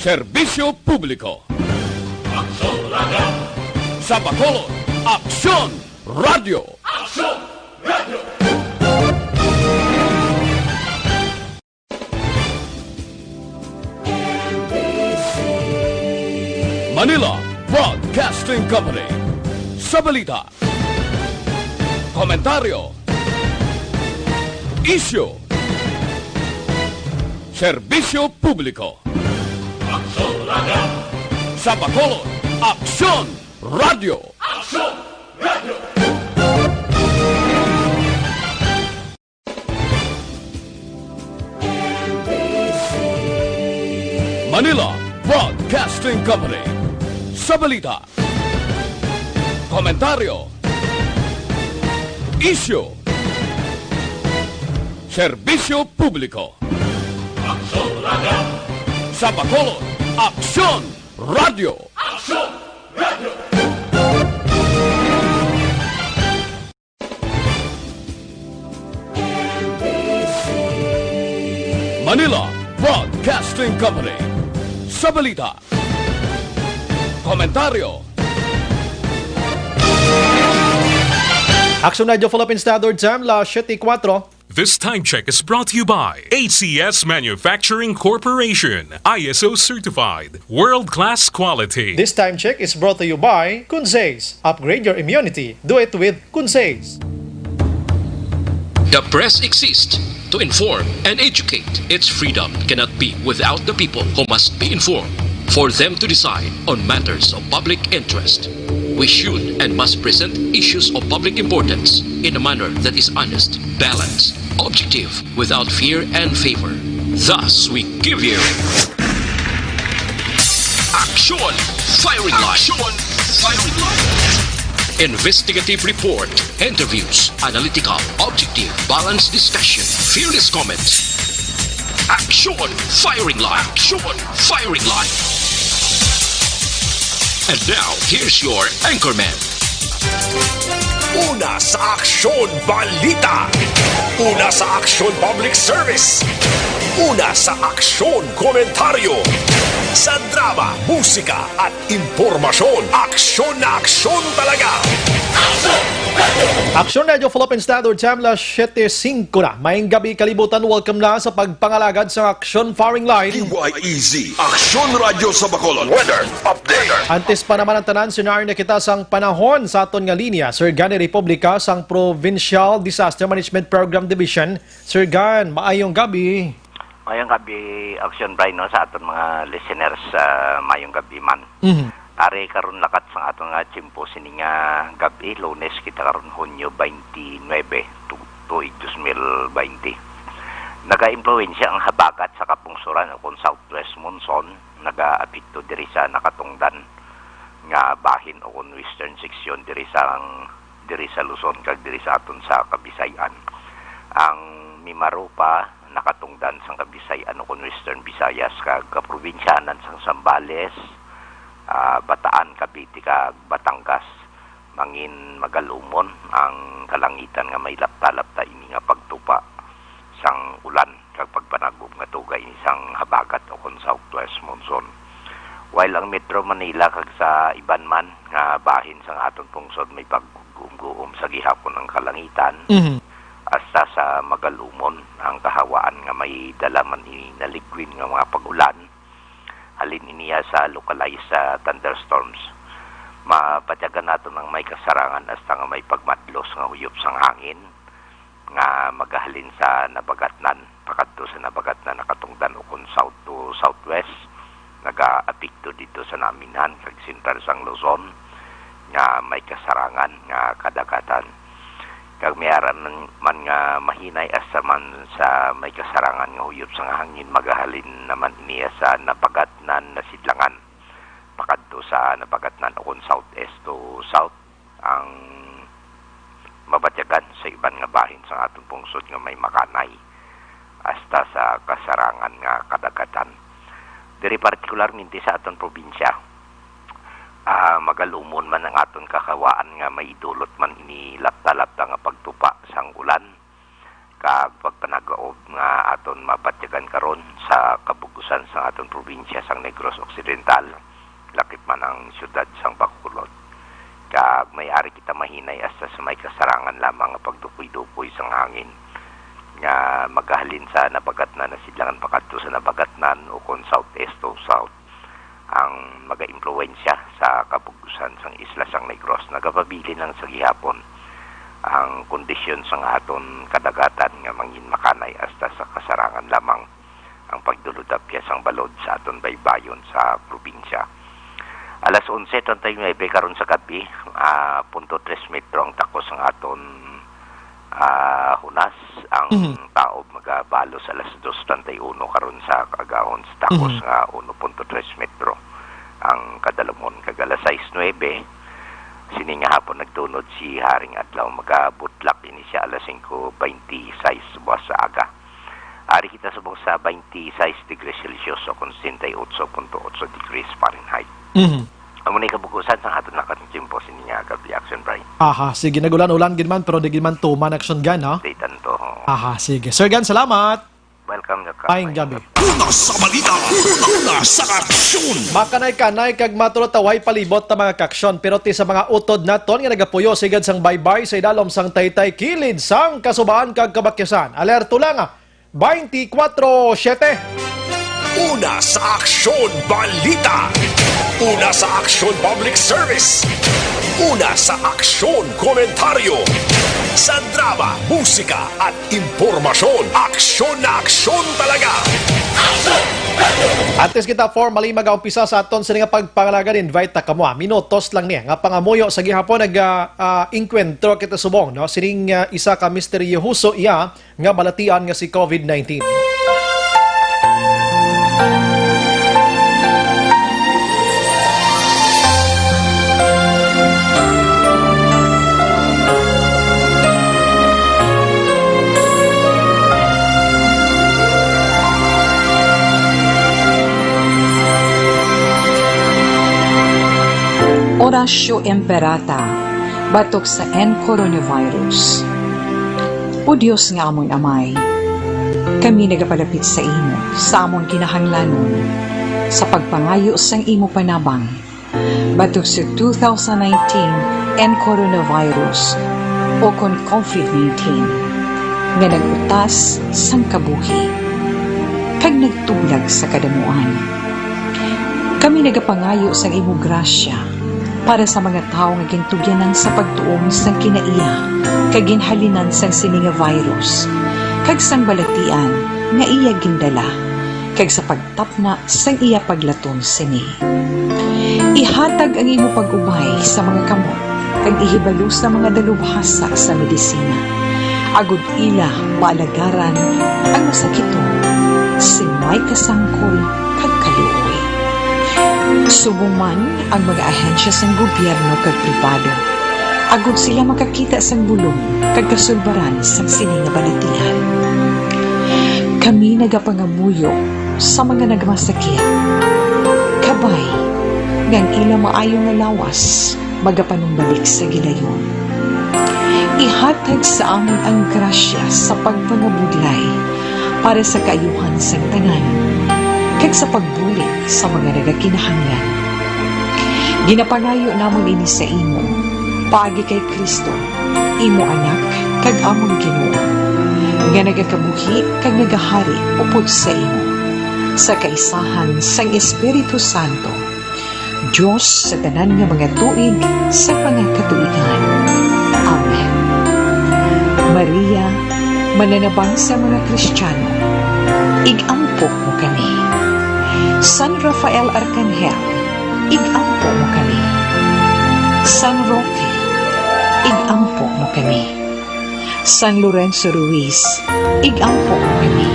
Serbisyo Publiko. Aksyon Radio! Sa Bacolod, Aksyon Radio! Aksyon Radio! Manila Broadcasting Company. Sa balita, komentaryo, isyu, serbisyo publiko. Aksyon Radio! Sa Bacolod, Aksyon Radio! Aksyon Radio! Manila Broadcasting Company. Sa balita, komentaryo, isyu, serbisyo publiko. Aksyon Radio! Sa Bacolod, Aksyon Radio! Aksyon Radio! Manila Broadcasting Company. Sa balita, komentaryo, Aksyon Radio Philippine Standard Time, las 7:04. This time check is brought to you by ACS Manufacturing Corporation, ISO certified, world-class quality. This time check is brought to you by Kunsays. Upgrade your immunity. Do it with Kunsays. The press exists to inform and educate. Its freedom cannot be without the people who must be informed. For them to decide on matters of public interest, we should and must present issues of public importance in a manner that is honest, balanced, objective, without fear and favor. Thus, we give you Action Firing Line. Action Firing Line. Investigative report, interviews, analytical, objective, balanced discussion, fearless comments. Action Firing Line. Action Firing Line. And now, here's your anchorman. Una sa Aksyon Balita. Una sa Aksyon Public Service. Una sa Aksyon Komentaryo. Sa drama, musika at impormasyon. Aksyon na aksyon talaga. Aksyon Radio Philippine Standard Time, las 7:05 na. Maayong gabi kalibutan. Welcome na sa pagpangalagad sa Aksyon Firing Line. PYEZ, Aksyon Radio sa Bacolod. Weather Update. Antes pa naman ang tanan, sinaryo na kita sang panahon sa aton nga linya. Sir Gan Republika sang Provincial Disaster Management Program Division. Sir Gan, maayong gabi. Mayong gabi, Aksyon Brian, no, sa aton mga listeners, mayong gabi man. Are karon lakat sa aton nga chimpo sini nga gabi, Lunes kita karon Hunyo 29 to 2020. Naga-impluwensya ang habagat sa kapungsuran o southwest monsoon, naga-apekto diri sa nakatungdan nga bahin o western section diri sa Luzon kag diri sa aton sa Kabisayan. Ang Mimaropa nakatungdan sang Kabisayan o western Visayas kag kaprobinsyanan sang Zambales, Bataan, Cavite kag Batangas, mangin magalumon ang kalangitan nga may lapta-lapta ini nga pagtupa sang ulan kag pagpanagom nga tugay isang habagat o southwest monsoon. While ang Metro Manila kag sa iban man nga bahin sang aton pungsod may pagguom-guom sa gihapon ang kalangitan, hasta sa magalumon ang kahawaan nga may dalaman ini na liquid nga mga pag-ulan, halin iniya sa localized thunderstorms. Mapatyagan nato ng may kasarangan hasta nga may pagmadlos nga huyop sang hangin nga magahalin sa nabagatnan, pakadto sa nabagatnan nakatungdan o kung south to southwest, naga-apekto dito sa Naminan kag sentral sang Luzon nga may kasarangan nga kadagatan. Kag mayroon man nga mahinay asa man sa may kasarangan nga huyop sang hangin, magahalin naman iniya sa nabagatnan na sidlangan, pakadto sa nabagatnan o kung southeast to south ang mabatyagan sa iban nga bahin sa atong pungsod nga may makanay hasta sa kasarangan nga kadagatan. Diri partikularmente sa aton probinsya, magalumon man ang aton kakawaan nga may idulot man ini lapta-lapta nga pagtupa sang ulan kag pagpanagaob nga aton mapatyagan karon sa kabugusan sa aton probinsya sang Negros Occidental, lakip man ang syudad sang Bacolod. Kag may-ari kita mahinay hasta sa may kasarangan lamang nga pagdukoy-dukoy sang hangin nga magahalin sa nabagatnan na sidlangan pakadto sa nabagatnan o kon southeast to south ang maga-impluwensya sa kabugusan sang isla sang Negros. Nagapabili lang sa gihapon ang kondisyon sang aton kadagatan nga mangin makanay hasta sa kasarangan lamang ang pagduludapya sang balod sa aton baybayon sa probinsya. Alas 11:39 karon sa gabi, 0.3 metro ang takos ng aton hunas. Ang taob magabalos alas 2:31 karon sa kagahon sa takos nga 1.3 metro ang kadalumon. Kag alas 6:09 sini nga hapon nagtunod si Haring Adlaw, magabutlak ini siya alas 5:26 buwas sa aga. Ari kita subong sa 26 degrees Celsius o 68.8 degrees Fahrenheit. Amo ni kabukusan sa aton nakatimpo sini nga gabi Action Brian. Aha, sige, nagulan-ulan gid man pero di gid man tuman action gan, ha? Daytan to. Aha, sige. Sir Gan, salamat. Welcome na ka. Paing gabi. Una sa balita, una sa aksyon. Makanay-kanay kag matulotaway palibot ta mga kaksyon pero ti sa mga utod naton nga nagapuyo sigad sang baybay sa idalom sang taytay kilid sang kasubaan kag kabakyasan. Alerto lang 24/7. Una sa aksyon balita. Una sa aksyon public service. Una sa aksyon komentaryo. Sa drama, musika at impormasyon. Aksyon na aksyon talaga. Atis kita formally mag-aumpisa sa aton sa nga pagpangalaga invite ta kamo. Minutos lang niya nga pangamuyo sa gihapon nag-inkwentro kita subong no sining isa ka misteryoso iya nga balatian nga si COVID-19. Orasyo Emperata, batok sa coronavirus. O Diyos nga amon amay, kami nagapalapit sa imo, sa amon kinahanglanon, sa pagpangayo sang imo panabang, batok sa 2019 coronavirus o kon COVID-19, nga nagutas sang kabuhi, kag nagtulag sa kadamuan. Kami nagapangayo sang imo grasya, para sa mga tao nga gintugyanan sa pagtuong sang kinaiya kag ginhalinan sang sini nga virus kag sang balatian nga iya gindala kag sa pagtapna sang iya paglatom sini. Ihatag ang imo pag-ubay sa mga kamot kag ihibalo sa mga dalubhasa sa medisina. Agud ila maalagaran ang masakiton si may kasangkol kag kaluoy. Subuman ang mga ahensya sang gobyerno kag pribado. Agud sila makakita sang bulong kag kasulbaran sang sini nga balatian. Kami nagapangamuyo sa mga nagmasakit. Kabay ngang ila maayo nga lawas magapanumbalik sa gilayon. Ihatag sa amon ang grasya sa pagpangabudlay para sa kaayuhan sang tanan kag sa pagbulit sa mga nagakinahanglan. Ginapangayo namon ini sa imo, paagi kay Kristo, imo anak, kag amon Ginoo, nga nagakabuhi kag nagahari upod sa imo, sa kaisahan sang Espiritu Santo, Diyos sa tanan nga mga tuig sa pangakatuigan. Amen. Maria, mananabang sa mga Kristiyano, igampo mo kami. San Rafael Arcangel, igampo mo kami. San Roque, igampo mo kami. San Lorenzo Ruiz, igampo mo kami.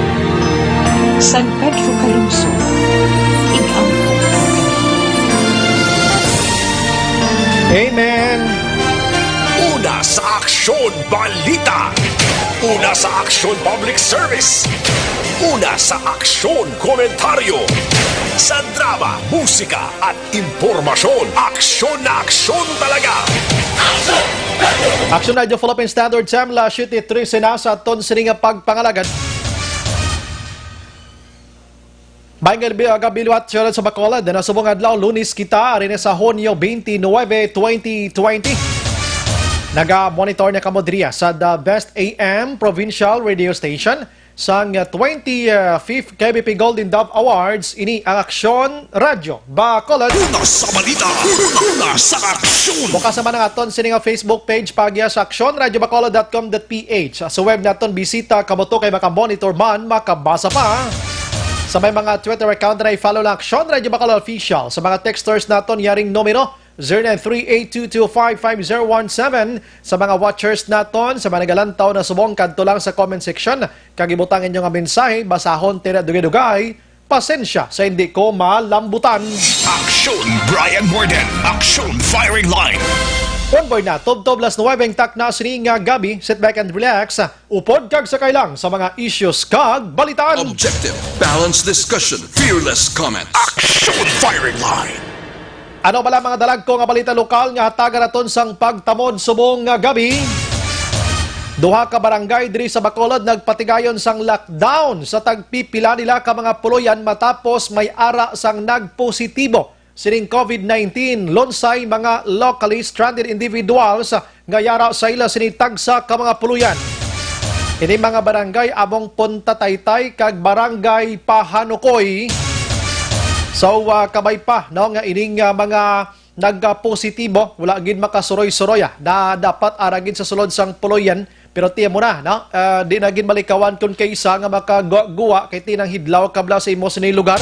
San Pedro Calungsod, igampo mo kami. Amen. Una sa aksyon balita. Una sa aksyon public service. Una sa aksyon komentaryo. Sa drama, musika at impormasyon. Aksyon na aksyon talaga. Action Radio Philippine Standard Time, la 7:13 na sa aton sining pagpangalagad. Maingay gabilwat siya sa Bacolod na subong adlaw Lunes kita rin sa Hunyo 29, 2020. Naga-monitor niya kamodriya sa The Best AM Provincial Radio Station sang 25th KBP Golden Dove Awards. Ini ang Aksyon Radio Bacolod. Una sa balita. Una sa aksyon. Bukas naman ang aton sining Facebook page pagya sa aksyonradiobacolod.com.ph. Sa web naton bisita kamoto kay makamonitor man makabasa pa. Sa may mga Twitter account na i-follow lang Aksyon Radio Bacolod Official. Sa mga texters naton yaring numero 0938225517. Sa mga watchers naton sa mga nagalantaw na subong kadto lang sa comment section. Kagibutang inyong mensahe, basahon tira dugay-dugay. Pasensya sa hindi ko malambutan. Aksyon Brian Morden. Aksyon Firing Line. Convoy na, Tob-Tob las 9 tak na sining gabi. Sit back and relax. Upod kag sakay lang sa mga issues kag balitaan. Objective, balanced discussion, fearless comments. Aksyon Firing Line. Ano pala mga dalag ko nga balita lokal nga hatagan naton sang pagtamod subong gabi? Duha ka barangay diri sa Bacolod nagpatigayon sang lockdown sa tagpipila nila ka mga puloyan matapos may ara sang nagpositibo sining COVID-19. Lonsay mga locally stranded individuals nga yara sa ila sinitagsa ka mga puluyan. Ini mga barangay among Punta Taytay kag barangay Pahanukoy. So kabay pa no nga ining mga nagpositibo wala gid makasuroy-suroy na dapat aragin sa sulod sang puluyan. Pero tiyan mo na, no? Di na gid malikawan kun kay isa nga makagwa kay tinang hidlaw kabla sa imo sining lugar.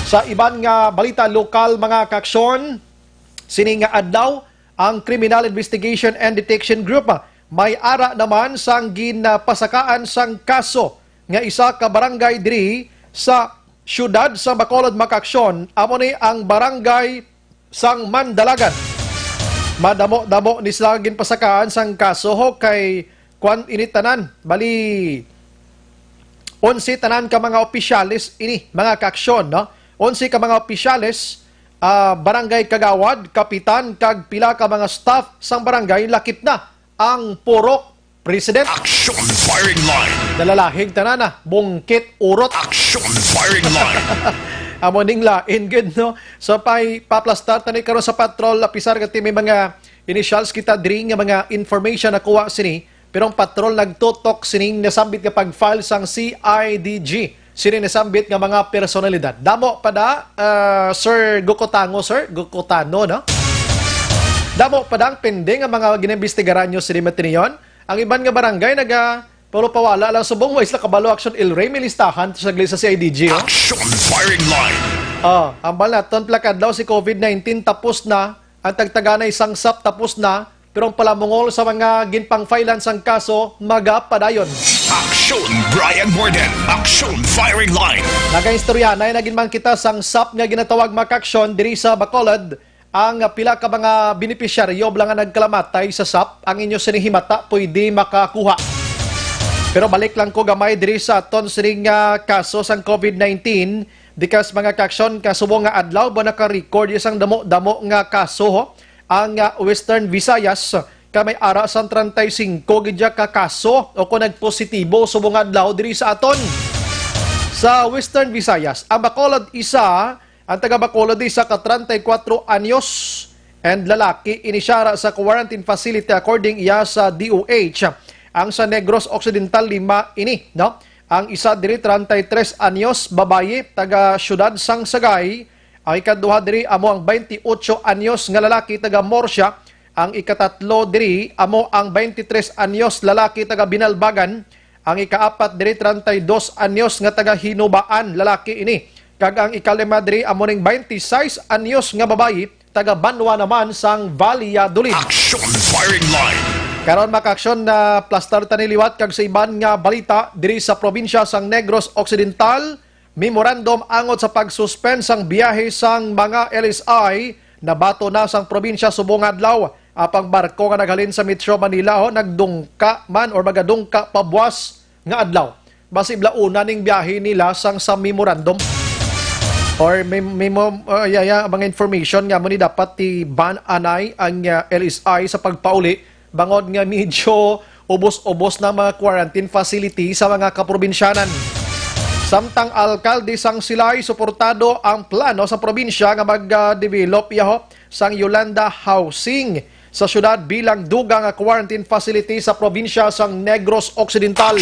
Sa iban nga balita lokal mga kaksyon, sining nga adlaw ang Criminal Investigation and Detection Group may ara naman sang ginapasakaan sang kaso nga isa ka barangay diri sa syudad sa Bacolod makaksyon. Amo ni ang barangay sang Mandalagan. Madamo-damo ni sila ginpasakaan sang kaso ho kay kwan initanan bali 11 tanan ka mga opisyalis ini mga kaksyon, no? 11 ka mga opisyales, barangay kagawad, kapitan, kag pila ka mga staff sang barangay, lakip na ang purok president. Aksyon Firing Line. Dalalahig tanana, bungkit, urot. Aksyon Firing Line. Amo ning lain good no. So paplastar tani karon sa patrol lapisar ket may mga initials kita diri nga mga information na kuha sini, pero ang patrol nagtutok sining nasambit nga pag-file sang CIDG. Sini nasambit nga mga personalidad. Damo pada Sir Gukotango, Sir Gukotano, no? Damo padang pending ang mga ginembestigaran nyo sini matiniyon. Ang iban nga barangay Paulo pawala lang subong mo isla kabalo action Il Rey milistahan sa sa CIDG. Oh? Action Firing Line. Ang balaton plakad daw si COVID-19 tapos na, ang tagtaganay sangsap tapos na, pero ang palamungol sa mga ginpang-filan sang kaso magapadayon. Action Brian Morden. Action Firing Line. Nagaistorya na naging man kita sang SAP nga ginatawag makaksyon diri sa Bacolod. Ang pila ka mga benepisyaryo blang nga nagkalamatay sa SAP, ang inyo sinihimata pwede makakuha. Pero balik lang ko gamay diri sa aton sining kaso sang COVID-19 dikas mga kaksyon kasubong nga adlaw ba naka-record isang damo-damo nga kaso ho? Ang Western Visayas kamay ara sang 35 gidya ka kaso o kung nagpositibo subong adlaw diri sa aton. Sa Western Visayas, ang Bacolod isa, ang taga Bacolod isa ka 34 anyos and lalaki inisyara sa quarantine facility according iya sa DOH. Ang sa Negros Occidental 5 ini, no? Ang isa diri 33 anyos babaye taga syudad sang Sagay. Ang ikaduha diri amo ang 28 anyos nga lalaki taga Morsia. Ang ikatatlo diri amo ang 23 anyos lalaki taga Binalbagan. Ang ikaapat diri 32 anyos nga taga Hinubaan lalaki ini. Kag ang ikalima diri amo ning 26 anyos nga babayi taga Banwa naman sang Valladolid. Action Firing Line. Karon makaksyon na plastar taniliwat kag sa iban nga balita diri sa probinsya sang Negros Occidental, memorandum angot sa pagsuspend sang biyahe sang mga LSI nabato na sang probinsya subong adlaw. apang barko nga naghalin sa Metro Manila nagdungka man or magadungka pabuwas nga adlaw. Basi blauna ning biyahe nila sang sa memorandum or mga information nga mo ni dapat ti ban anay ang LSI sa pagpauli bangod nga medyo ubos-ubos ng mga quarantine facility sa mga kaprobinsyanan. Samtang alkalde sang sila'y suportado ang plano sa probinsya nga mag-develop sang Yolanda Housing sa syudad bilang dugang quarantine facility sa probinsya sang Negros Occidental.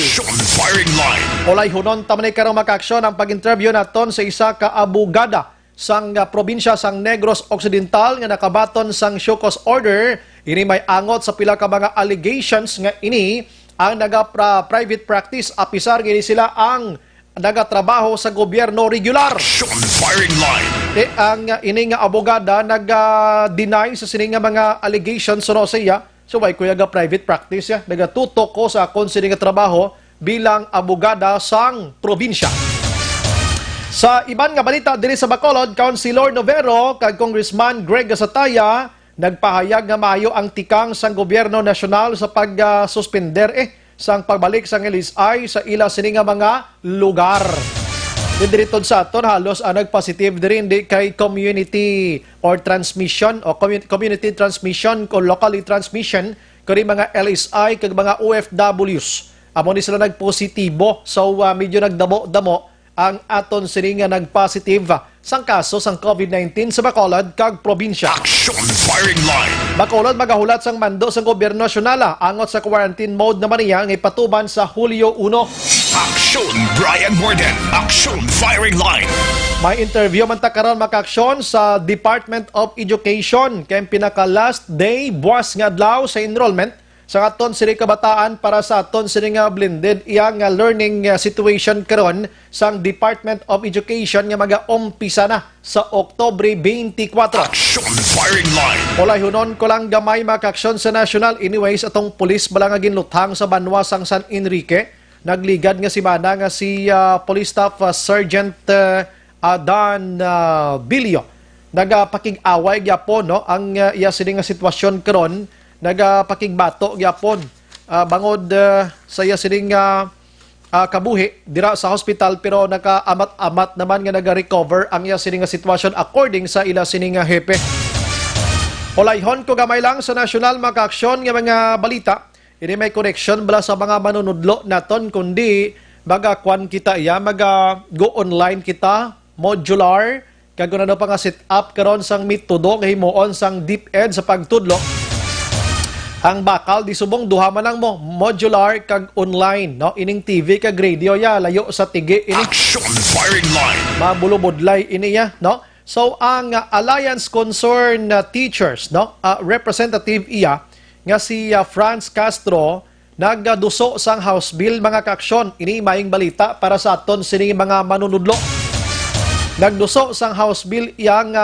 Firing line. Olay hunon tamanay karong maka-aksyon ang pag-interview naton sa isa ka abogada sang probinsya sang Negros Occidental nga nakabaton sang show cause order. Ini may angot sa pila ka mga allegations nga ini ang naga-private practice apisar gini sila ang nagatrabaho sa gobyerno regular. Firing line. Ang ini nga abogada nag-deny sa sining nga mga allegations so siya. So why kuya ga private practice ya? Nagatutok ko sa akon sining nga trabaho bilang abogada sang probinsya. Sa iban nga balita diri sa Bacolod, Councilor Novero kag Congressman Greg Gasataya nagpahayag nga maayo ang tikang sang gobyerno nasyonal sa pag-suspender sang pagbalik sang LSI sa ila sini nga mga lugar. Diretod sa aton halos nagpositive din di kay community or transmission o community transmission o locally transmission kani mga LSI kag mga OFWs. Amo ni sila nagpositibo so medyo nagdamo-damo ang aton sini nga nagpositive sang kaso sang COVID-19 sa Bacolod kag probinsya. Action firing line. Bacolod magahulat sang mando sang gobyerno nasyonal angot sa quarantine mode naman niya nga ipatuban sa Hulyo 1. Action Brian Morden. Action firing line. May interview man ta karon maka-aksyon sa Department of Education kay pinaka last day buwas nga adlaw sa enrollment sa aton sini kabataan para sa aton sini nga blended iyang learning situation karon sang Department of Education nga maga-umpisa na sa Oktubre 24. Action firing line. Olay hunon ko lang gamay maka-aksyon sa national anyways atong pulis bala nga ginluthang sa banwa sang San Enrique. Nagligad nga si Mana nga si Police Staff Sergeant Adan Bilio. Nagapakig-away gyapon no ang iya sini nga sitwasyon karon. Nagapakigbato gyapon bangod sa iya sining kabuhi dira sa hospital pero nakaamat-amat naman nga naga-recover ang iya sining sitwasyon according sa ila sining hepe. Olayhon ko gamay lang sa national maka-aksyon nga mga balita. Ini may connection bala sa mga manunudlo naton kundi magakwan kita iya go online kita modular kag kuno pa nga set up karon sang metodo nga himuon sang DepEd sa pagtudlo. Ang bakal di subong duha man lang mo modular kag online no ining TV kag radio ya layo sa tigi ini. Action firing line. Mabulubodlay ini ya no. So ang Alliance Concerned Teachers no representative iya nga si Franz Castro nagduso sang House Bill mga kaaksyon ini maing balita para sa aton sini mga manunudlo. Nagduso sang House Bill iyang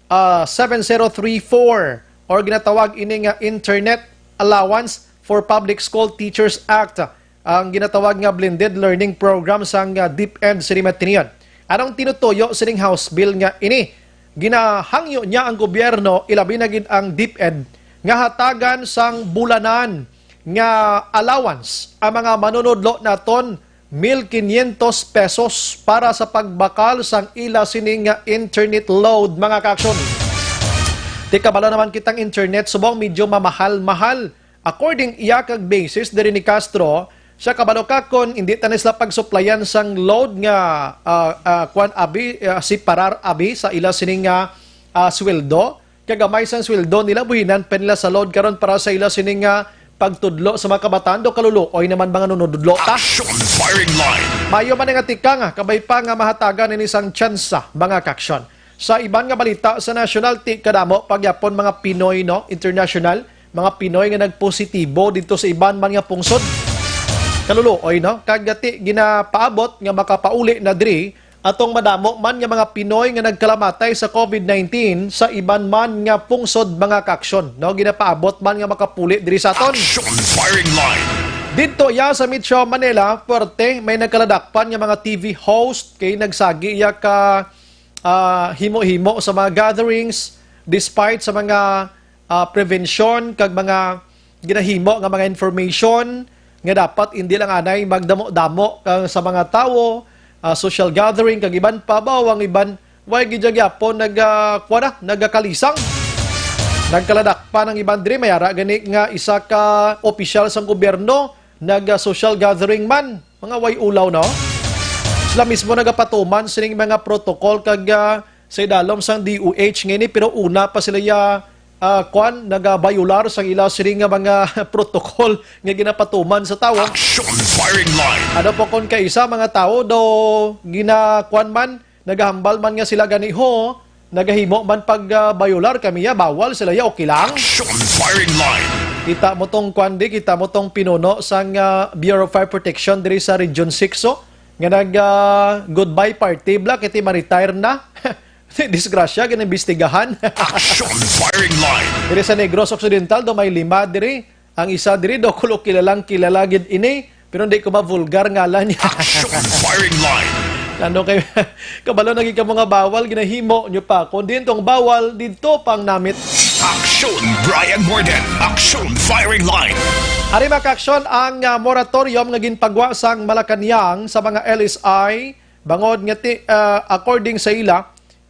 7034 or ginatawag ini nga Internet Allowance for Public School Teachers Act, ang ginatawag nga blended learning program sang DepEd sa Matinian. Anong tinutuyo sining House Bill nga ini? Ginahangyo niya ang gobyerno ilabi na gid ang DepEd nga hatagan sang bulanan nga allowance ang mga manunudlo naton 1,500 pesos para sa pagbakal sang ila sining nga internet load mga kaaksyon. Di kabalo naman kitang internet subong medyo mamahal-mahal. According iya kag basis diri ni Castro, sa kabalo ka kon hindi tanis la pagsuplayan sang load nga si parar abi sa ila sining sweldo. Kagamay sang sweldo nila buhinan pen nila sa load karon para sa ila sining pagtudlo sa mga kabataan do kaluluoy naman mga nunudlo ta. Action firing line. Mayo man nga tika nga kabay pa nga mahatagan ini sang tsansa mga kaaksyon. Sa iban nga balita sa national kadamo pagyapon mga Pinoy no international mga Pinoy nga nagpositibo dito sa iban man nga pungsod kaluluoy no kagati ginapaabot nga makapauli na diri atong madamo man nga mga Pinoy nga nagkalamatay sa COVID-19 sa iban man nga pungsod mga kaaksyon no ginapaabot man nga makapuli diri sa aton. Action firing line. Dito ya sa Metro Manila puwerte may nagkaladakpan nga mga TV host kay nagsagi ya ka himo-himo sa mga gatherings despite sa mga prevention kag mga ginahimo nga mga information nga dapat hindi lang anay magdamo-damo sa mga tao, social gathering kag iban pa ba ang iban way gidyapon nagakalisang nagkaladak pa ng iban diri mayara gani nga isa ka opisyal sa gobyerno social gathering man mga way ulaw no sila mismo nagapatuman sining mga protocol kag sa idalom sang DOH ngini pero una pa sila nagabayular sa ila sining nga mga protocol nga ginapatuman sa tawo. Action firing line. Ano po kon kaisa mga tao do ginakuan man nagahambal man nga sila ganiho nagahimo man pag bayular kami bawal sila okay lang. Action firing line. Kita mo tong kwandi, kita mo tong pinuno sang Bureau of Fire Protection diri sa Region 6 nga nag goodbye party bla kiti ma-retire na. Disgrasya ginaimbestigahan. Action firing line. Diri sa Negros Occidental do may 5 diri. Ang isa diri do kulo kilala gid ini pero hindi ko ma-vulgar ngalan niya. Action firing line. Ano kay kabalo naging ka mga bawal ginahimo nyo pa kundi tong bawal dito pang namit. Action Brian Morden. Action firing line. Ari maka-aksyon ang moratorium nga ginpagwa sang Malacañang sa mga LSI bangod nga according sa ila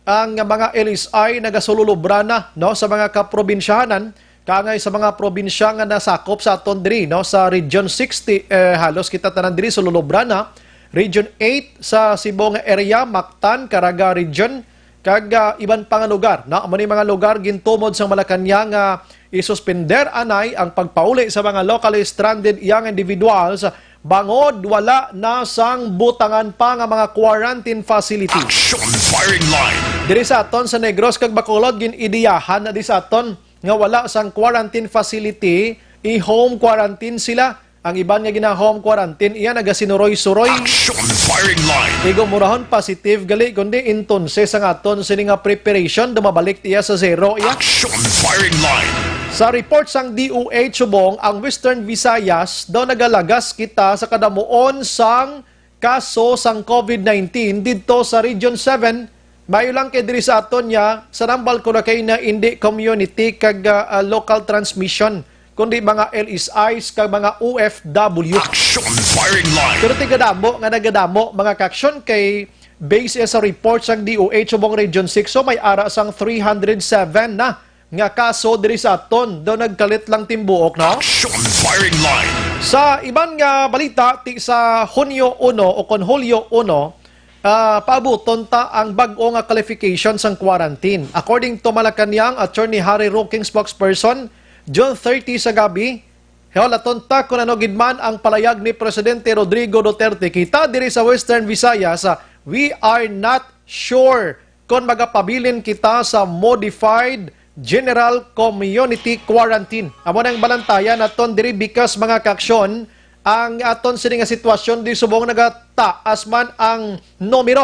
ang mga LSI nagasululubra na no sa mga kaprobinsyahanan kangay sa mga probinsya nga nasakop sa aton diri no sa Region 60 halos kita tanan diri sululubra na Region 8 sa Cebu nga area, Mactan, Caraga Region, kag iban pa nga lugar. Na amo ni mga lugar gintumod sa Malacañang nga isuspender anay ang pagpauli sa mga locally stranded young individuals bangod wala na sang butangan pa nga mga quarantine facility. Action firing line. Diri sa aton sa Negros kag Bacolod ginidiyahan na di sa aton nga wala sang quarantine facility, i-home quarantine sila. Ang iban nga gina-home quarantine, iya nagasinuroy-suroy. Action firing line. Tigo murahon positive gali, kundi entonces ang aton sini nga preparation, dumabalik iya sa zero iya. Action firing line. Sa report sang DOH subong, ang Western Visayas daw nagalagas kita sa kadamuon sang kaso sang COVID-19 dito sa Region 7. Mayo lang kay diri sa aton niya, sa nambal ko na kay na hindi community kag local transmission kundi mga LSIs kag mga OFW. Action firing line. Pero tigadamo nga nagadamo mga kaksyon kay base sa report sang DOH subong Region 6 so may ara sang 307 na nga kaso diri sa aton do nagkalit lang timbuok no. Action firing line. Sa iban nga balita ti sa Hunyo 1 o kon Hulyo 1 paabuton ta ang bag-o nga qualification sang quarantine. According to Malacañang Attorney Harry Roque spokesperson June 30 sa gabi, hewalaton ta kung ano gidman ang palayag ni Presidente Rodrigo Duterte. Kita diri sa Western Visayas, we are not sure kung magapabilin kita sa modified general community quarantine. Amo nang balantayan aton diri bikas mga kaksyon ang aton sini nga sitwasyon di subong nagataas man ang numero.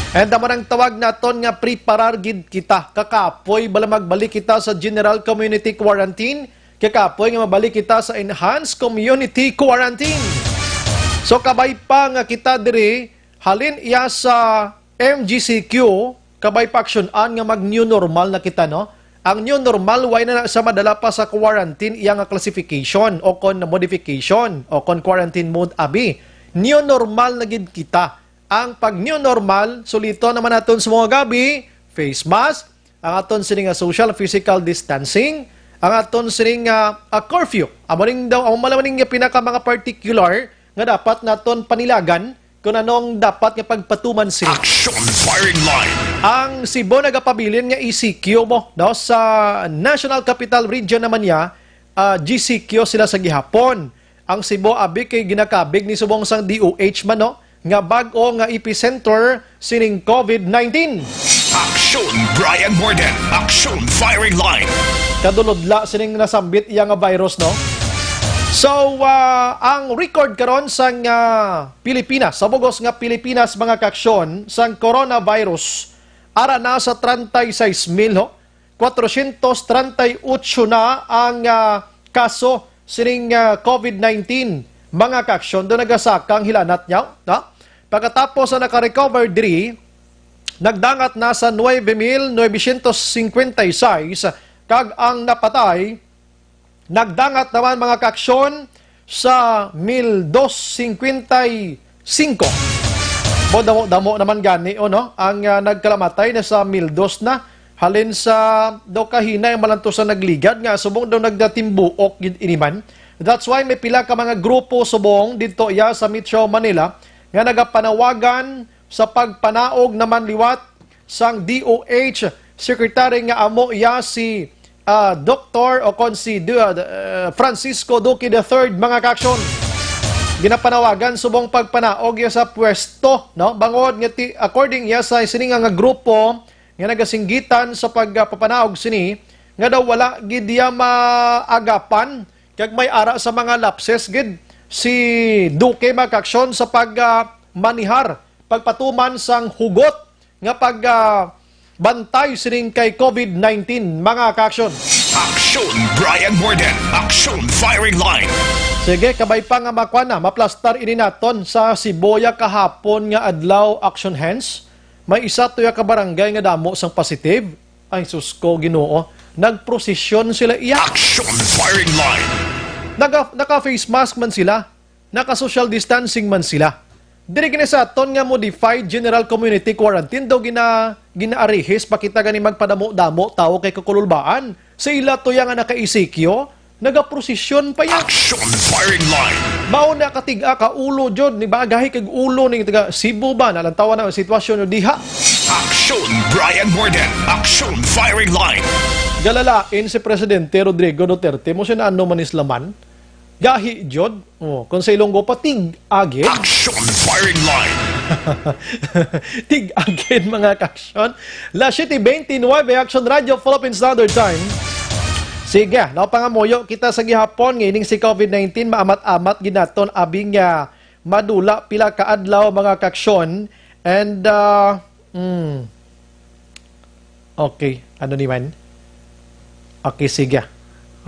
And naman ang tawag naton nga preparar gid kita. Kakapoy bala magbalik kita sa general community quarantine, kakapoy nga mabalik kita sa enhanced community quarantine. So kabay pa nga kita diri halin iya sa MGCQ, kabay pa aksyonan nga mag new normal na kita no. Ang new normal way na sa madala pa sa quarantine iya nga classification o kon modification o kon quarantine mode abi. New normal na gid kita. Ang pag-new normal, sulito naman natin sa mga gabi, face mask, ang aton sining social physical distancing, ang aton sining curfew. Amo ning daw ang malaman nga pinaka mga particular nga dapat naton panilagan kung anong dapat nga pagpatuman sila. Action firing line. Ang Cebu nagapabilin nga ECQ mo no sa National Capital Region naman niya, GCQ sila sa gihapon. Ang Cebu abi kay ginakabig ni subong sang DOH man no nga bag-o nga epicenter sining COVID-19. Action Brian Morden. Action firing line. Kadulodla sining nasambit iya nga virus no. So ang record karon sang Pilipinas, sa bugos nga Pilipinas mga kaksyon sang coronavirus ara na sa 36,438 na ang kaso sining COVID-19. Mga kaksyon, doon nagasakang hilanat niya. No? Pagkatapos na naka-recover diri, nagdangat na sa 9,956 kag ang napatay nagdangat naman mga kaaksyon sa 1255. Damo naman gani no ang nagkalamatay na sa 1200 na halin sa daw kahina yung malanto sa nagligad nga subong daw nagdatimbuok gid iniman. That's why may pila ka mga grupo subong dito iya sa Metro Manila nga nagapanawagan sa pagpanaog naman liwat sang DOH Secretary nga amo iya si Dr. o kon si Francisco Duque III mga kaaksyon. Ginapanawagan subong pagpanaog iya sa pwesto no bangod nga according iya sa sining nga grupo nga nagasinggitan sa pagpapanaog sini nga daw wala gid iya maagapan kag may ara sa mga lapses gid si Duque mga kaaksyon sa manihar pagpatuman sang hugot nga bantay sining kay COVID-19 mga kaaksyon. Aksyon Brian Morden, Aksyon Firing Line. Sige, kabay pa nga makwana, maplastar ini naton sa Siboya kahapon nga adlaw action hands. May isa tuya ka barangay nga damo sang positive. Ay sus ko Ginoo, nagprosesyon sila iya. Aksyon Firing Line. Naka-face mask man sila, naka-social distancing man sila. Diri gini sa aton nga modified general community quarantine daw ginaarihis pakita gani magpadamo-damo tao kay kakululbaan. Sa ila tuya nga naka-isikyo, nagaprosesyon pa yan. Aksyon Firing Line. Mao na katiga ka ulo jud ni bagahi kag ulo ning taga Cebu ba nalantawa na ang sitwasyon diha. Aksyon Brian Morden, Aksyon Firing Line. Galalain si Presidente Rodrigo Duterte mo siya ano man islaman. Gahi jud. Kung sa Ilonggo patig agid. Aksyon Firing Line. Tig agid mga kaaksyon. La 7:29 Action Radio Philippine Standard Time. Sige, napangamoyo kita sa gihapon ngining si COVID-19 maamat-amat ginaton abing madula pila ka adlaw mga kaaksyon and okay, ano ni man? Okay, sige.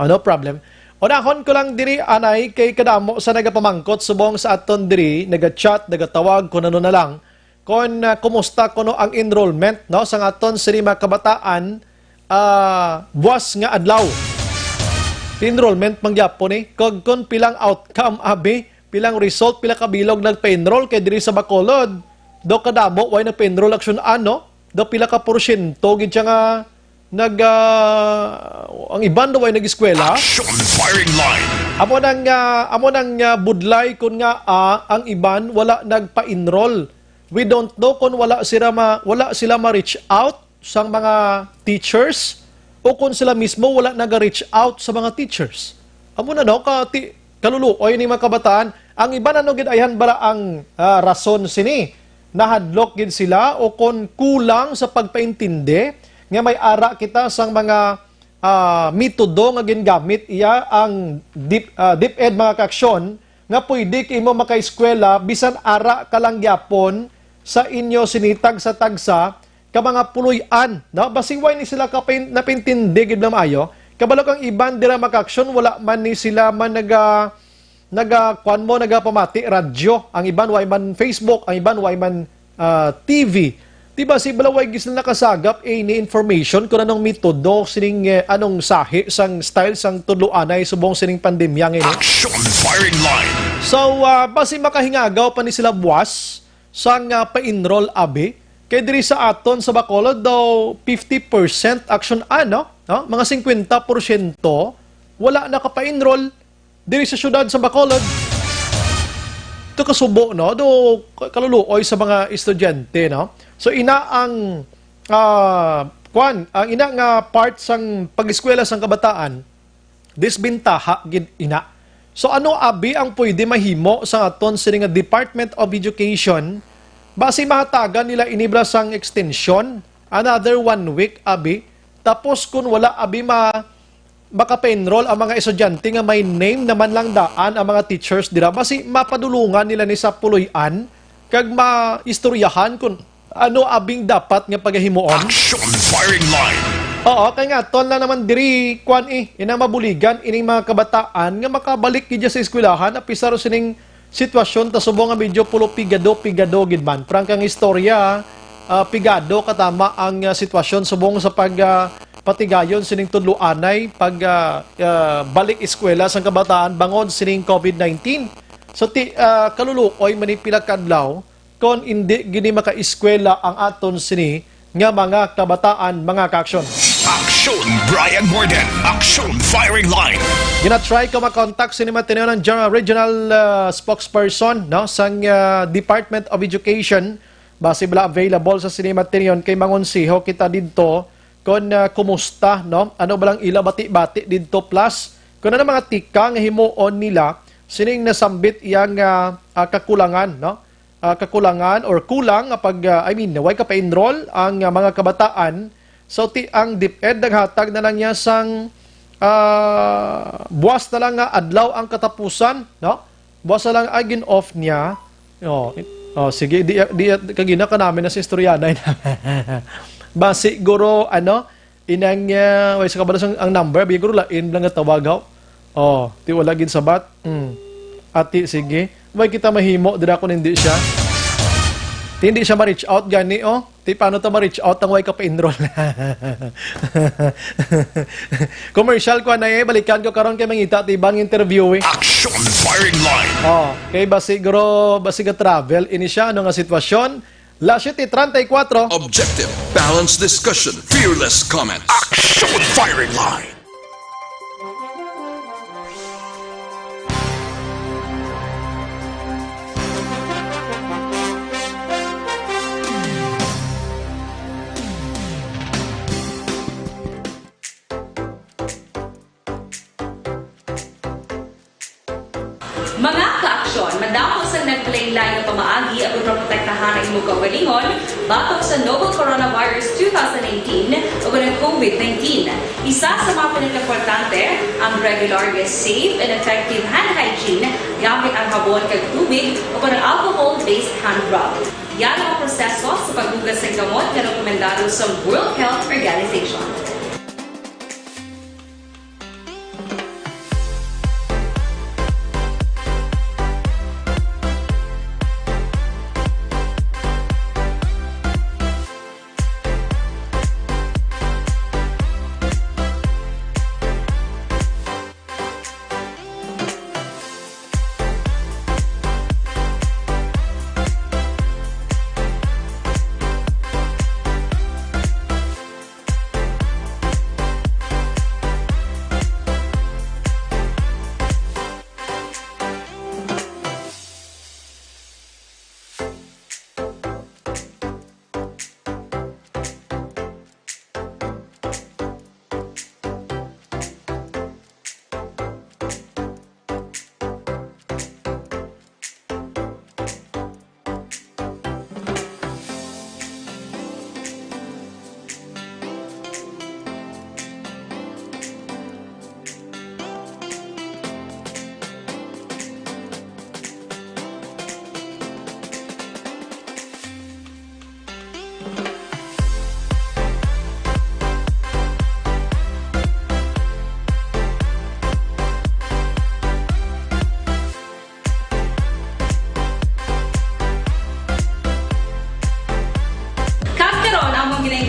No problem. Unahon ko lang diri anay kay kadamo sa nagapamangkot subong sa aton diri, naga-chat, nagatawag kun ano na lang. Kon kumusta kuno ang enrollment no sa aton sa mga kabataan buwas nga adlaw. Enrollment mangyapon kon pilang outcome abi, pilang result, pila kabilog nagpa-enroll kay diri sa Bacolod. Do kadamo way nagpa-enroll action ano, do pila ka porsyento gid siya nga ang iban daw ay nag-eskwela. Action Firing Line. Amo nang budlay kun nga ang iban wala nagpa-enroll. We don't know kung wala sila ma-reach out sa mga teachers o kung sila mismo wala nag-reach out sa mga teachers. Amo na daw kaluluoy ni mga kabataan, ang iban ano gid ayhan bala ang rason sini. Nahadlok gid sila o kung kulang sa pagpaintindi nga may ara kita sang mga metodo nga gingamit iya ang DepEd mga kaaksyon nga pwede kay mo makaeskwela bisan ara ka lang gyapon sa inyo sinitag sa tagsa ka mga puloy-an no basing way ni sila napintindi gid na maayo kabalo kang iban dira mga kaaksyon wala man ni sila man nagapamati radyo ang iban way man Facebook ang iban way man TV. Diba si balaway gis na nakasagap ni information kung anong metodo sining anong sahi sang style sang tudloanay subong sining pandemya ngayon. Action Firing Line. So basi makahingagaw pa ni sila buwas sang pa-enroll abi kay diri sa aton sa Bacolod daw 50% action no? Mga 50% wala nakapa-enroll diri sa syudad sa Bacolod. Ito kasubo no do kaluluoy sa mga estudyante no. So ina ang ang ina nga part sang pag-eskwela sang kabataan disbintaha gid ina. So ano abi ang pwede mahimo sa aton sining Department of Education basi mahatagan nila inibra sang extension another 1 week abi tapos kun wala abi maka-enroll ang mga estudyante nga may name naman lang daan ang mga teachers dira basi mapadulungan nila ni sa puloy-an kag maistoryahan kun ano abing dapat nga pagahimuon. Action Firing Line. Oo, kay nga ton na naman diri ina mabuligan ining mga kabataan nga makabalik gid sa eskwelahan apisaro sining sitwasyon ta subong nga medyo pulo pigado gid man. Prangkang istorya pigado katama ang sitwasyon subong sa patigayon sining tudloanay pag balik eskwela sang kabataan bangon sining COVID-19. So kaluluoy manipila kadlaw kon hindi gini maka-eskwela ang aton sini nga mga kabataan, mga ka-aksyon. Aksyon Brian Morden, Aksyon Firing Line. Gina-try ko makontakt si Matineo ng regional spokesperson no sang Department of Education base bala available sa Cinema Tinion kay Mangonsiho kita didto kon kumusta no ano balang ila bati-bati didto plus kun ano mga tika nga himuon nila sining nasambit iyang kakulangan no kakulangan or kulang pag way ka pa-enroll ang mga kabataan so ang DepEd naghatag na lang niya sang buwas na lang nga adlaw ang katapusan no buwas na lang agin off niya sige di kagina ka namin na si istoryanay ba siguro inang way sa kabalas ang number biguro lain lang nga tawagaw ti wala gid sabat ati sige way kita mahimo dira kun hindi siya hindi siya ma-reach out gani ti paano ta ma-reach out ang way ka pa-enroll commercial ko na balikan ko karon kay mangita ti bang interview Action Firing Line. kay basiga travel ini siya ano nga sitwasyon La 7:34 Objective, balanced discussion, fearless comments. Action Firing Line. Mga ka-aksyon, madamo sa naglaylay ng pamaagi at protektahan ang imong kaugalingon batok sa novel coronavirus 2018 o ng COVID-19. Isa sa mga pinaka-importante ang regular, safe, and effective hand hygiene gamit ang habon kag tubig o ng alcohol-based hand rub. Yan ang proseso sa paghugas ng gamot na rekomendado sa World Health Organization.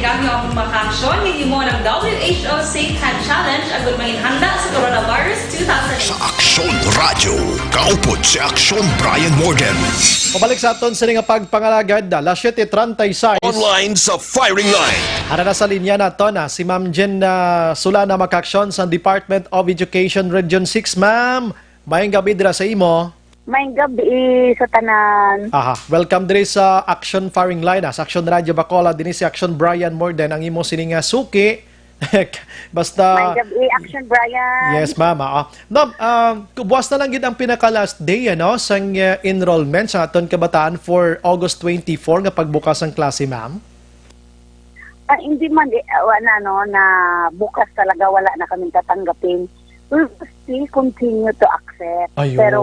Kami ang makaksyon ng imo ng WHO Safe Hand Challenge agad manginhanda sa coronavirus 2018. Sa Aksyon Radio, kaupod si Aksyon Brian Morden. Pabalik sa aton sa nga pagpangalagad la 7:36 Online sa Firing Line. Hara na sa linya nato na si Ma'am Jen Sulana makaksyon sa Department of Education Region 6. Ma'am, mayong gabi dira sa imo. May gabi sa tanan. Welcome diri sa Action Firing Line sa Action Radio Bacolod dinhi si Action Brian Morden ang imo sining suki. Basta May gabi Action Brian. Yes, ma'am. Ma'am, buwas na lang gid ang pinaka last day sang enrollment sa aton kabataan for August 24 nga pagbukas ang klase, ma'am. Hindi man na bukas talaga wala na kaming tatanggapin. We'll still continue to accept. Ayun. Pero,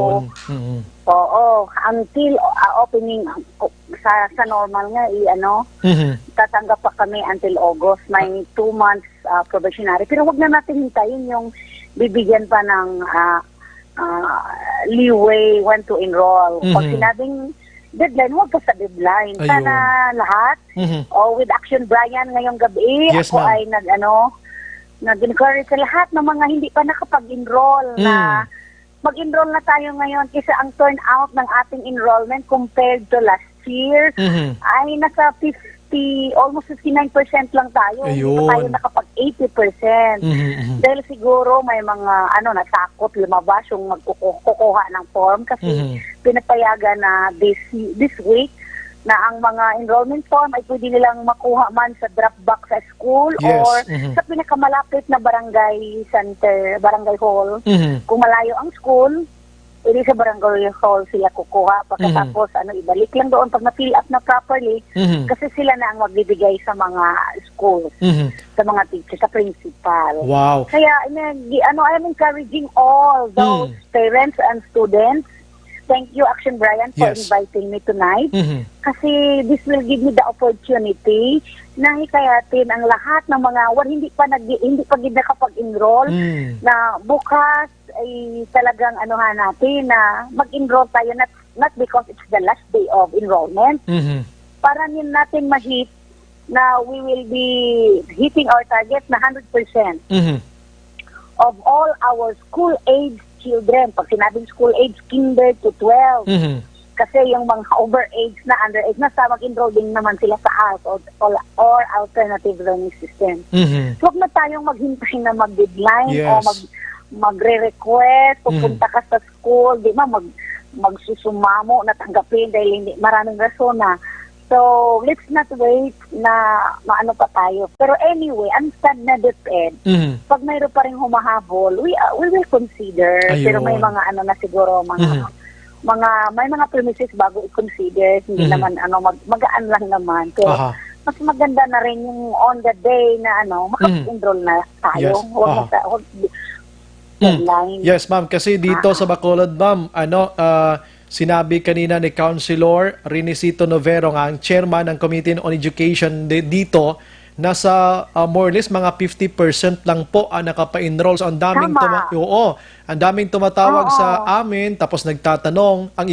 until opening sa normal nga, tatanggap pa kami until August. May 2 months probationary. Pero wag na natin hintayin yung bibigyan pa ng leeway when to enroll. Pag sinabing deadline, wag ka sa deadline. Sana lahat, with Action Brian ngayong gabi, yes, ako ma'am. ay nag-encourage sa lahat ng mga hindi pa nakapag-enroll na mag-enroll na tayo ngayon kasi ang turnout ng ating enrollment compared to last year ay nasa 50, almost 59% lang tayo. Hindi pa tayo nakapag-80%. Dahil siguro may mga natakot lumabas yung magkukuha ng form kasi pinapayagan na this week na ang mga enrollment form ay pwede nilang makuha man sa drop box sa school or sa pinakamalapit na barangay center, barangay hall. Kung malayo ang school, hindi sa barangay hall sila kukuha. Pagkatapos, ibalik lang doon pag na-fill up na properly kasi sila na ang magbibigay sa mga schools, sa mga teachers, sa principal. Wow. Kaya, I'm encouraging all those parents and students. Thank you, Action Brian, for inviting me tonight. Kasi this will give me the opportunity na hikayatin ang lahat ng mga hindi pa nakapag-enroll na bukas ay talagang natin na mag-enroll tayo not because it's the last day of enrollment. Para natin ma-hit na we will be hitting our target na 100% of all our school-age children. Pag sinabing school age, kinder to 12. Kasi yung mga over-age na, under-age na, mag-enroll din naman sila sa ALS or alternative learning system. Huwag na tayong maghintay na mag-deadline o magre-request, pupunta ka sa school, di ba, magsusumamo na tanggapin dahil hindi maraming rason na. So, let's not wait na maano pa tayo. Pero anyway, ang stand na DepEd, pag mayroon pa rin humahabol, we will consider. Ayun. Pero may mga na siguro, may mga premises bago i-consider. Hindi naman, magaan lang naman. Kaya, mas maganda na rin yung on the day na, makapag-enroll na tayo. Yes, ma'am. Kasi dito sa Bacolod, ma'am, sinabi kanina ni Councilor Renisito Novero, ang chairman ng Committee on Education dito, nasa more or less mga 50% lang po ang nakapa-enroll. So, ang daming tumatawag sa amin, tapos nagtatanong, ang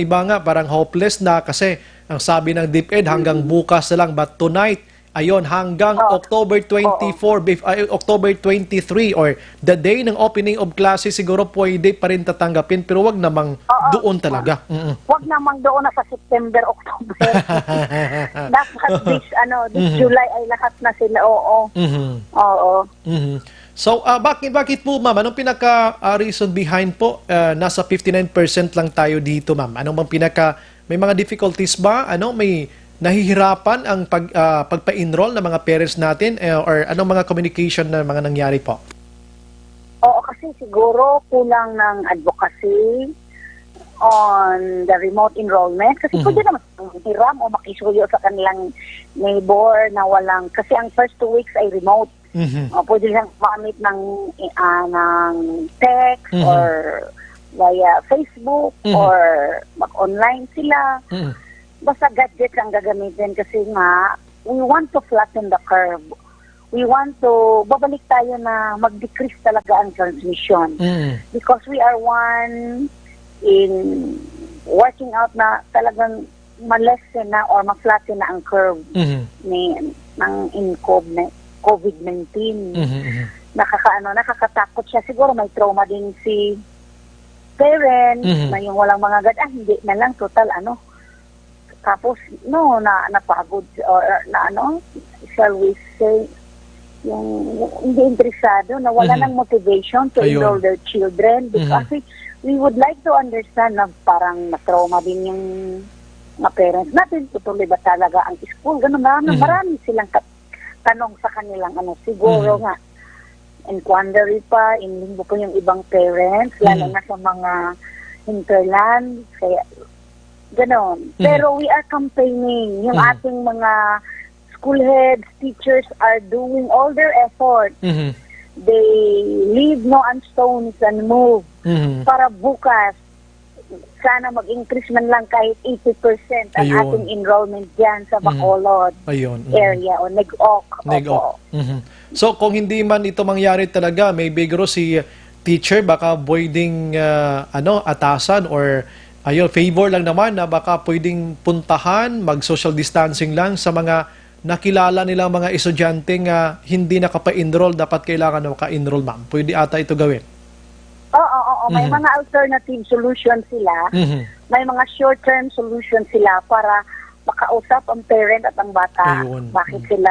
iba nga parang hopeless na kasi ang sabi ng DepEd hanggang bukas na lang, but tonight, ayon, hanggang October 24, October 23 or the day ng opening of classes, siguro pwede pa rin tatanggapin pero wag namang doon talaga. Wag namang doon na sa September, October. Dapat this July ay lahat na sila. So, bakit po, ma'am? Anong pinaka-reason behind po? Nasa 59% lang tayo dito, ma'am. Anong may mga difficulties ba? May nahihirapan ang pagpa-enroll ng mga parents natin or anong mga communication na mga nangyari po? Oo, kasi siguro kulang ng advocacy on the remote enrollment. Kasi pwede naman hiram o makisuyo sa kanilang neighbor na walang, kasi ang first 2 weeks ay remote. Pwede lang mamit ng text or via Facebook or mag-online sila. Basta gadgets ang gagamitin kasi nga, we want to flatten the curve. We want to, babalik tayo na mag-decrease talaga ang transmission. Because we are one in working out na talagang ma-lessen na or ma-flatten na ang curve ng COVID-19. Nakakatakot siya. Siguro may trauma din si parent, na yung walang mga hindi na lang total tapos, napagod, or shall we say, yung hindi interesado, na wala ng motivation to enroll their children. Because we would like to understand na parang na-trauma din yung mga parents natin. Tutuloy ba talaga ang school? Ganun na, marami silang tanong sa kanilang siguro nga. Inquiry pa, inlimbo po yung ibang parents, lalo na sa mga hinterland, kaya ganon. Pero we are campaigning. Yung ating mga school heads, teachers are doing all their effort. They leave no stones unmoved para bukas sana mag-increase man lang kahit 80% ang ating enrollment dyan sa Bacolod area o Neg-Oc. So kung hindi man ito mangyari talaga, may bigro si teacher baka pwedeng atasan or favor lang naman na baka pwedeng puntahan, mag-social distancing lang sa mga nakilala nilang mga estudyanteng hindi nakapa-enroll, dapat kailangan na maka-enroll, ma'am? Pwede ata ito gawin? Oo. May mga alternative solution sila. May mga short-term solution sila para makausap ang parent at ang bata. Ayun. Bakit sila,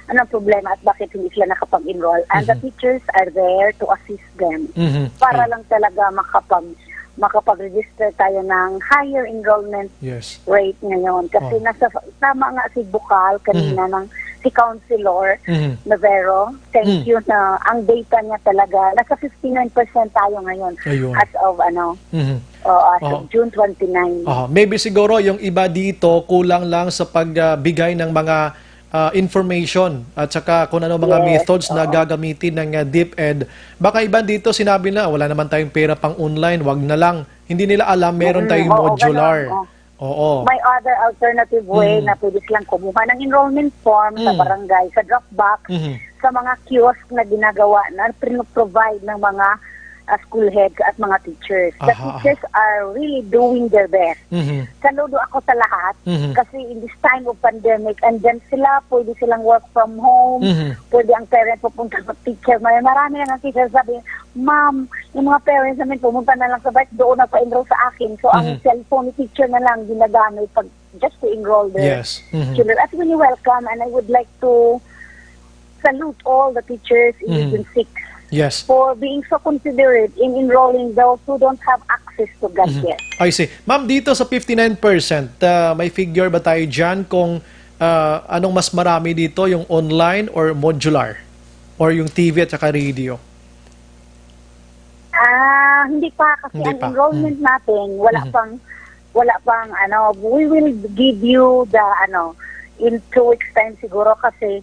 anong problema at bakit hindi sila nakapag-enroll. And the teachers are there to assist them. Para lang talaga makapag-register tayo ng higher enrollment rate ngayon. Kasi tama nga si Bukal kanina ng si Councilor Navarro. Thank you na ang data niya talaga, nasa 59% tayo ngayon. As of June 29. Maybe siguro yung iba dito kulang lang sa pagbigay ng mga information at saka kung ano mga methods na gagamitin ng DepEd. Baka iba dito sinabi na wala naman tayong pera pang online, wag na lang. Hindi nila alam meron tayong modular. May other alternative way na pwede silang kumuha ng enrollment form sa barangay, sa drop-box, sa mga kiosk na ginagawa na provide ng mga school heads at mga teachers. The teachers are really doing their best. Saludo ako sa lahat kasi in this time of pandemic, and then pwede silang work from home, pwede ang parent pupunta sa teacher. Marami na ng teacher sabi, ma'am, yung mga parents namin pumunta na lang sa bahay, doon na pa-enroll sa akin. So ang cellphone ni teacher na lang ginagamit just to enroll their children. At really welcome, and I would like to salute all the teachers in Region 6 for being so considerate in enrolling those who don't have access to gadgets. I see. Ma'am, dito sa 59%, may figure ba tayo dyan kung anong mas marami dito, yung online or modular? Or yung TV at saka radio? Hindi pa kasi ang enrollment natin, wala pang we will give you the in 2 weeks time siguro kasi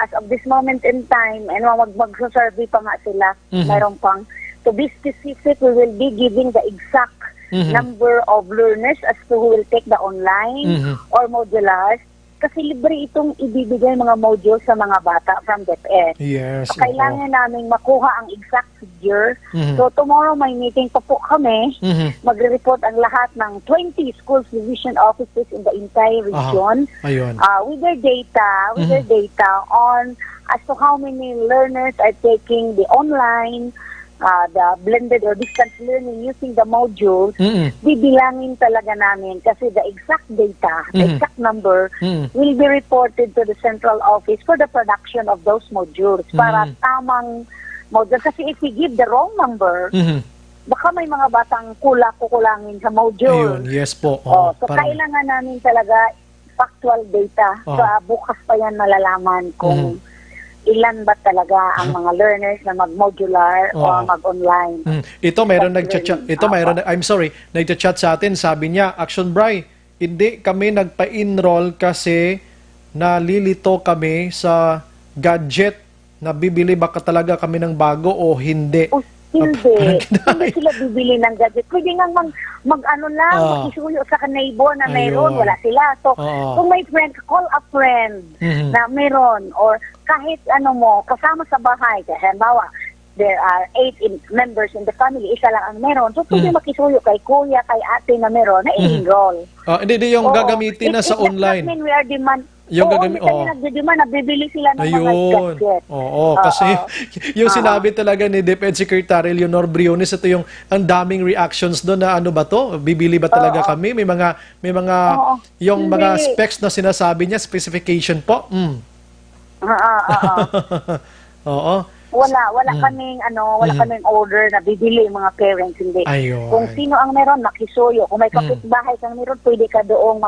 as of this moment in time, and mag-survey pa nga sila, mayroon pang, to be specific, we will be giving the exact number of learners as to who will take the online or modulars. Kasi libre itong ibibigay mga modules sa mga bata from DepEd. Yes. Kailangan namin makuha ang exact figure. So tomorrow may meeting pa po kami. Magre-report ang lahat ng 20 schools division offices in the entire region. With their data on as to how many learners are taking the online, the blended or distance learning using the modules, bibilangin talaga namin kasi the exact data, the exact number will be reported to the central office for the production of those modules para tamang module. Kasi if we give the wrong number, baka may mga batang kukulangin sa module. Ayun, yes po. So kailangan namin talaga factual data. So bukas pa yan malalaman kung ilan ba talaga ang mga learners na mag-modular o mag-online. Ito mayroon nagchat-chat. Nagchat sa atin, sabi niya, Action Bri, hindi kami nagpa-enroll kasi nalilito kami sa gadget na bibili baka talaga kami ng bago o hindi. Hindi sila bibili ng gadget. Pwede nga mag-isuyo sa neighbor na mayroon, wala sila. So, kung may friend, call a friend na mayroon, or kahit kasama sa bahay, kasi halimbawa, there are 8 members in the family, isa lang ang meron. So, pwede makisuyo kay kuya, kay ate na meron, na i-enroll. Hindi yung gagamitin na sa online. We are demand. Yung nagdidemand, nabibili sila ng mga gadget. Kasi yung sinabi talaga ni DepEd Secretary Leonor Briones, ito yung ang daming reactions doon na ano ba to? Bibili ba talaga kami? May mga yung mga specs na sinasabi niya, specification po. Wala kaming order na bibili yung mga parents, hindi. Kung sino ang meron, makisuyo. Kung may kapitbahay kang meron, pwede ka doong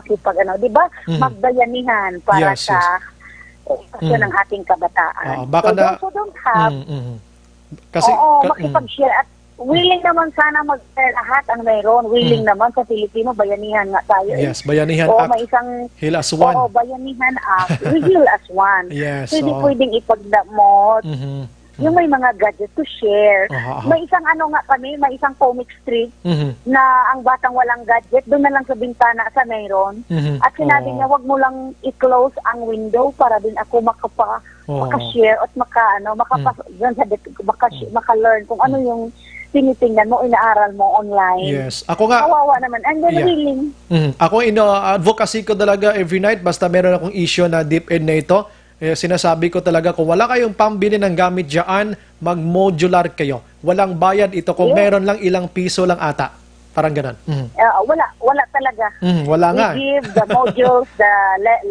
di ba? Magbayanihan para sa ng ating kabataan. Baka so don't have, makipag-share at willing naman sana mag-share lahat ang meron. Willing naman sa Filipino, bayanihan nga tayo. Yes, bayanihan act. May isang Heal as one. Bayanihan act. We heal as one. Yes. Pwedeng ipagdamot. Yung may mga gadget to share. May isang may isang comic strip na ang batang walang gadget, doon na lang sa bintana sa mayroon. At sinabi niya, wag mo lang i-close ang window para din ako maka-share at maka-learn kung ano yung tinitingnan mo, inaaral mo online. Yes. Ako nga, Kawawa naman. And then Yeah. willing. Ako, advocacy ko talaga every night, basta meron akong issue na DepEd na ito, sinasabi ko talaga, kung wala kayong pambili ng gamit dyan, mag-modular kayo. Walang bayad ito kung meron lang ilang piso lang ata. Parang ganun. Wala talaga. Wala nga. We give the modules, the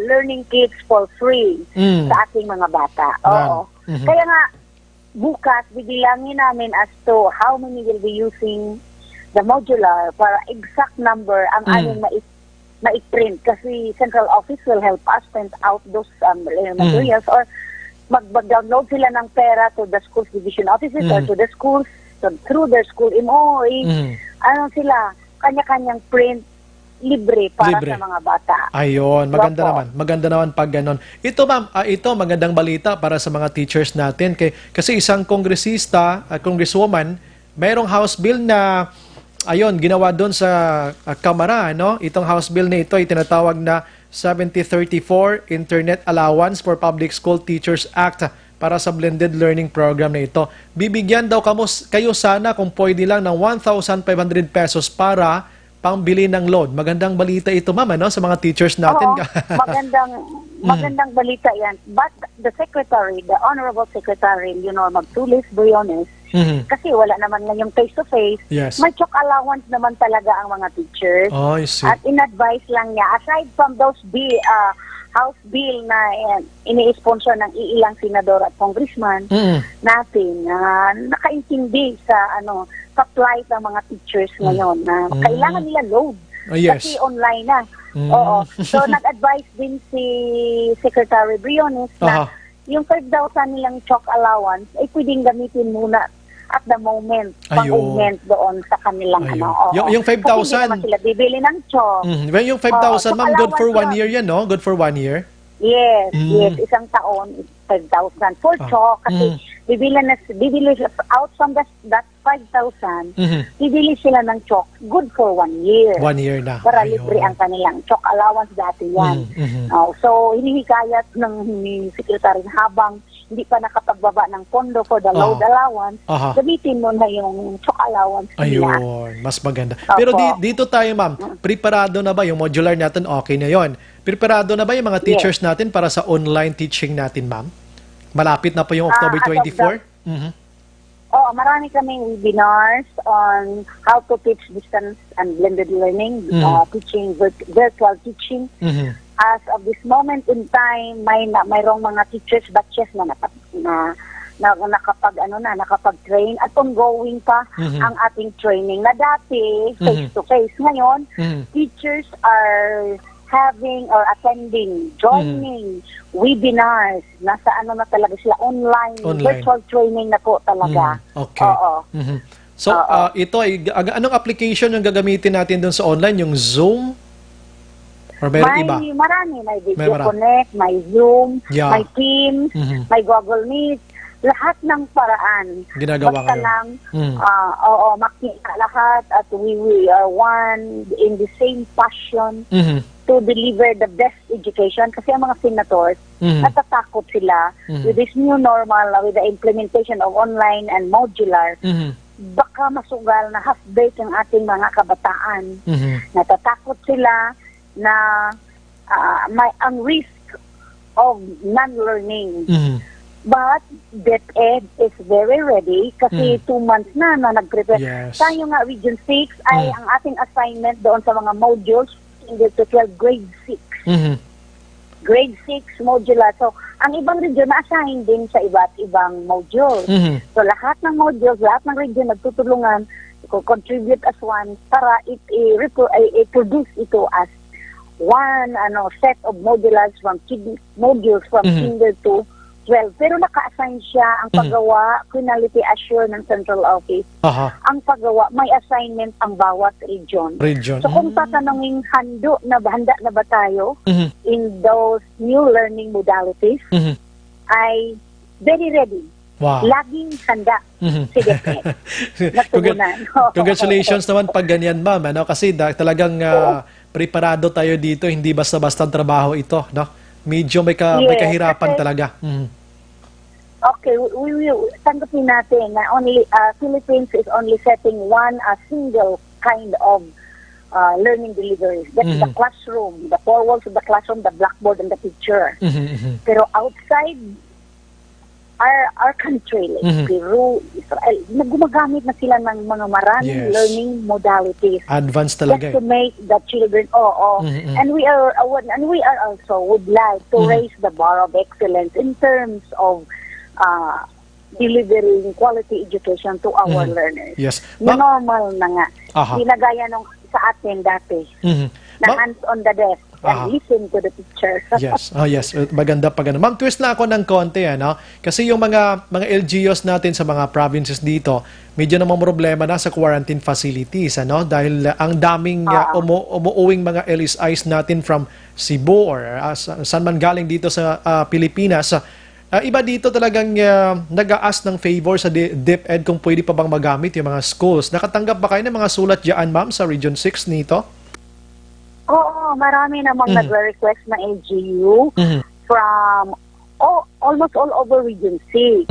learning kits for free sa ating mga bata. Oo. Kaya nga, bukas, bibilangin namin as to how many will be using the modular para exact number ang aming ma-print kasi central office will help us print out those materials or mag-download sila ng pera to the schools division offices or to the schools through their school MOE. Ano sila, kanya-kanyang print libre para sa mga bata. Ayun, maganda naman. Maganda naman pag ganon. Ito ma'am, ito magandang balita para sa mga teachers natin. Kasi isang kongresista, congresswoman, mayroong house bill na ayun, ginawa doon sa Kamara, no? Itong house bill na ito ay tinatawag na 7034 Internet Allowance for Public School Teachers Act para sa blended learning program na ito. Bibigyan daw kayo sana kung pwede lang ng 1,500 pesos para pangbili ng load. Magandang balita ito, ma'am, no? Sa mga teachers natin. Oo, magandang balita yan. But the secretary, the honorable secretary, Magtulis Briones, kasi wala naman lang yung face-to-face, may chalk allowance naman talaga ang mga teachers. Oh, I see. At in-advise lang niya, aside from those house bill na ini-sponsor ng iilang senador at congressman natin, nakaintindi sa sa plight ng mga teachers ngayon na kailangan nila load kasi online na. Oo. So nag-advise din si Secretary Briones na yung 5,000 nilang chalk allowance ay pwedeng gamitin muna at the moment, pang-augment doon sa kanilang Yung 5,000. Kasi hindi naman sila bibili ng chalk. Yung 5,000, ma'am, good for 1 year yan, no? Good for 1 year? Yes, yes. Isang taon, 5,000 for chalk. Kasi bibili out from that 5,000, bibili sila ng chalk. Good for 1 year. 1 year na. Para libre ang kanilang chalk allowance dati yan. So, hinihikayat ni Secretary habang hindi pa nakapagbaba ng pondo for the load allowance, gamitin mo na yung chalk allowance nila. Ayun, mas maganda. Pero dito tayo, ma'am, preparado na ba yung modular natin? Okay na yon. Preparado na ba yung mga teachers natin para sa online teaching natin, ma'am? Malapit na po yung October 24? Marami kaming webinars on how to teach distance and blended learning, teaching, virtual teaching. As of this moment in time, mayroong mga teachers batches na nakapag-train at ongoing pa ang ating training na dati face-to-face. Ngayon, teachers are having or attending, joining webinars. Nasa na talaga sila, online. Virtual training na po talaga. Okay. So, ito ay, anong application yung gagamitin natin doon sa online? Yung Zoom? Or mayroon iba? Marami. May Video Connect, may Zoom, may Teams, may Google Meet. Lahat ng paraan. Ginagawa basta kayo. lang, makita lahat at we are one in the same passion to deliver the best education. Kasi ang mga senators, natatakot sila with this new normal, with the implementation of online and modular. Baka masugal na half-baked ang ating mga kabataan. Natatakot sila na may ang risk of non-learning. But DepEd is very ready kasi 2 months na nag-prepare. Tayo nga, Region 6 ay ang ating assignment doon sa mga modules in the 12 grade 6. Grade 6 modular. So, ang ibang region na-assign din sa iba't ibang modules. So, lahat ng modules, lahat ng region nagtutulungan to contribute as one para i-produce ito as one set of modulars from modules from kinder to 12. Pero naka-assign siya ang paggawa, quality assure ng central office. Ang paggawa, may assignment ang bawat region. So kung tatanungin handa na ba tayo in those new learning modalities, ay very ready. Wow. Laging handa si DepEd. Congratulations naman pag ganyan, ma'am. Kasi talagang preparado tayo dito. Hindi basta-basta trabaho ito. No? Medyo may kahirapan talaga. Okay, we tanggapin natin na only Philippines is only setting a single kind of learning deliveries. That's the classroom, the four walls of the classroom, the blackboard, and the teacher. Pero outside our country, like Peru, Israel, gumagamit na sila ng mga maraming learning modalities. Advanced talaga. Just to make the children, and we are also would like to raise the bar of excellence in terms of delivering quality education to our learners. Yes. Normal na nga. Ginagaya nung sa atin dati. Na hands on the desk and listen to the teacher. Yes. Yes. Maganda pa ganun. Ma'am, twist na ako ng konti, ano? Kasi yung mga LGUs natin sa mga provinces dito, medyo namang problema na sa quarantine facilities, ano? Dahil ang daming umuuwing mga LSIs natin from Cebu or saan man galing dito sa Pilipinas. Iba dito talagang nag-a-ask ng favor sa DepEd kung pwede pa bang magamit yung mga schools. Nakatanggap ba kayo ng mga sulat dyan, ma'am, sa Region 6 nito? Oo, marami namang nagre-request na LGU from almost all over Region 6.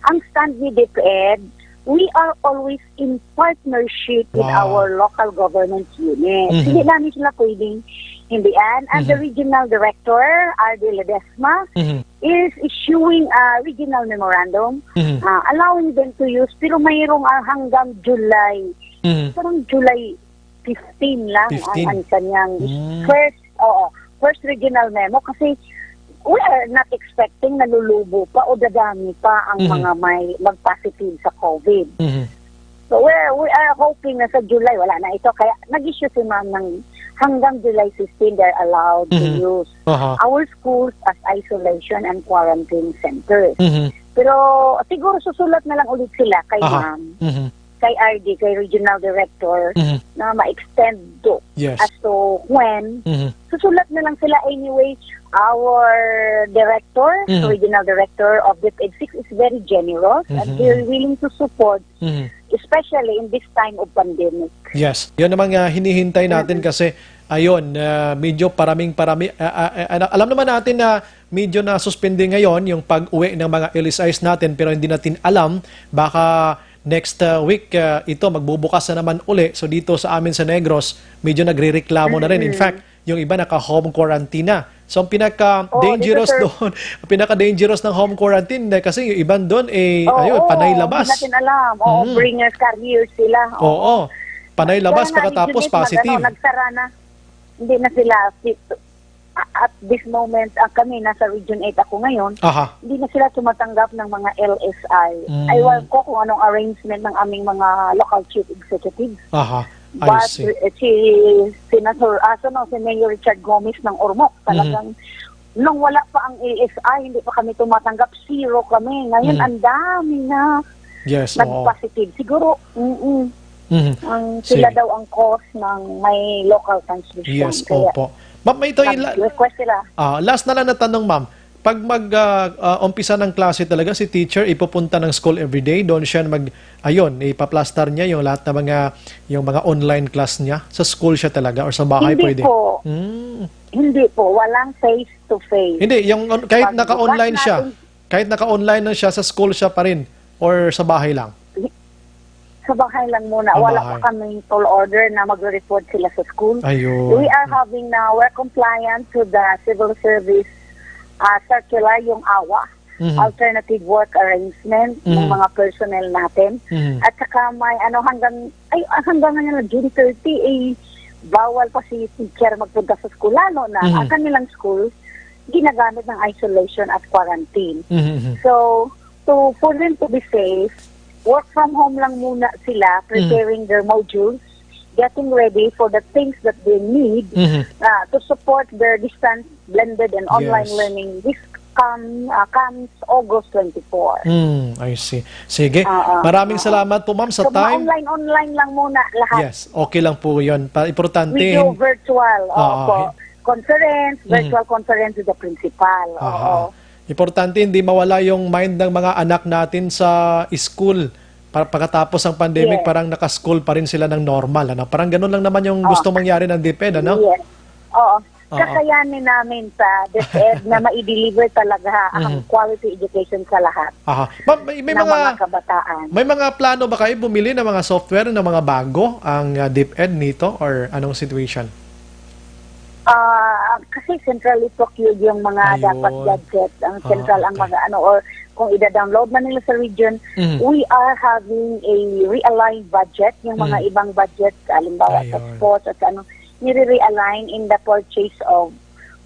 Ang stand ni DepEd, we are always in partnership with our local government units. Hindi namin sila pwedeng hindian. And the regional director, R.D. Ledesma, is issuing a regional memorandum allowing them to use, pero mayroong hanggang July, parang July 15 lang ang kanyang first regional memo kasi we are not expecting na lulubo pa o dadami pa ang mga may mag-positive sa COVID. So we are hoping na sa July wala na ito. Kaya nag-issue si ma'am ng hanggang July 15 they're allowed to use our schools as isolation and quarantine centers. Pero siguro susulat na lang ulit sila kay ma'am, kay RD, kay regional director na ma-extend to as to when. Susulat na lang sila anyway. Our director, regional director of DepEd 6 is very generous and they're willing to support, especially in this time of pandemic. Yes. Yun namang hinihintay natin kasi ayun, medyo parami. Alam naman natin na medyo na suspende ngayon yung pag-uwi ng mga LSIs natin pero hindi natin alam baka next week ito magbubukas na naman uli. So dito sa amin sa Negros, medyo nagrereklamo na rin. In fact, yung iba naka-home quarantine na. So ang pinaka-dangerous doon, pinaka-dangerous ng home quarantine kasi yung iban doon ayun, panay labas. Hindi natin alam. Bringers, carriers sila. Panay labas pagkatapos positive. Nagsara na. Hindi na sila at this moment, kami nasa Region 8 ako ngayon, hindi na sila tumatanggap ng mga LSI. Aywan ko kung anong arrangement ng aming mga local chief executives. But si Senator si Mayor Richard Gomez ng Ormoc, talagang nung wala pa ang LSI, hindi pa kami tumatanggap, zero kami. Ngayon, ang dami na nag-positive. Siguro, sila daw ang cause ng may local transmission. Yes, opo. Ma'am, ito request sila. Last na lang na tanong, ma'am. Pag mag-umpisa ng klase talaga, si teacher ipupunta ng school everyday, doon siya ipaplastar niya yung lahat ng mga online class niya. Sa school siya talaga or sa bahay pwede? Hindi po. Walang face-to-face. Hindi, kahit naka-online siya. Kahit naka-online na siya, sa school siya pa rin or sa bahay lang? Sa bahay lang muna. Wala pa kaming full order na magre-report sila sa school. Ayun. We are having now, we're compliant to the civil service circular, yung AWA, alternative work arrangement ng mga personnel natin. At saka may hanggang ngayon, June 30, bawal pa si teacher magpunta sa school. Lalo na ang kanilang schools, ginagamit ng isolation at quarantine. So, for them to be safe, work from home lang muna sila, preparing their modules, getting ready for the things that they need to support their distance, blended, and online learning. This comes August 24. I see. Sige. Maraming salamat po, ma'am, sa time. Online lang muna lahat. Yes, okay lang po yun. Importante. We do virtual. Conference, virtual conference with the principal. Importante hindi mawala yung mind ng mga anak natin sa school. Pagkatapos ng pandemic, parang naka-school pa rin sila ng normal. Parang ganun lang naman yung gusto mangyari ng DepEd, ano? Yes. kakayanin namin sa DepEd na ma-deliver talaga ang quality education sa lahat Ma'am, may ng mga kabataan. May mga plano ba kayo bumili ng mga software na mga bago ang DepEd nito or anong situation? Kasi centrally procured yung mga Ayun. dapat gadgets, ang central ang okay. mga or kung ida-download man nila sa region, we are having a realigned budget, yung mga ibang budget, halimbawa sa Ayun. sports at ano, nire-realign in the purchase of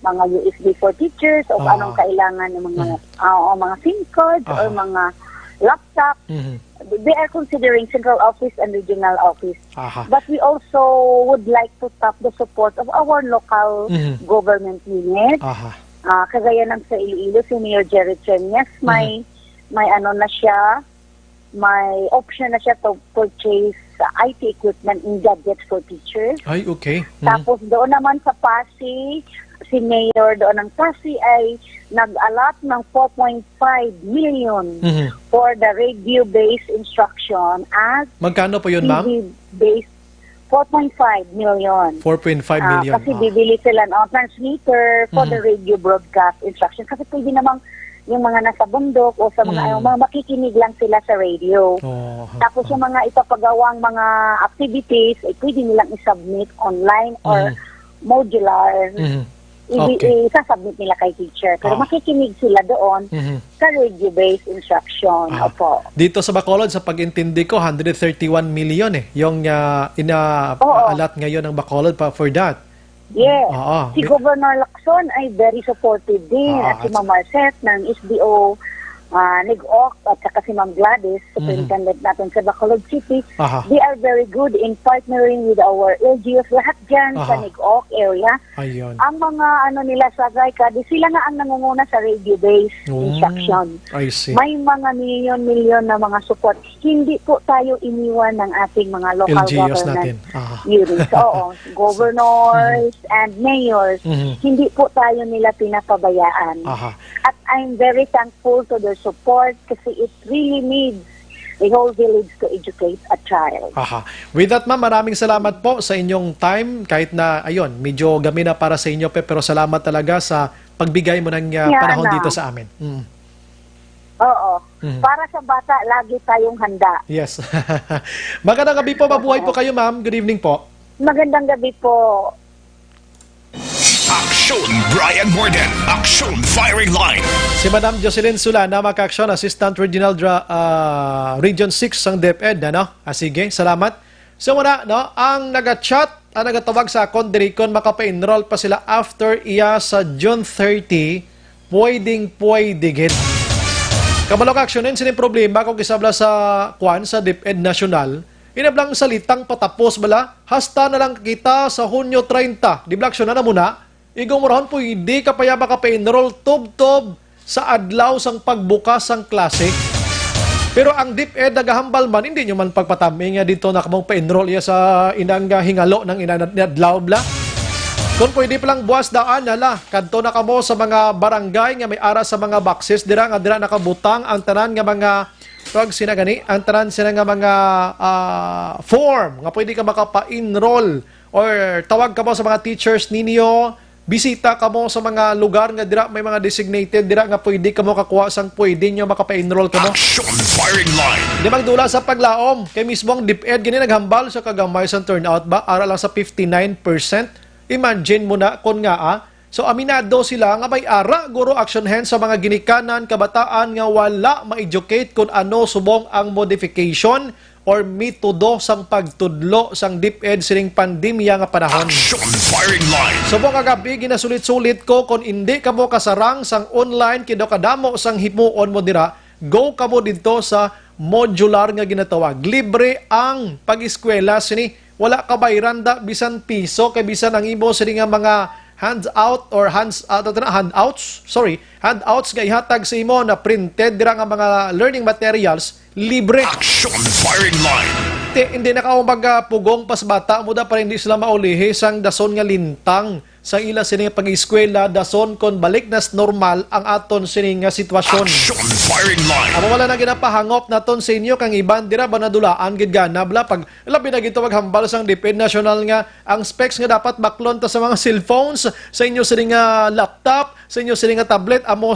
mga USB for teachers o anong kailangan ng mga mga SIM cards or mga laptop. They are considering central office and regional office. But we also would like to tap the support of our local government unit. Kagaya ng sa Iloilo, si Mayor Jerry Trenyes, may ano na siya, may option na siya to purchase IT equipment and gadgets for teachers. Ay, okay. Tapos doon naman sa Pasig, si Mayor doon ng Pasig ay nag-allot ng 4.5 million for the radio-based instruction at Magkano po yun, ma'am? TV-based 4.5 million. 4.5 million. Kasi bibili sila ng transmitter for the radio broadcast instruction. Kasi pwede namang yung mga nasa bundok o sa mga, mga makikinig lang sila sa radio. Tapos yung mga ipapagawang mga activities, ay pwede nilang isubmit online or modular. Isasubmit nila kay teacher. Pero makikinig sila doon sa radio-based instruction. Opo. Dito sa Bacolod, sa pag-intindi ko, 131 million yung ina-alat ngayon ng Bacolod for that. Yes. Si Governor Lacson ay very supportive din. At si Ma'am Marcet ng SDO Nag-Oak at saka si Ma'am Gladys, superintendent natin sa Bacolod City. They are very good in partnering with our LGUs lahat dyan sa Nag-Oak area. Ayun. Ang mga nila sa GAICA, sila nga ang nangunguna sa radio-based instruction. I see. May mga milyon-milyon na mga support. Hindi po tayo iniwan ng ating mga local LGUs government natin. units. Oo, governors and mayors. Hindi po tayo nila pinapabayaan. At I'm very thankful to their support kasi it really needs the whole village to educate a child. With that, ma'am, maraming salamat po sa inyong time. Kahit na, ayun, medyo gamina para sa inyo, pero salamat talaga sa pagbigay mo ng panahon dito sa amin. Oo. Para sa bata, lagi tayong handa. Yes. Magandang gabi po. Mabuhay po kayo, ma'am. Good evening po. Magandang gabi po. Aksyon Brian Borden, Aksyon Firing Line. Si Madam Jocelyn Sulana, Maka-Aksyon, Assistant Regional Region 6 ng DepEd. Sige, salamat. So muna, ang nag-chat, ang nagatawag sa akon, dirikon makapa-enroll pa sila after iya sa June 30, pwede gid. Kamalok aksyonin, sining problema kung isabla sa sa DepEd National, inablang salitang patapos bala, hasta na lang kita sa Hunyo 30. Di ba aksyon na muna? Igumurahon po, hindi ka pa makapa-enroll tub-tub sa adlaw sang pagbukas sang klase. Pero ang DepEd nagahambal man, hindi nyo man pagpatami nga dito na kamong pa-enroll iya sa inang hingalo ng inadlaw bla. Kung pwede palang buwas daan, kadto na kamo sa mga barangay nga may ara sa mga boxes, dira nakabutang ang tanan nga mga ang tanan sila nga mga form nga pwede ka makapa-enroll or tawag ka mo sa mga teachers ninyo. Bisita ka mo sa mga lugar nga dira may mga designated dira nga pwede ka mo kakuha sang pwede nyo makapa-enroll ka mo. Action Firing Line. Di magdula sa paglaom. Kay mismong DepEd gini naghambal sa kagamay sa turnout ba? Ara lang sa 59%. Imagine mo na kung nga So aminado sila nga may ara guro action hand sa mga ginikanan kabataan nga wala ma-educate kung ano subong ang modification or metodo sang pagtudlo sang DepEd sining pandemya nga panahon. Action Firing Line. So buong kagabi, ginasulit-sulit ko kung hindi ka mo kasarang sang online kido kadamo sang himuon mo dira, go ka mo dito sa modular nga ginatawag. Libre ang pag-eskwela sini. Wala ka bayranda bisan piso kay bisan ang imo sini nga mga handouts nga ihatag sa imo na printed dira nga mga learning materials libre. Action Firing Line. Hindi na ka magpugong pas bata mo da para hindi sila maulihi sang dason nga lintang sa ila sining pag-eskwela dason kon balik nas normal ang aton sining sitwasyon. Action firing line. Amo wala na ginapahangop naton sa inyo kang iban dira ba nadulaan gid gana bla pag labi na gito maghambal sang DepEd National nga ang specs nga dapat baklon ta sa mga cellphones sa inyo sining laptop, sa inyo sining tablet amo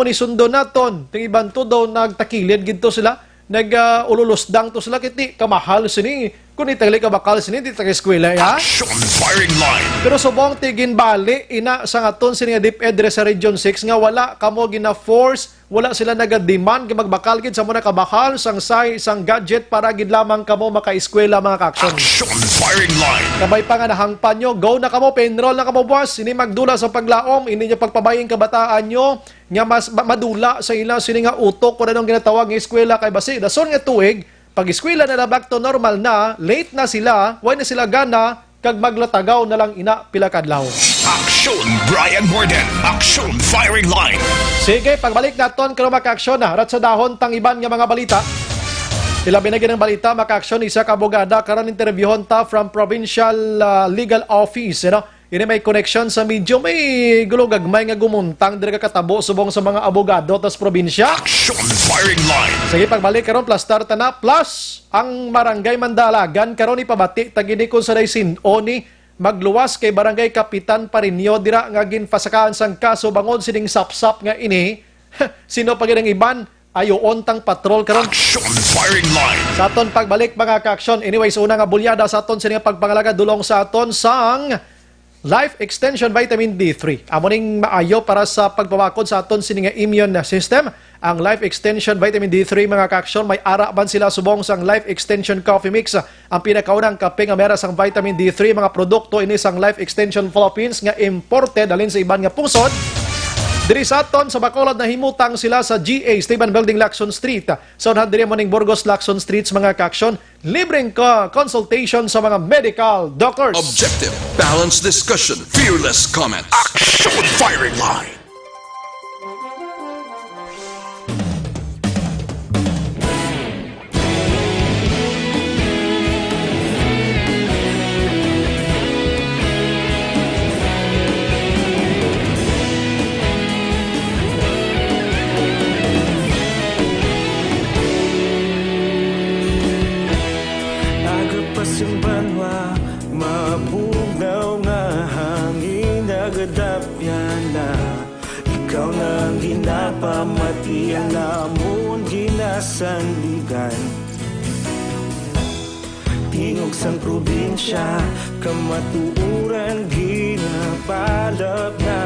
ni sundo naton ting iban to daw nagtakilid gidto sila nag-ululusdang to sila kiti kamahal sini kung itali ka bakal sini di taga-eskwela ya. Action firing line. Pero subong tigin bali ina sa ngaton sini nga DepEd sa Region 6 nga wala kamo gina-force, wala sila naga-demand nga magbakal gid sa muna kabakal sang sang gadget para gid lamang kamo maka-eskwela mga ka-action. Action firing line. Kabay pa nga nahangpan nyo, go na kamo, pa-enroll na kamo boss, ini magdula sa paglaom, ini nyo pagpabaying kabataan nyo, nga mas madula sa ilang sini nga utok kung anong ginatawag ng eskwela kay basi. Dason nga tuig, pag eskwela na back to normal na, late na sila, why na sila gana, kag maglatagaw na lang ina pilakadlaw. Action Brian Borden. Action firing line. Sige, pagbalik naton karon maka-aksyon na, rat sa dahon tang iban nga mga balita. Ilabi na ng balita, maka-aksyon isa ka abogada karon interviewon ta from Provincial Legal Office, Ini may connection sa medyo may gulog-gagmay nga gumuntang diri ka katabo subong sa mga abogado tas probinsya. Action firing line. Sige, pagbalik karon plus start na plus ang Barangay Mandalagan karon ipabati tagini kun sa daysin oni magluwas kay Barangay Kapitan Parinyo dira nga ginpasakaan sang kaso bangod sining sapsap nga ini. Sino pa gid iban? Ayo ontang patrol karon. Action firing line. Sa aton pagbalik mga ka-action. Anyways, una nga bulyada sa aton sa pagpangalaga dulong sa aton sang Life Extension Vitamin D3. Amo ning maayo para sa pagpabakod sa aton sining immune system. Ang Life Extension Vitamin D3 mga ka-action, may ara ban sila subong sang Life Extension Coffee Mix. Ang pinakaunang kape nga meron sang vitamin D3 mga produkto ini sang Life Extension Philippines nga imported alin sa iban nga pusod. Diri sa aton sa Bacolod na himutang sila sa GA Esteban Building, Lacson Street. Sa unhan diri mo ning Burgos, Lacson Streets mga ka-action. Libreng consultation sa mga medical doctors. Objective, balanced discussion, fearless comment. Action firing line. Pamatian namon ginasandigan tingog sang probinsya kamatuuran ginapalap na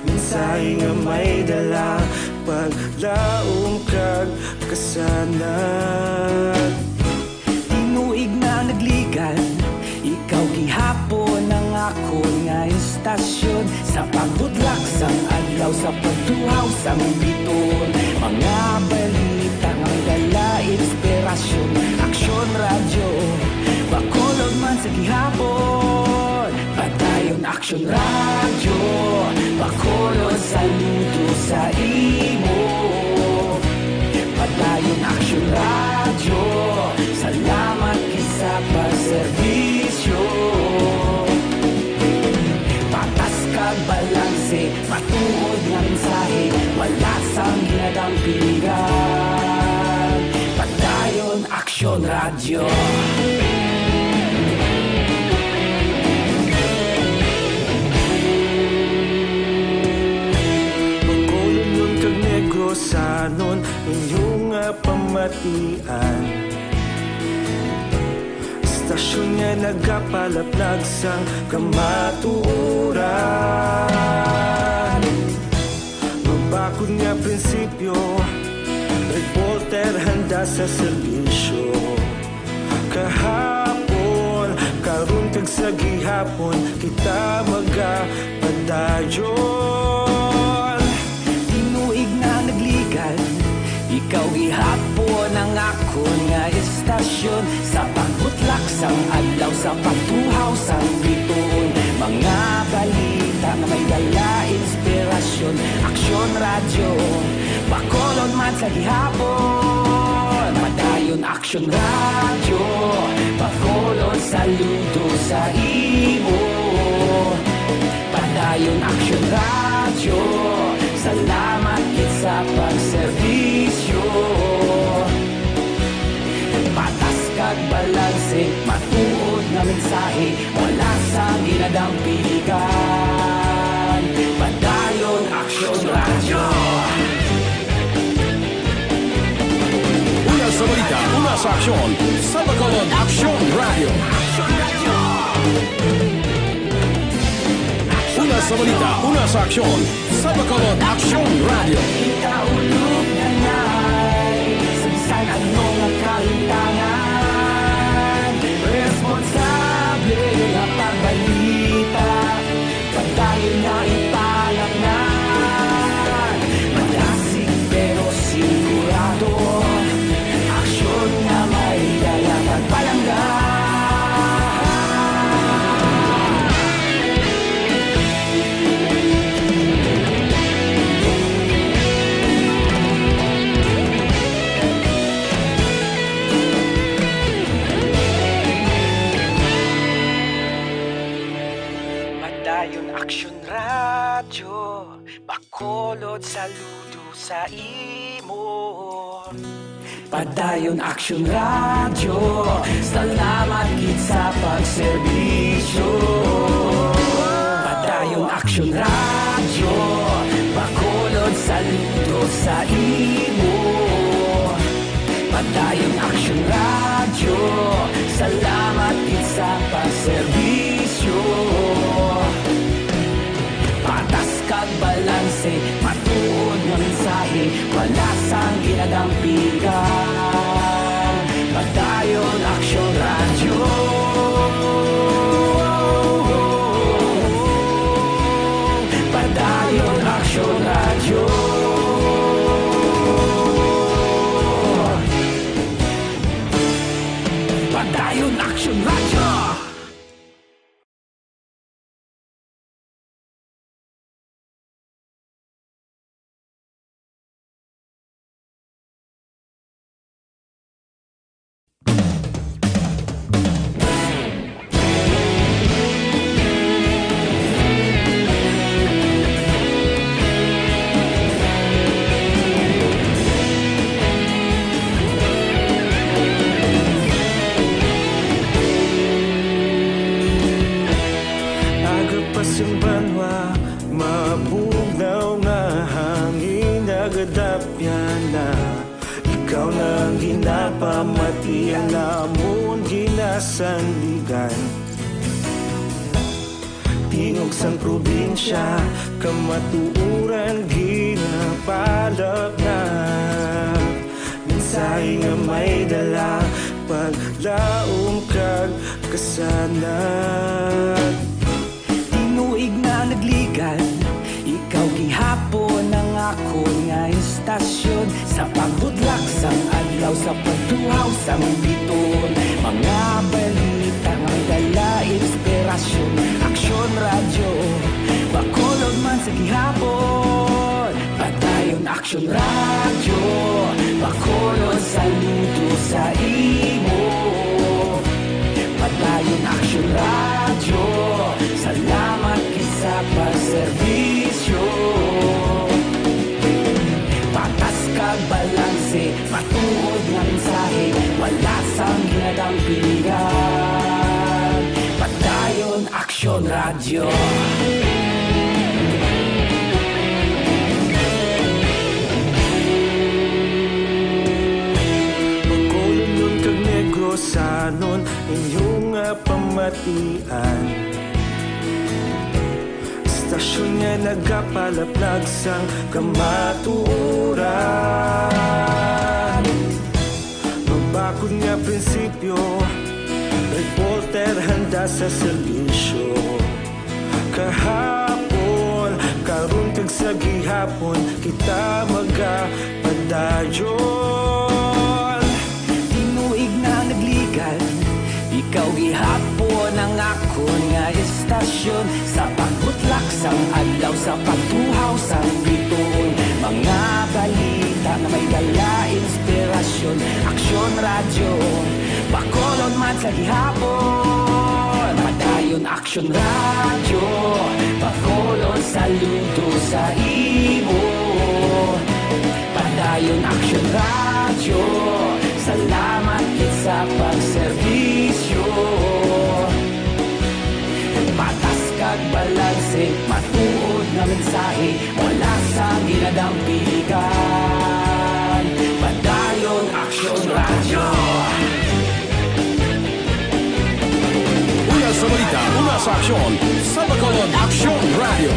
minsay nga may dala paglaom kag kasanag tinuig na nagligan ikaw gihapon ang ako nga istasyon sa pagdudlak sang adlaw sa pagtuhaw sang biton mga balita nga dala inspirasyon aksyon radyo Bacolod man sa gihapon padayon aksyon radyo Bacolod saludo sa imo padayon aksyon radyo salamat kisa pagserbisyo patas kag balanse matuod nga mensahe wala sang ginadampingan padayon aksyon radyo Bacolod nun kag Negrosanon inyong pamatian Stasyon nga nagapalaplag sang kamatuuran Mabakod nga prinsipyo Reporter handa sa serbisyo Kahapon, karun kag sa gihapon Kita magapadayon Tinuig na nagligan Ikaw gihapon ang ako nga istasyon Sa pagbutlak sang adlaw Sa pagtuhaw sang biton Mga balita na may dala inspirasyon Aksyon radyo Bacolod man sa gihapon Madayon aksyon radyo Bacolod saludo sa imo Padayon Action Radio, salamat kit sa pagserbisyo. Patas kag balanse, matuod nga mensahe, wala sa ginadampigan. Padayon Action Radio. Una sa balita, una sa aksyon, sa Bacolod Action Radio. Una sa balita, una sa aksyon, sa Bacolod Action Radio. Ikaulog na na'y sabisan ano nga kahintangan. Responsable nga pagbalita, pagdayon na ipalaknan. Malasig pero sigurado, aksyon na may dala pagpalanggan. Padayon Action Radio, Bacolod saludo sa imo. Padayon Action Radio, salamat kit sa pagserbisyo. Padayon Action Radio, Bacolod saludo sa imo. Padayon Action Radio, salamat kit sa pagserbisyo. Patas kag balanse, matuod nga mensahe, wala sang ginadampigan. Padayon Action Radio. Padayon Action Radio. Padayon Action Radio. Pamatian namon ginasandigan. Tingog sang probinsya, kamatuuran ginapalap na. Mensahe nga may dala, paglaom kag kasanag. Tinuig na nagligan, ikaw gihapon ang ako nga istasyon. Sa pagbudlak sang adlaw, sa pagtuhaw sang biton. Mga balita nga may dala inspirasyon. Action Radio, Bacolod man sa gihapon. Padayon Action Radio, Bacolod saludo sa imo. Padayon Action Radio, salamat kisa pagserbisyo. Patas kag balanse, matuod nga mensahe, wala sang ginadampigan. Padayon Action Radio. Bacolod nun kag Negrosanon, inyong pamatian. Stasyon nga nagapalaplag sang kamatuuran. Mabakod nga prinsipyo, reporter handa sa serbisyo. Kahapon, karon kag sa gihapon, kita magapadayon. Tinuig na nagligan, ikaw gihapon ang ako nga istasyon. Sa pagbutlak sang adlaw, sa pagtuhaw sang biton. Mga balita na may dala inspirasyon. Action Radio, Bacolod man sa gihapon. Padayon Padayon Action Radio, pakolon saludo sa imo. Padayon Action Radio, salamat kit sa pagserbisyo. Patas kag balanse, matuod nga mensahe, wala sa ginadampigan. Padayon Action Radio. Una sa balita, una sa aksyon, sa Bacolod Action Radio.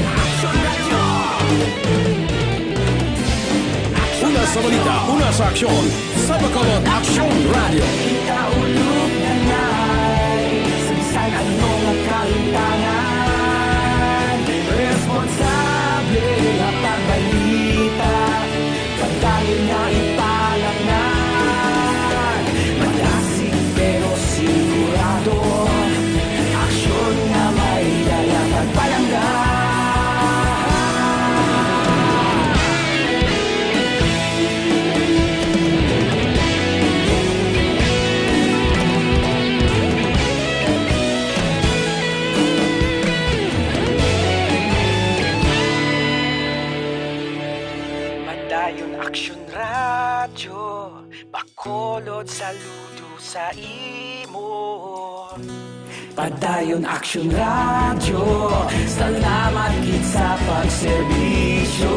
Una sa balita, una sa aksyon, sa Bacolod Action Radio. Ikaulog na na'y sabisan anong kaintangan. Responsable na pagbalita, pagdayon na ipalangnan. Malasig pero sigurado, aksyon na may dala pagpalanggan. Padayon Action Radio, bakolod saludo sa imo. Padayon Action Radio, salamat gid sa pagserbisyo.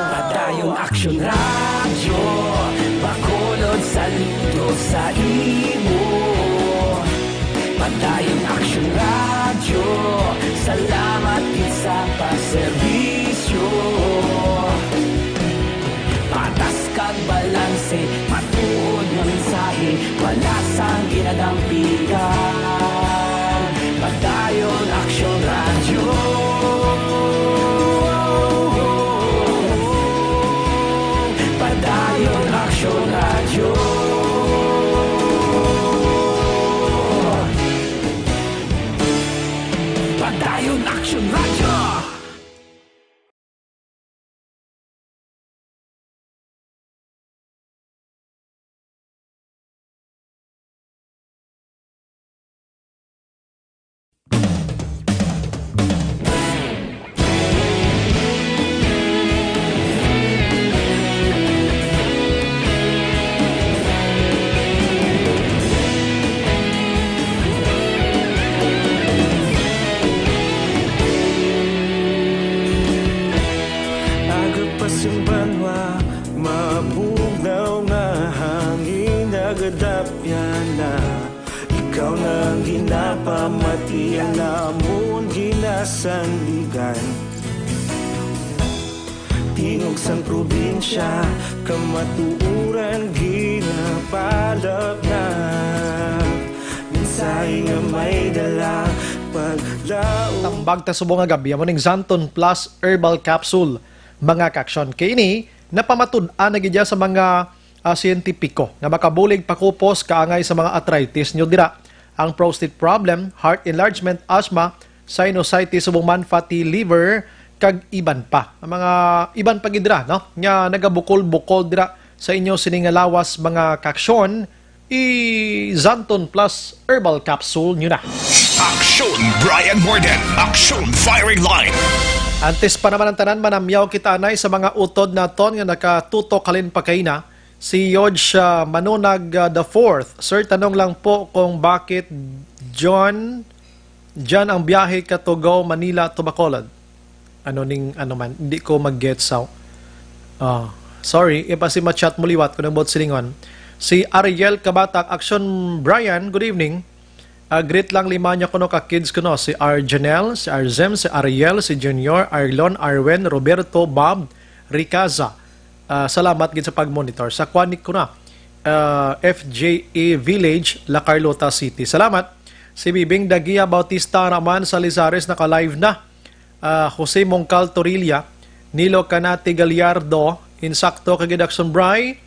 Padayon Action Radio, bakolod saludo sa imo. Padayon Action Radio, salamat gid sa pagserbisyo. Patas kag balanse, matuod nga mensahe, wala sang ginadampigan. Padayon Action Radio. Padayon Action Radio. Padayon Action Radio. Agapasumbanwa, mabugnaw nga hangin nagadapyan na. Ikaw na ginapamatian namon ginasandigan. Tingog sang probinsya, kamatuuran ginapalap na. Minsay nga may dala paglaon. Tambag ta subong nga gabi mo ning Zanton Plus Herbal Capsule. Mga kaksyon kay ini napamatud-an na gidya sa mga siyentipiko nga makabulig pakupos kaangay sa mga arthritis nyo dira. Ang prostate problem, heart enlargement, asthma, sinusitis, subong man, fatty liver, kag iban pa. Ang mga iban pa gidra, no? Nga nagabukol-bukol dira sa inyo siningalawas mga kaksyon, Zanton Plus Herbal Capsule nyo na. Aksyon Brian Morden, Aksyon Firing Line. Antes pa naman ang tanan, manamyaw kita anay sa mga utod na ton nga nakatutok kalin pa kay na. Si George Manunag the Fourth. Sir, tanong lang po kung bakit John ang biyahe ka Tugaw, Manila to Bacolod. Ano man, hindi ko mag-get sao. Sorry, ipasi ma-chat mo liwat ko ng bot silingon. Si Ariel Kabatak, Action Brian, good evening. Greet lang lima niyo kuno ka kids kuno, si Arjanel, si Arzem, si Ariel, si Junior, Arlon, Arwen, Roberto, Bob, Ricaza. Salamat gid sa pag-monitor. Sa kwanik ko na, FJA Village, La Carlota City. Salamat. Si Bibing Dagia Bautista naman sa Lizares naka-live na. Jose Mongcal Torilla, Nilo Canati Gallardo, insakto kagid Action Bry.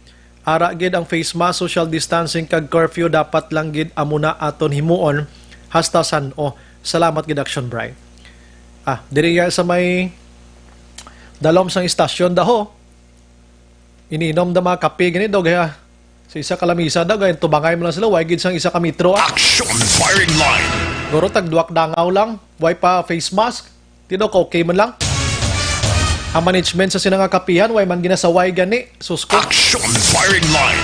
Ara gid ang face mask, social distancing kag curfew dapat lang gid amuna aton himuon hasta san-o. Salamat gid Action Bry. Diri sa may dalom sang istasyon daho. Iniinom da mga kape gani daw gaya sa isa kalamisa daw gaya tubangay mo lang sila way gid sang isa ka metro. Action Firing Line. Guro tagduak dangaw lang, way pa face mask. Tino ko okay man lang. Ang management sa sinanga kapihan, way man ginasaway gani. Susko. Action firing line.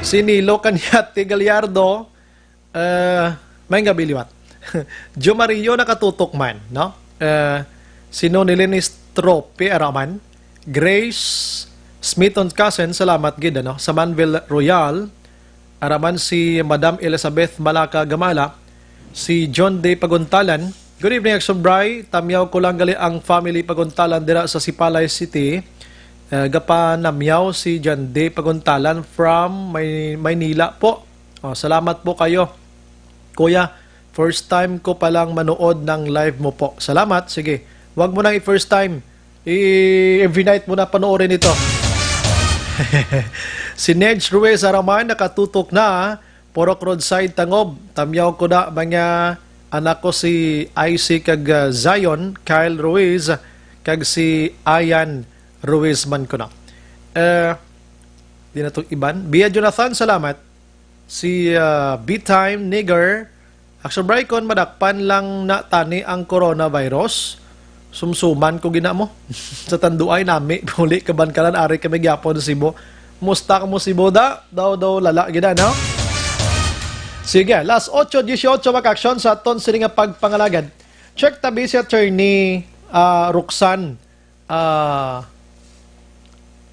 Sinilo Kanyate Gallardo, may nga biliwat. Jo Mario nakatutok man, no? Sino ni Linis Trope Araman, Grace Smithon Cousin, salamat gid, no? Sa Manville Royal, araman si Madam Elizabeth Malaka Gamala, si John Day Paguntalan. Good evening, Action Bray. Tamyaw ko lang gali ang family Paguntalan dira sa Sipalay City. Gapa namyaw si John Day Paguntalan from Maynila po. Salamat po kayo, Kuya. First time ko palang manood ng live mo po. Salamat. Sige, wag mo nang i-first time. Every night mo na panoorin ito. Si Nedge Ruiz Araman nakatutok na. Porok Roadside Tangob. Tamyaw ko na mga anak ko si IC kag Zion, Kyle Ruiz, kag si Ayan Ruiz man ko na. Di na itong iban. Bia Jonathan, salamat. Si B-Time Nigger, Action Braycon, madakpan lang na tani ang coronavirus. Sumsuman ko gina mo. Sa tanduay nami, huli kaban-kalan, ari kami gyapon sa Cebu. Musta ka mo Cebu da? Daw lala gina, no? Sige, last 8:18 maka-action sa aton sila nga pagpangalagad. Check tabi si Attorney Roxanne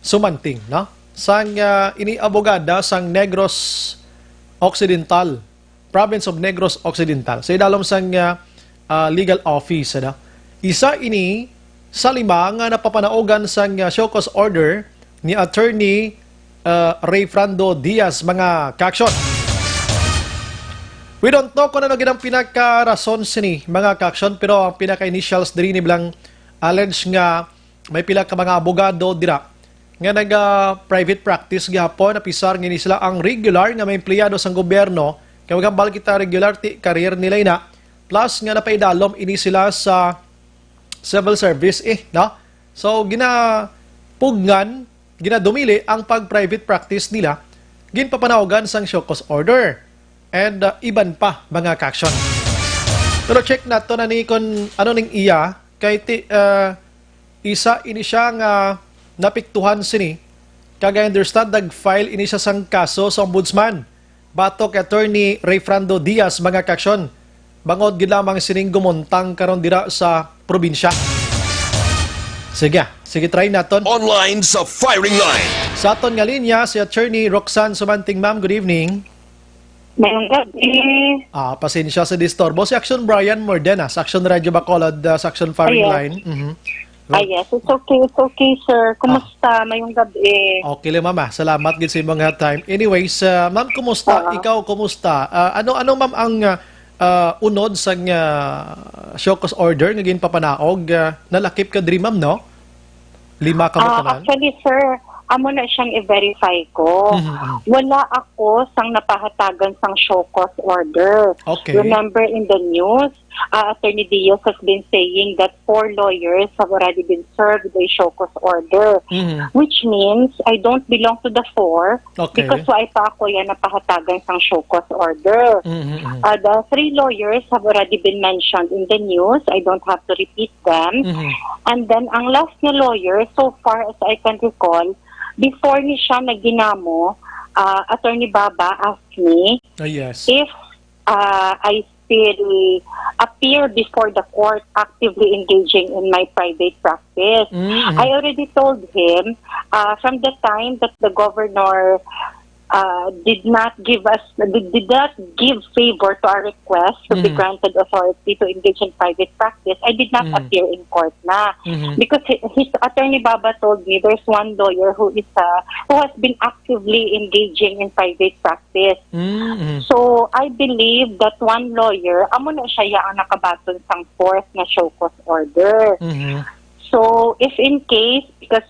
Sumanting, no? Sang iniabogada sang Negros Occidental, Province of Negros Occidental. Sa idalom sang legal office, no? Isa ini sa lima nga napapanaogan sang show cause order ni Attorney Ray Frando Diaz mga kaksyon. We don't know kung ano ginang pinaka-rason sini mga kaksyon, pero ang pinaka-initials diri ni bilang allege nga may pila ka mga abogado dira nga nag-private practice gihapon, napisar nga ni sila ang regular nga may empleyado sang gobyerno, kaya magambal kita regular career nila ina, plus nga napaidalom ini sila sa civil service no? So ginapugnan, ginadumili ang pag-private practice nila, ginpapanaogan sang show cause order and iban pa mga kaksyon. Pero check nato na ni kon ano ning iya kay isa ini siya nga napiktuhan sini kagay understand nag-file ini siya sang kaso sa ombudsman batok Attorney Ray Frando Diaz mga kaksyon. Bangod gid lamang sining gumuntang karon dira sa probinsya. Sige try naton. Online sa firing line. Sa aton nga linya si Attorney Roxanne Sumanting. Ma'am, good evening. Mayroong gabi. Pasensya sa disturbo. Si Action Brian Mordena sa Action Radio Bacolod, sa Action Firing Line. Yes, it's okay, sir. Kumusta? Mayroong gabi. Okay lang, ma'am. Salamat gid sa mga time. Anyways, ma'am, kumusta? Ikaw, kumusta? Ano ma'am ang unod sa show cause order nga ginpapanaog? Nalakip ka diri, ma'am, no? 5 ka mo tanan? Actually, sir, amo na siyang i-verify ko. Wala ako sang napahatagan sang show cause order. Okay. Remember in the news, Attorney Diaz has been saying that 4 lawyers have already been served with a show cause order. Which means I don't belong to the 4 because wala pa ako yan napahatagan sang show cause order. The 3 lawyers have already been mentioned in the news. I don't have to repeat them. And then ang last na lawyer, so far as I can recall, before ni siya nagginamo, Attorney Baba asked me if I still appear before the court actively engaging in my private practice. I already told him from the time that the governor did not give favor to our request to be granted authority to engage in private practice, I did not appear in court na. Because his Attorney Baba told me there's one lawyer who has been actively engaging in private practice. So I believe that one lawyer, amo na siya ang nakabaton sang 4th na show cause order. So if in case, because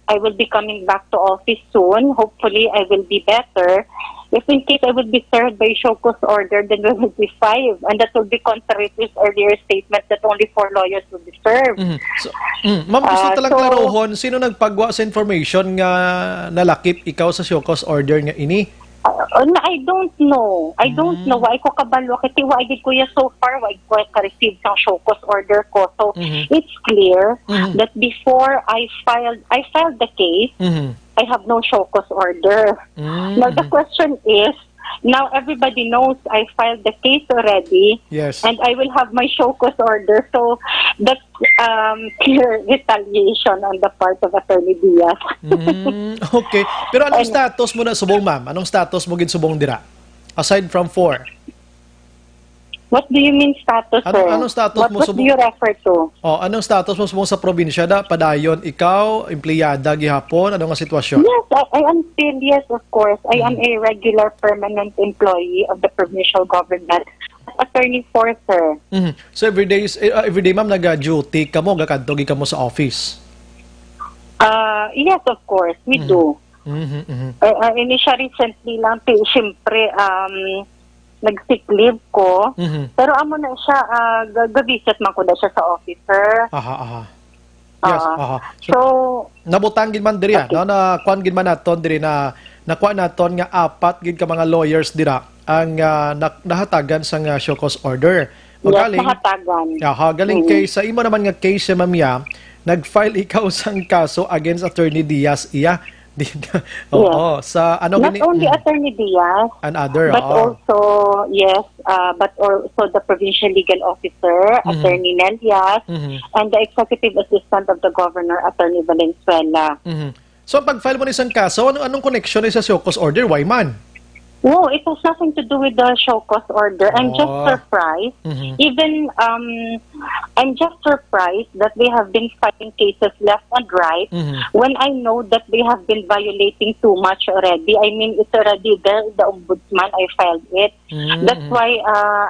I will be coming back to office soon. Hopefully, I will be better. If in case I will be served by show cause order, then there will be 5. And that will be contrary to his earlier statement that only 4 lawyers will be served. So, ma'am, gusto talang klarohon, sino nagpagwa sa information nga nalakip ikaw sa show cause order nga ini? I don't know. I don't know. Why ko kabalo kasi why did kuya so far why ko ka-receive sang show cause order ko. So it's clear that before I filed the case, I have no show cause order. Now the question is, now everybody knows I filed the case already. Yes. And I will have my show cause order. So that's clear retaliation on the part of Attorney Diaz. Okay. Pero anong status mo na subong, ma'am? Anong status mo ginsubong dira? Aside from 4. What do you mean status, sir? Anong status mo what do you refer to? Anong status mo subong sa probinsya da? Padayon, ikaw, empleyada gihapon? Anong nga sitwasyon? Yes, I am still, yes, of course. I am a regular permanent employee of the provincial government. Attorney for, sir. So everyday, ma'am, nag-duty ka mo, gakadto ka mo sa office? Yes, of course, we do. Initially, recently lang, siyempre, nag-sick leave ko. Pero amo na siya, gabisit man ko na siya sa officer. Yes, So, nabutang gid man diri, no, na kuan gid man naton diri na nakuha naton nga 4 gid ka mga lawyers dira ang nahatagan sa show cause order. Yes, nahatagan. Galing kay sa imo naman nga case sa mamya, nag-file ikaw sang kaso against Attorney Diaz iya. Sa ano not only Attorney Diaz, and other, but also the provincial legal officer, Attorney Nelias, and the executive assistant of the governor, Attorney Valenzuela. So pag-file mo ng isang kaso, anong connection sa show cause order? Why man? No, it has nothing to do with the show cause order. I'm just surprised. Even I'm just surprised that they have been filing cases left and right when I know that they have been violating too much already. I mean, it's already there. The ombudsman, I filed it. That's why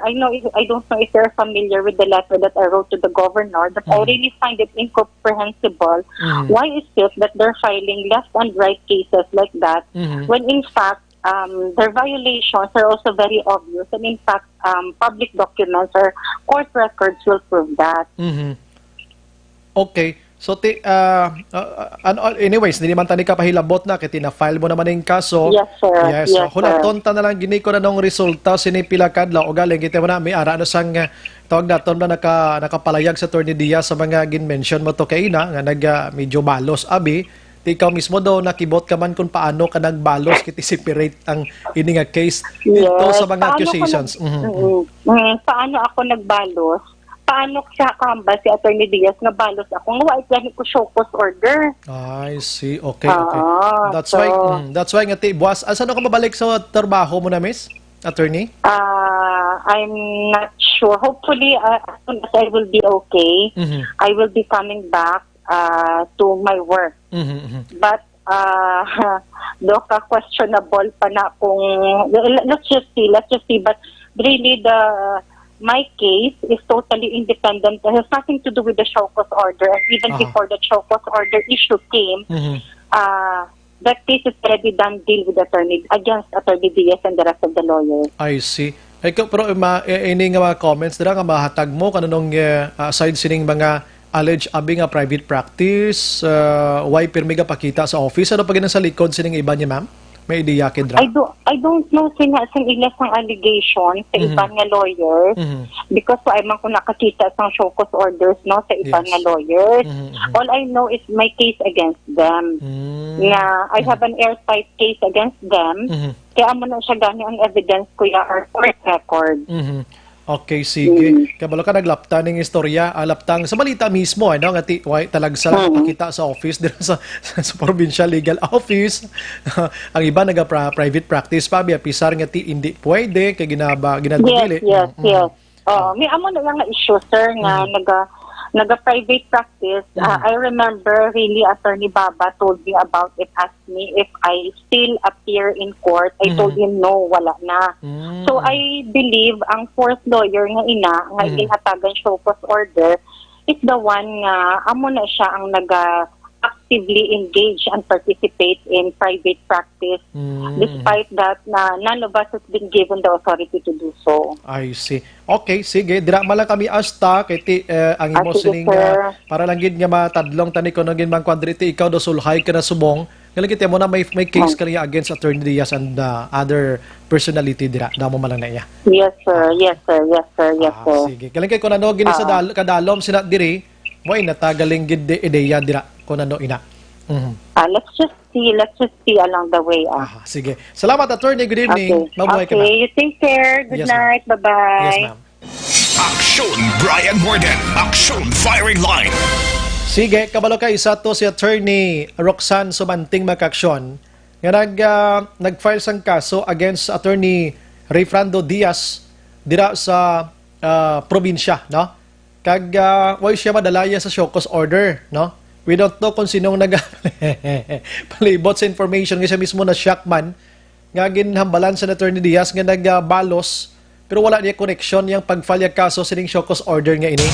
I don't know if you're familiar with the letter that I wrote to the governor. That I really find it incomprehensible. Why is it that they're filing left and right cases like that when in fact their violations are also very obvious, and in fact, public documents or court records will prove that. Okay. So, anyways, hindi naman tani ka pahilabot na, kaya tina-file mo naman yung kaso. Yes, sir. Yes, hulaton ta na lang, gini ko na nung resulta, sinipila kadlaw, o galing, kita mo na, may ara na sang, tawag naton na nakapalayag sa Attorney Diaz sa mga gin-mention mo to kay ina, nga medyo balos, abi. Ikaw mismo daw nakibot ka man kung paano ka nagbalos kiti separate ang ini nga case dito sa mga accusations. Paano ako nagbalos? Paano siya kamba si Attorney Diaz nga balos ako? Nga wait ko show cause order. I see. Okay. That's why nga buwas. Asa ka mabalik sa trabaho mo na, Miss Attorney? I'm not sure. Hopefully as soon as I will be okay, I will be coming back to my work. But questionable pa na kung let's just see, but really my case is totally independent. It has nothing to do with the show cause order, and even before the show cause order issue came, that case is already done deal with against Attorney Diaz and the rest of the lawyers. I see. Pero ini nga mga comments dira nga mahatag mo kanunong aside sining mga alleged abi nga private practice, why pirmi ka pakita sa office? Ano pa sa likod sining iba niya, ma'am? May ideya kidra? I don't know sing ilas ang allegation sa iban nga lawyers because ay man ko nakakita sang show cause orders no sa iban nga lawyers. All I know is my case against them. I have an airtight case against them. Kaya amo na siya gani ang evidence kuya or court record. Okay, sige. Kabalo ka naglapta ng istorya, alaptang sa balita mismo, ano, nga talag sa makita sa office dito sa provincial legal office. Ang iba private practice pa, pisar nga hindi pwede kay ginadili. Yes. May amo na lang nga issue, sir, nga naga-private practice. I remember really Attorney Baba told me about it, asked me if I still appear in court. I told him no, wala na. So I believe ang fourth lawyer nga nga ilhatagan show cause order is the one nga amo na siya ang actively engage and participate in private practice. Despite that, none of us has been given the authority to do so. I see. Okay, sige. Dira man lang kami asta kay ti ang imo Sige, sining sir. para lang gid nga matadlong tani ko nagin man kwadriti ikaw do sulhay ka na subong. Kaya kita mo na may case kaniya against Attorney Diaz and other personality dira. Damo man lang na iya. Yes, sir. Yes, sir. Yes, sir. Yes, sir. Sige. Kaya kay kuno gini sa kadalom sina diri, mo natagaling gid de ideya dira kuno ina. Let's just see along the way. Sige. Salamat, Attorney. Good evening. Mabuhay ka na. Okay, you take care. Good Yes, ma'am. night. Bye-bye. Yes, ma'am. Aksyon Brian Morden. Aksyon Firing Line. Sige, kabalo ka isa to si Attorney Roxanne Sumanting Makaksyon nga nag-file sang kaso against Attorney Rayfrando Diaz dira sa probinsya, no? Kag way siya madalaya sa show cause order, no? We don't know kung sinong palibot sa information nga siya mismo na shockman nga ginhambalan sa Attorney Diaz nga nagbalos pero wala niya connection yung pag-file kaso sining show cause order nga ini.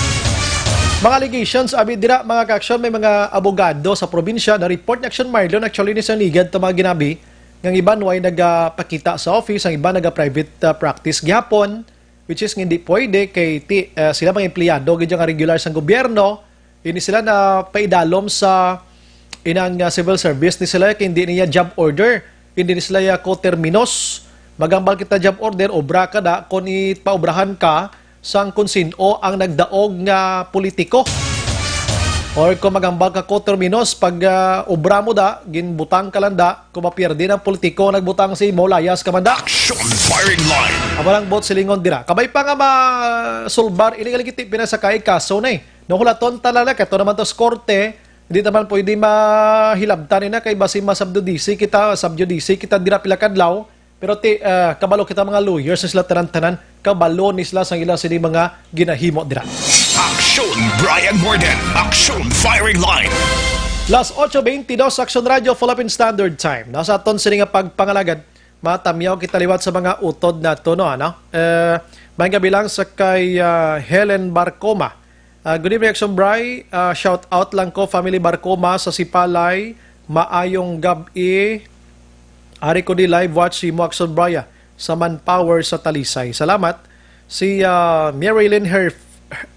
Mga allegations, abi dira mga ka-aksyon, may mga abogado sa probinsya na report ni Action Marlon, actually ni Sanigad ito mga ginabi, ng iba way nagpakita sa office, ang iba nag-private practice gihapon, which is hindi pwede kay sila mga empleyado, ganyan nga regular sa gobyerno, hindi sila na paidalom sa inang civil service, ni sila kay hindi niya job order, hindi ni sila ko-terminos, magambal kita job order, obra ka da, kung ipaubrahan ka, sang kung sino ang nagdaog nga politiko. Or kung magambal ka ko terminos, pag obra mo da, ginbutang ka lang da, kung mapierdi ng politiko, nagbutang si mo, layas ka man da. Action Firing Line. Abalang bot silingon dira. Kabay pa nga ma-solbar, iligaligiti pinasakay kaso na eh. Nahulaton talala, kato naman to korte, hindi naman pwede mahilabtan na kay basi masabdudisi kita, sabjudisi kita dira pilakadlaw. Pero kabalo kita mga lawyers na sila tanan-tanan, kabalo ni sila sa ilang sini mga ginahimo dira. Action Brian Morden. Action Firing Line. Las 8:22 Action Radio Philippine Standard Time. Nasa aton sini nga pagpangalagad, matamyaw kita liwat sa mga utod na to no ano. May bilang sa kay Helen Barcoma. Good evening Action Bri. Shout out lang ko family Barcoma sa Sipalay. Maayong gabi. Ari ko di live watch si Moaxon Braya sa Manpower sa Talisay. Salamat. Si Marilyn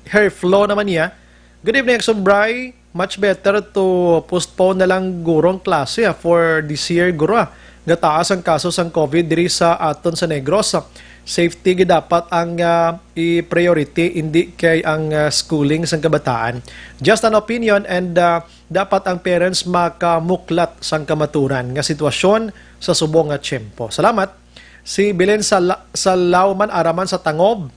Herflow naman niya. Good evening, Axon Bray. Much better to postpone na lang gurong klase for this year, guro. Gataas ang kaso sang COVID diri sa aton sa Negros. Safety dapat ang i-priority, hindi kay ang schooling sang kabataan. Just an opinion and dapat ang parents makamuklat sang kamaturan nga sitwasyon sa subong nga tiyempo. Salamat. Si Belen Salauman Araman sa Tangob.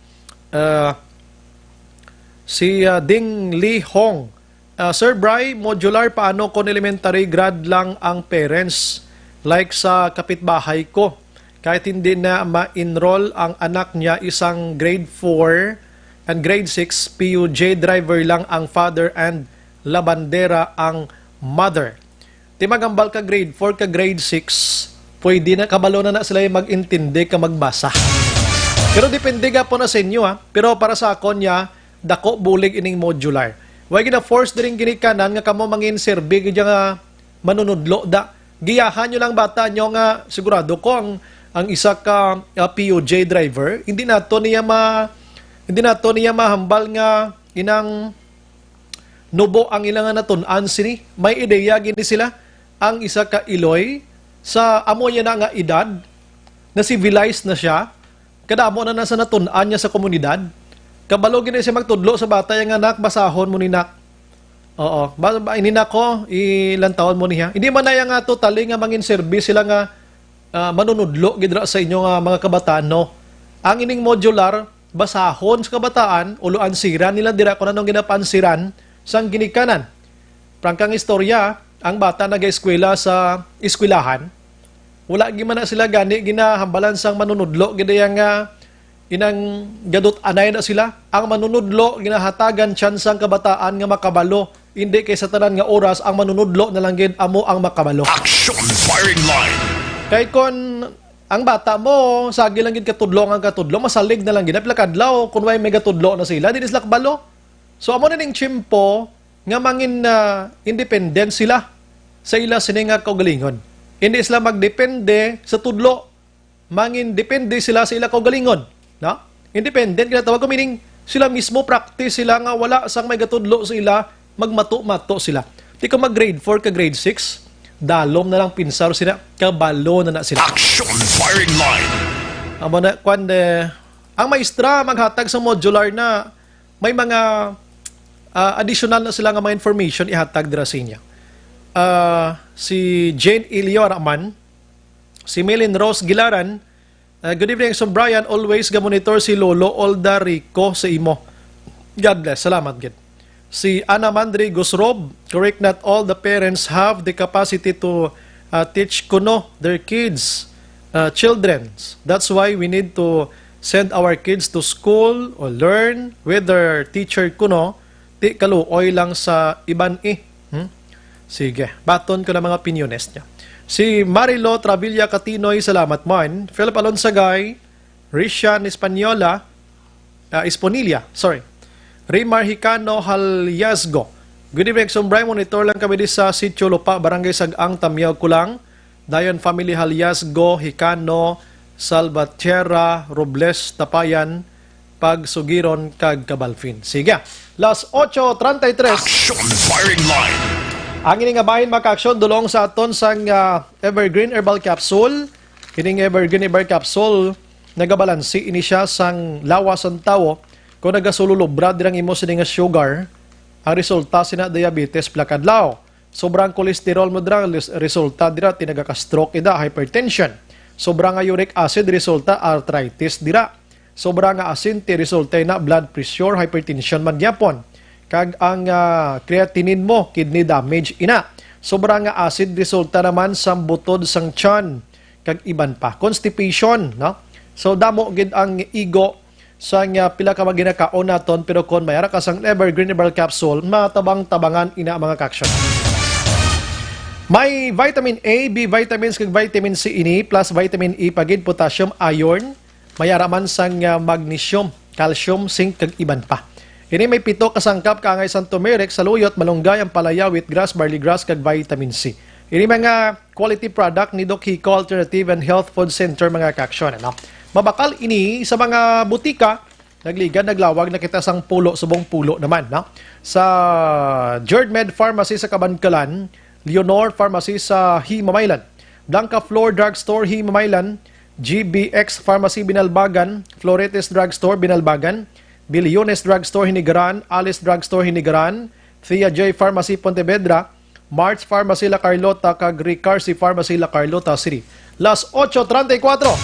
Si Ding Lee Hong. Sir Bry, modular paano kung elementary grade lang ang parents? Like sa kapitbahay ko. Kahit hindi na ma-enroll ang anak niya, isang grade 4 and grade 6, PUJ driver lang ang father and labandera ang mother. Timagambal ka grade 4 ka grade 6, pwede na kabalo na sila yung mag-intindi ka magbasa. Pero depende ka po na sa inyo ha. Pero para sa akon niya, dako bulig ining modular. Huwag gina-force na rin ginikanan nga kamo mangin serbi kaya nga manunudlo da. Giyahan nyo lang bata nyo nga sigurado ko ang isa ka PUJ driver, hindi nato niya mahambal nga inang nubo ang ilang natun-an sini. May ideya gini sila ang isa ka Iloy sa amo niya na nga edad na civilized na siya. Kadamo na nasa natun-an niya sa komunidad. Kabalo gini siya magtudlo sa bata yung anak, basahon mo ni nak. Oo, ininak ko, ilang taon mo niya. Hindi man na yung totally nga mangin service sila nga manunudlo gidra sa inyo nga mga kabataan, no? Ang ining modular, basahon sa kabataan, uluan siran nila dira kung anong ginapansiran sang ginikanan. Prangkang istorya, ang bata nag-eskwela sa eskwelahan, wala gimana sila gani ginahambalan sang manunudlo gidaya nga inang gadot anay na sila. Ang manunudlo ginahatagan tsansang kabataan nga makabalo, hindi kay sa tanan nga oras ang manunudlo na lang gid amo ang makabalo. Action Firing Line. Kay kon ang bata mo sagi lang gid katudlo ang katudlo, masalig na lang gid pila kadlaw kun way may katudlo na sila di sila kabalo. So amo na ning tiyempo nga mangin independent sila. sa ila sini nga kaugalingon. Hindi sila magdepende sa tudlo. Mangin depende sila sa ila kaugalingon. No? Independent, kinatawag ko, meaning sila mismo practice sila nga wala sang may gatudlo sa ila, magmato-mato sila. Di ka mag-grade 4 ka grade 6, dalom na lang pinsar sila, kabalo na sila. Action firing line! Amo na, ang maestra maghatag sa modular na may mga additional na sila nga mga information ihatag dira sa inyo. Si Jane Ilio Araman, si Melin Rose Gilaran, good evening, so Brian, always ga-monitor si Lolo Olda Rico sa imo. God bless, salamat gid. Si Ana Mandri Gusrob, correct, not all the parents have the capacity to teach kuno their kids, children. That's why we need to send our kids to school or learn with their teacher kuno, di kaluoy lang sa iban Sige, baton ko na mga opinionist niya. Si Marilo Travilla Catinoy, salamat man. Philip Alonsagay, Rishan Espaniola, Esponilla, sorry. Raymar Hicano Halyasgo. Good evening, Sombray. Monitor lang kami di sa Sitio Lupa, Barangay Sagang, Tamiyaw Kulang. Dayon Family Halyasgo, Hicano, Salvatierra, Robles, Tapayan, Pagsugiron, kag Kabalfin. Sige, last 8:33. Action firing line! Ang ining abahin maka-aksyon dulong sa aton sang Evergreen Herbal Capsule. Kining Evergreen Herbal Capsule nagabalansi ini siya sang lawas ang tawo kung nagasululubra dirang imo sini nga sugar. Ang resulta sina diabetes plakadlaw. Sobrang kolesterol mo dira, resulta dira tinagaka-stroke ida, hypertension. Sobrang nga uric acid, resulta arthritis dira. Sobrang nga asin ti resulta na blood pressure, hypertension magyapon. Kag ang creatinine mo, kidney damage ina. Sobrang nga acid, resulta naman sa butod sang tiyan. Kag iban pa, constipation, no? So damo gid ang igo sa pila ka maginakaon naton, pero kon mayara ka sang Evergreen Herbal Capsule, matabang-tabangan ina mga kaksyon. May vitamin A, B vitamins kag vitamin C ini, plus vitamin E pagid, potassium, iron, mayara man sang magnesium, calcium, zinc kag iban pa. Ini may 7 kasangkap kaangay sang turmeric, saluyot, malunggay, ampalaya, wheatgrass, barley grass, kag vitamin C. Ini mga quality product ni Doc Hico Alternative and Health Food Center mga kaksyon. Ano? Mabakal ini sa mga butika, nagligad, naglawag na kita sang pulo, subong pulo naman. No? Sa Jerdmed Pharmacy sa Kabankalan, Leonor Pharmacy sa Himamaylan, Blanca Floor Drugstore Himamaylan, GBX Pharmacy Binalbagan, Floretes Drugstore Binalbagan, Bilyones Drugstore Hinigaran, Alice Drugstore Hinigaran, Thea J Pharmacy Pontevedra, March Pharmacy La Carlota, kag Ricarsi Pharmacy La Carlota City. Las 8:34.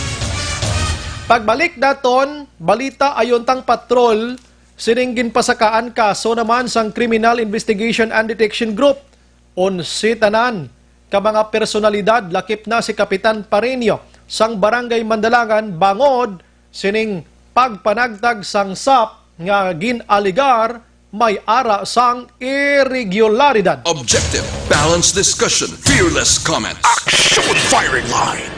Pagbalik daton, balita ayon tang patrol, sininggin pasakaan kaso naman sang Criminal Investigation and Detection Group. 11 tanan ka mga personalidad, lakip na si Kapitan Pareño sang Barangay Mandalangan, bangod sining pagpanagtag sang SAP nga ginaligar may ara sang irregularidad. Objective, balanced discussion, fearless comments. Action firing line!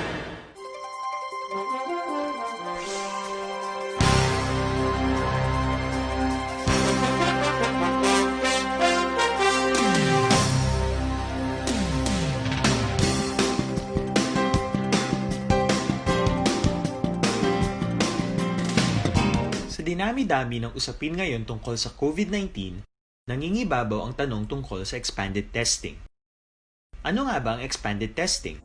Dinami-dami ng usapin ngayon tungkol sa COVID-19, nangingibabaw ang tanong tungkol sa expanded testing. Ano nga ba ang expanded testing?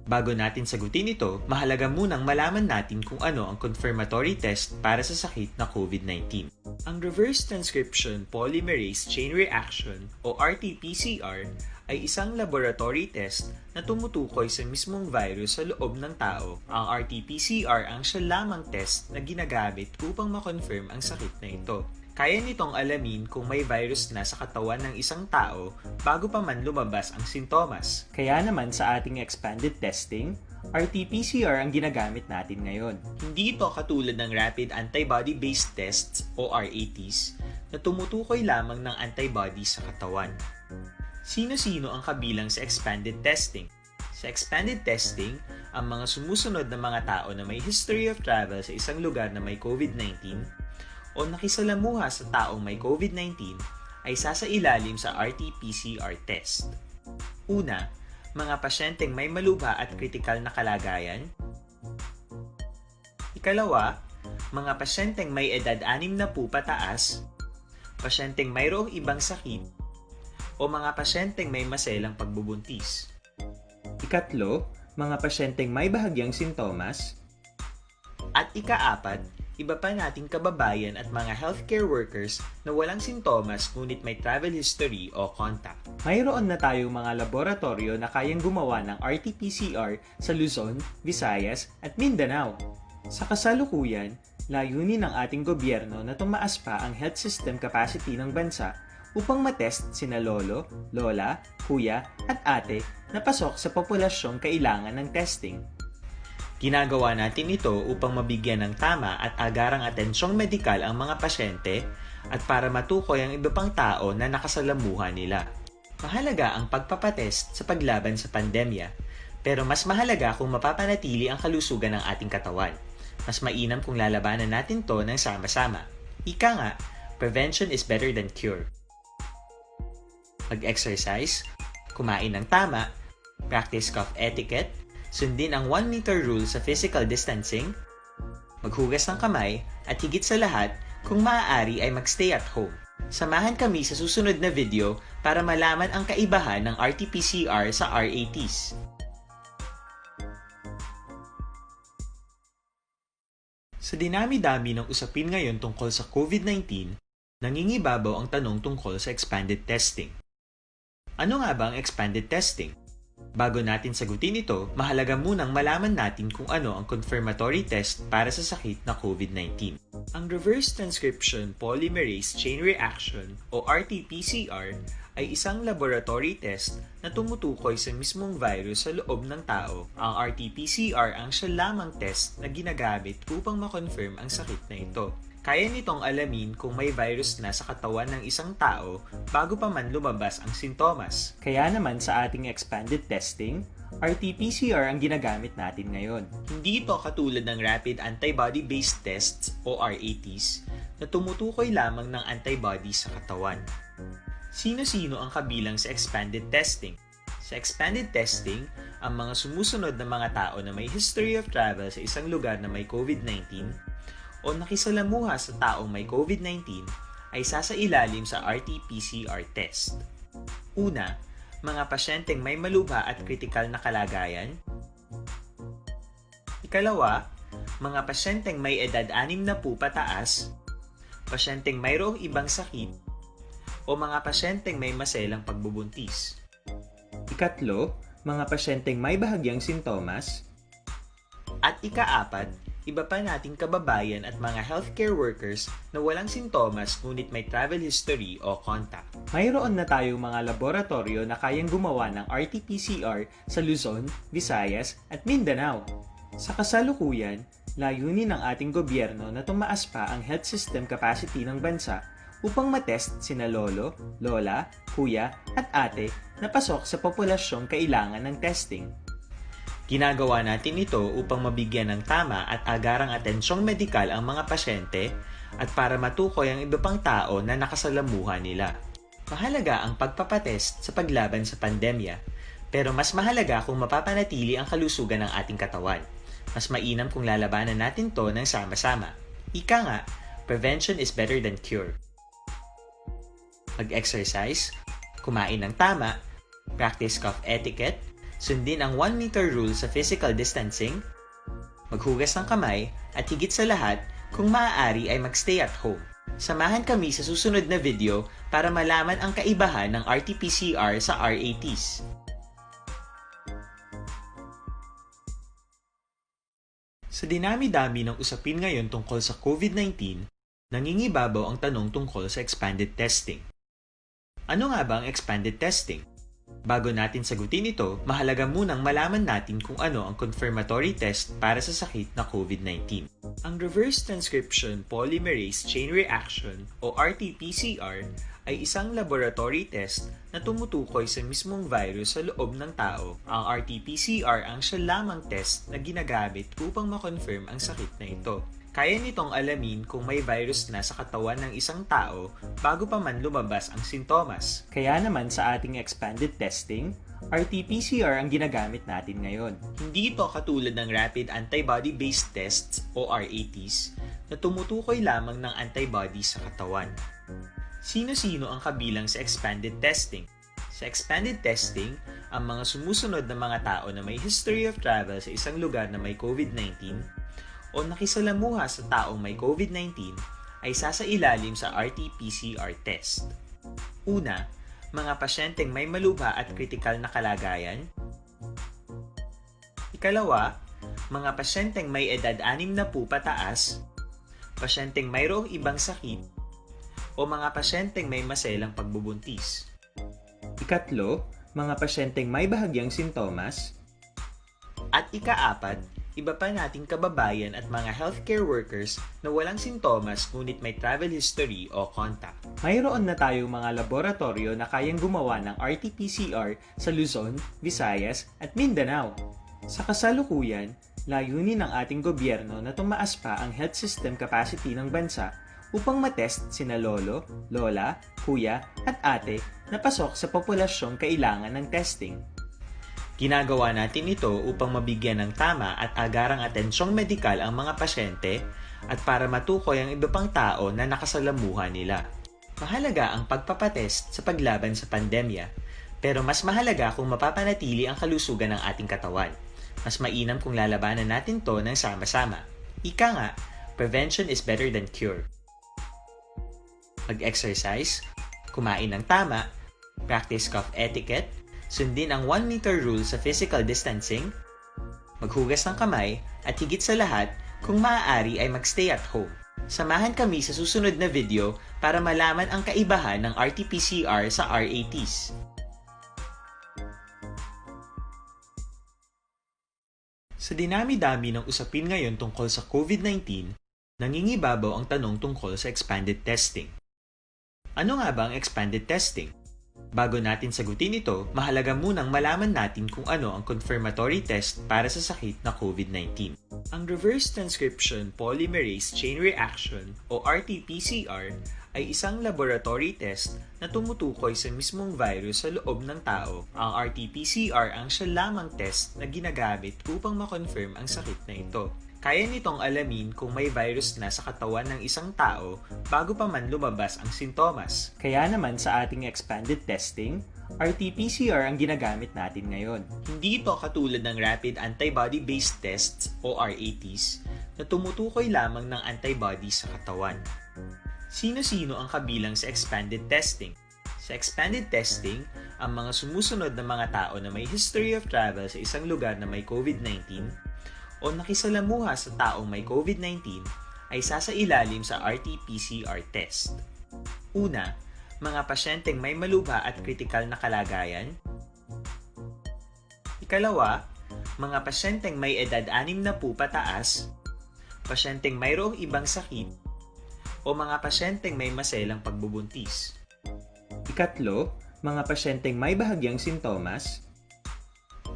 Bago natin sagutin ito, mahalaga munang malaman natin kung ano ang confirmatory test para sa sakit na COVID-19. Ang reverse transcription polymerase chain reaction o RT-PCR ay isang laboratory test na tumutukoy sa mismong virus sa loob ng tao. Ang RT-PCR ang siya lamang test na ginagamit upang makonfirm ang sakit na ito. Kaya nitong alamin kung may virus na sa katawan ng isang tao bago pa man lumabas ang sintomas. Kaya naman sa ating expanded testing, RT-PCR ang ginagamit natin ngayon. Hindi ito katulad ng Rapid Antibody-Based Tests o RATs na tumutukoy lamang ng antibodies sa katawan. Sino-sino ang kabilang sa expanded testing? Sa expanded testing, ang mga sumusunod na mga tao na may history of travel sa isang lugar na may COVID-19 o nakisalamuha sa taong may COVID-19 ay sasailalim sa RT-PCR test. Una, mga pasyenteng may malubha at kritikal na kalagayan. Ikalawa, mga pasyenteng may edad 60 pataas, pasyenteng mayroong ibang sakit, o mga pasyenteng may maselang pagbubuntis. Ikatlo, mga pasyenteng may bahagyang sintomas. At ikaapat, iba pa nating kababayan at mga healthcare workers na walang sintomas ngunit may travel history o contact. Mayroon na tayong mga laboratorio na kayang gumawa ng RT-PCR sa Luzon, Visayas at Mindanao. Sa kasalukuyan, layunin ng ating gobyerno na tumaas pa ang health system capacity ng bansa upang matest sina lolo, lola, kuya at ate na pasok sa populasyong kailangan ng testing. Ginagawa natin ito upang mabigyan ng tama at agarang atensyong medikal ang mga pasyente at para matukoy ang iba pang tao na nakasalamuha nila. Mahalaga ang pagpapatest sa paglaban sa pandemya, pero mas mahalaga kung mapapanatili ang kalusugan ng ating katawan. Mas mainam kung lalabanan natin to ng sama-sama. Ika nga, prevention is better than cure. Mag-exercise, kumain ng tama, practice cough etiquette, sundin ang 1 meter rule sa physical distancing, maghugas ng kamay, at higit sa lahat, kung maaari ay magstay at home. Samahan kami sa susunod na video para malaman ang kaibahan ng RT-PCR sa RATs. Sa dinami-dami ng usapin ngayon tungkol sa COVID-19, nangingibabaw ang tanong tungkol sa expanded testing. Ano nga ba ang expanded testing? Bago natin sagutin ito, mahalaga munang malaman natin kung ano ang confirmatory test para sa sakit na COVID-19. Ang reverse transcription polymerase chain reaction o RT-PCR ay isang laboratory test na tumutukoy sa mismong virus sa loob ng tao. Ang RT-PCR ang siya lamang test na ginagamit upang makonfirm ang sakit na ito. Kaya nitong alamin kung may virus na sa katawan ng isang tao bago pa man lumabas ang sintomas. Kaya naman sa ating expanded testing, RT-PCR ang ginagamit natin ngayon. Hindi ito katulad ng rapid antibody-based tests o RATs na tumutukoy lamang ng antibodies sa katawan. Sino-sino ang kabilang sa expanded testing? Sa expanded testing, ang mga sumusunod na mga tao na may history of travel sa isang lugar na may COVID-19 o nakisalamuha sa taong may COVID-19 ay sasailalim sa RT-PCR test. Una, mga pasyenteng may malubha at kritikal na kalagayan. Ikalawa, mga pasyenteng may edad 60 pataas, pasyenteng mayroong ibang sakit, o mga pasyenteng may maselang pagbubuntis. Ikatlo, mga pasyenteng may bahagyang sintomas. At ikaapat, iba pa nating kababayan at mga healthcare workers na walang sintomas ngunit may travel history o contact. Mayroon na tayong mga laboratorio na kayang gumawa ng RT-PCR sa Luzon, Visayas at Mindanao. Sa kasalukuyan, layunin ng ating gobyerno na tumaas pa ang health system capacity ng bansa upang matest sina lolo, lola, kuya at ate na pasok sa populasyong kailangan ng testing. Ginagawa natin ito upang mabigyan ng tama at agarang atensyong medikal ang mga pasyente at para matukoy ang iba pang tao na nakasalamuha nila. Mahalaga ang pagpapatest sa paglaban sa pandemya, pero mas mahalaga kung mapapanatili ang kalusugan ng ating katawan. Mas mainam kung lalabanan natin to ng sama-sama. Ika nga, prevention is better than cure. Mag-exercise, kumain ng tama, practice cough etiquette, sundin ang 1 meter rule sa physical distancing, maghugas ng kamay, at higit sa lahat, kung maaari ay magstay at home. Samahan kami sa susunod na video para malaman ang kaibahan ng RT-PCR sa RATs. Sa dinami-dami ng usapin ngayon tungkol sa COVID-19, nangingibabaw ang tanong tungkol sa expanded testing. Ano nga ba ang expanded testing? Bago natin sagutin ito, mahalaga munang malaman natin kung ano ang confirmatory test para sa sakit na COVID-19. Ang reverse transcription polymerase chain reaction o RT-PCR ay isang laboratory test na tumutukoy sa mismong virus sa loob ng tao. Ang RT-PCR ang siya lamang test na ginagamit upang makonfirm ang sakit na ito. Kaya nitong alamin kung may virus na sa katawan ng isang tao bago pa man lumabas ang sintomas. Kaya naman sa ating expanded testing, RT-PCR ang ginagamit natin ngayon. Hindi ito katulad ng Rapid Antibody-Based Tests o RATs na tumutukoy lamang ng antibodies sa katawan. Sino-sino ang kabilang sa expanded testing? Sa expanded testing, ang mga sumusunod na mga tao na may history of travel sa isang lugar na may COVID-19 o nakisalamuha sa taong may COVID-19 ay sasailalim sa RT-PCR test. Una, mga pasyenteng may malubha at kritikal na kalagayan. Ikalawa, mga pasyenteng may edad 60 pataas, pasyenteng mayroong ibang sakit, o mga pasyenteng may maselang pagbubuntis. Ikatlo, mga pasyenteng may bahagyang sintomas. At ikaapat, iba pa nating kababayan at mga healthcare workers na walang sintomas ngunit may travel history o contact. Mayroon na tayong mga laboratorio na kayang gumawa ng RT-PCR sa Luzon, Visayas at Mindanao. Sa kasalukuyan, layunin ng ating gobyerno na tumaas pa ang health system capacity ng bansa upang matest sina lolo, lola, kuya at ate na pasok sa populasyong kailangan ng testing. Ginagawa natin ito upang mabigyan ng tama at agarang atensyong medikal ang mga pasyente at para matukoy ang iba pang tao na nakasalamuha nila. Mahalaga ang pagpapatest sa paglaban sa pandemya, pero mas mahalaga kung mapapanatili ang kalusugan ng ating katawan. Mas mainam kung lalabanan natin to ng sama-sama. Ika nga, prevention is better than cure. Mag-exercise, kumain ng tama, practice cough etiquette, sundin ang 1 meter rule sa physical distancing, maghugas ng kamay, at higit sa lahat, kung maaari ay magstay at home. Samahan kami sa susunod na video para malaman ang kaibahan ng RT-PCR sa RATs. Sa dinami-dami ng usapin ngayon tungkol sa COVID-19, nangingibabaw ang tanong tungkol sa expanded testing. Ano nga ba ang expanded testing? Bago natin sagutin ito, mahalaga munang malaman natin kung ano ang confirmatory test para sa sakit na COVID-19. Ang reverse transcription polymerase chain reaction o RT-PCR ay isang laboratory test na tumutukoy sa mismong virus sa loob ng tao. Ang RT-PCR ang siya lamang test na ginagamit upang makonfirm ang sakit na ito. Kaya nitong alamin kung may virus na sa katawan ng isang tao bago pa man lumabas ang sintomas. Kaya naman sa ating expanded testing, RT-PCR ang ginagamit natin ngayon. Hindi ito katulad ng Rapid Antibody-Based Tests o RATs na tumutukoy lamang ng antibodies sa katawan. Sino-sino ang kabilang sa expanded testing? Sa expanded testing, ang mga sumusunod na mga tao na may history of travel sa isang lugar na may COVID-19 o nakisalamuha sa taong may COVID-19 ay sasailalim sa RT-PCR test. Una, mga pasyenteng may malubha at kritikal na kalagayan. Ikalawa, mga pasyenteng may edad 60 pataas, pasyenteng mayroong ibang sakit, o mga pasyenteng may maselang pagbubuntis. Ikatlo, mga pasyenteng may bahagyang sintomas.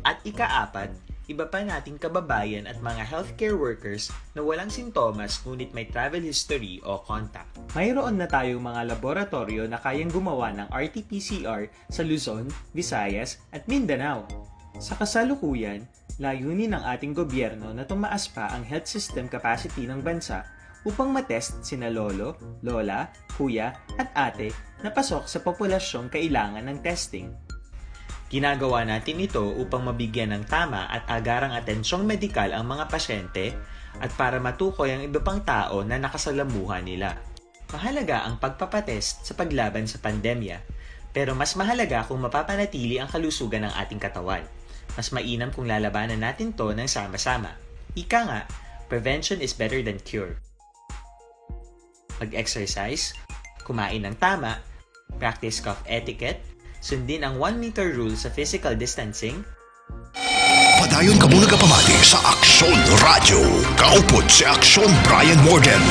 At ikaapat, iba pa nating kababayan at mga healthcare workers na walang sintomas ngunit may travel history o contact. Mayroon na tayong mga laboratorio na kayang gumawa ng RT-PCR sa Luzon, Visayas at Mindanao. Sa kasalukuyan, layunin ng ating gobyerno na tumaas pa ang health system capacity ng bansa upang matest sina lolo, lola, kuya at ate na pasok sa populasyong kailangan ng testing. Ginagawa natin ito upang mabigyan ng tama at agarang atensyong medikal ang mga pasyente at para matukoy ang iba pang tao na nakasalamuha nila. Mahalaga ang pagpapatest sa paglaban sa pandemya, pero mas mahalaga kung mapapanatili ang kalusugan ng ating katawan. Mas mainam kung lalabanan natin to ng sama-sama. Ika nga, prevention is better than cure. Mag-exercise, kumain ng tama, practice cough etiquette, sundin ang 1 meter rule sa physical distancing. Padayon ka muna kapamati sa Aksyon Radio. Kaupod si Aksyon Brian Morgan.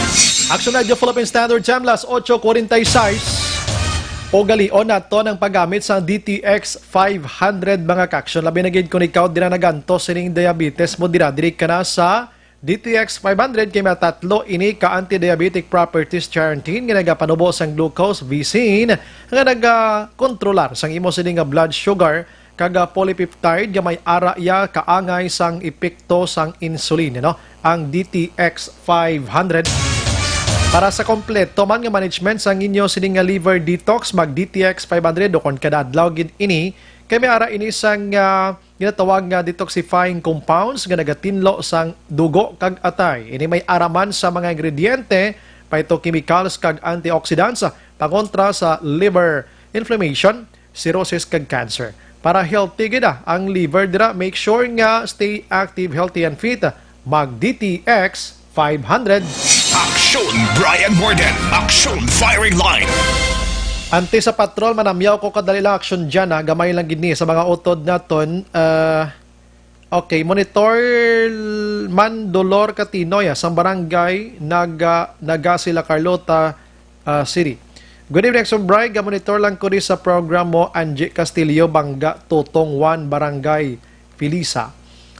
Aksyon Radio Philippine Standard Time, las 8:46. Pogali o nato ng paggamit sa DTX 500 mga kaksyon. Labi na gid kung ikaw dinanaganto sining diabetes mo dinadiri ka na sa DTX 500 kay matatlo ini ka anti-diabetic properties quarantine nga nagapanubo sang glucose visin nga nagakontrolar sang imo sining blood sugar kag polypeptide nga may ara ya kaangay sang epekto sang insulin, no? Ang DTX 500. Para sa kompleto man nga management sang inyo sining nga liver detox, mag DTX 500 o kon kada adlaw gid ini kay may ara ini sang ginatawag nga detoxifying compounds nga nagatinlo sang dugo kag atay. Ini may araman sa mga ingrediente, phytochemicals kag antioxidants pangontra sa liver inflammation, cirrhosis kag cancer. Para healthy gid ang liver dira, make sure nga stay active, healthy and fit. Mag DTX 500. Aksyon Brian Morden. Aksyon Firing Line. Ante sa patrol, manamyaw ko kadali lang aksyon dyan. Gamay lang gini sa mga utod naton. Okay, monitor man Dolor Catinoy sa barangay Naga sila Carlota City. Good evening, Action Brian. Monitor lang ko rin sa program mo Angie Castillo, Bangga, Tutong 1, Barangay Pilisa.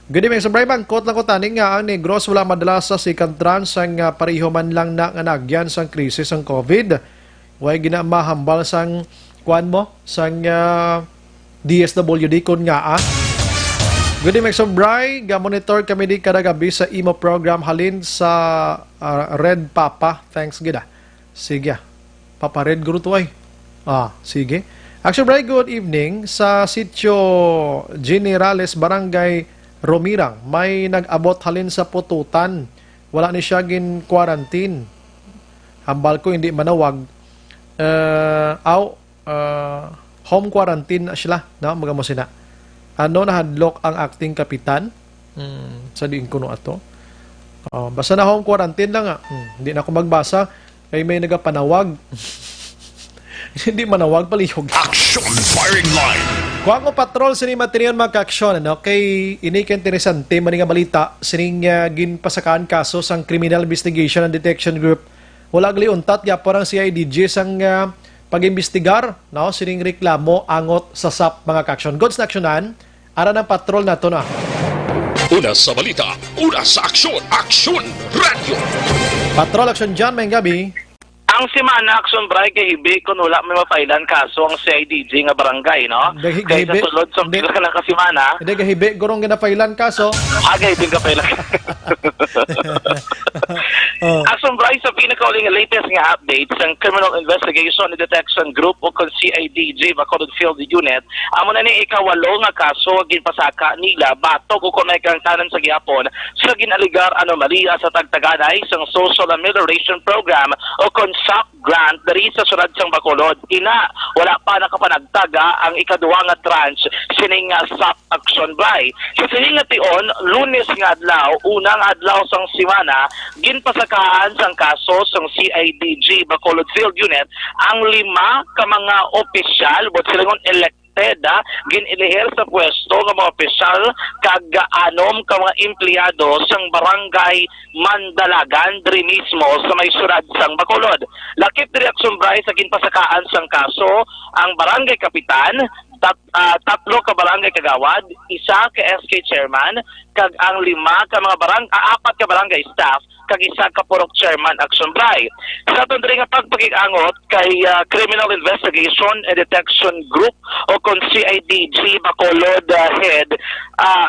Good evening, Action Brian. Bangkot lang ko taning nga ang Negros wala madalas sa second trans ang pariho man lang na nagyan sang krisis ang COVID. Way ginamahambal sang kuan mo sang DSWD kun nga Good evening, Action Brian. Monitor kami di kada gabi sa imo program halin sa Red Papa. Thanks gida. Sige. Papa Red guru to ay. Sige. Action Brian, good evening. Sa sitio Generales, Barangay Romirang, may nag-abot halin sa pututan. Wala ni siya gin quarantine. Hambal ko hindi manawag. Home quarantine na sila. No? Mga mo sina. Ano nahadlok ang acting kapitan? Sa diin ko no ato. Basta na home quarantine lang nga. Hindi na ako magbasa. Kaya may nagapanawag. Hindi manawag, palihog. Action Firing Line. Kuha ko patrol sining material magka-aksyon. Okay, ini ka interesante man nga balita sining ginpasakaan kaso sang Criminal Investigation and Detection Group. Wala gali untat ya parang CIDG sang pag-imbestigar, no, sining reklamo angot sa SAP mga ka-aksyon. Goods na aksyonan, ara ng patrol na to na. Una sa balita, una sa aksyon, Aksyon Radio. Patrol aksyon dyan, may gabi. Ang simana action Brian kay hibi kung wala may mapailan kaso ang CIDG nga barangay, no? Kaya sa sulod sa pila ka lang kasimana. Hindi, gahibi, gurong ginapailan kaso. Gahibi ka pailan. Action Brian, sa pinakauling latest nga updates ang Criminal Investigation and Detection Group o kung CIDG, Bacolod Field Unit, amo na ni ikawalo nga kaso ginpasaka nila batok o kung may kangtanan sa gihapon sa ginaligar anomalia sa tagtaganay sang Social Amelioration Program o kung SAP grant dari sa sunod sang Bacolod. Ina, wala pa nakapanagtaga ang ikaduwa nga tranche sining SAP Action Buy. Sa sining nga tion, Lunes nga adlaw, unang adlaw sang simana, ginpasakaan sang kaso sang CIDG Bacolod Field Unit ang 5 ka mga opisyal but silang elected ginilihir sa pwesto ng mga opisyal kag anom ka mga empleyado sang barangay Mandalagan diri mismo sa may surad sang Bacolod. Lakip diri aksyon Bray sa ginpasakaan sang kaso ang barangay kapitan, tatlo ka barangay kagawad, isa ka SK chairman, kag ang 4 ka mga 4 ka barangay staff, kag isa ka purok chairman action Bray. Sa aton diri nga pagpakikangot kay Criminal Investigation and Detection Group o kon CIDG Bacolod Head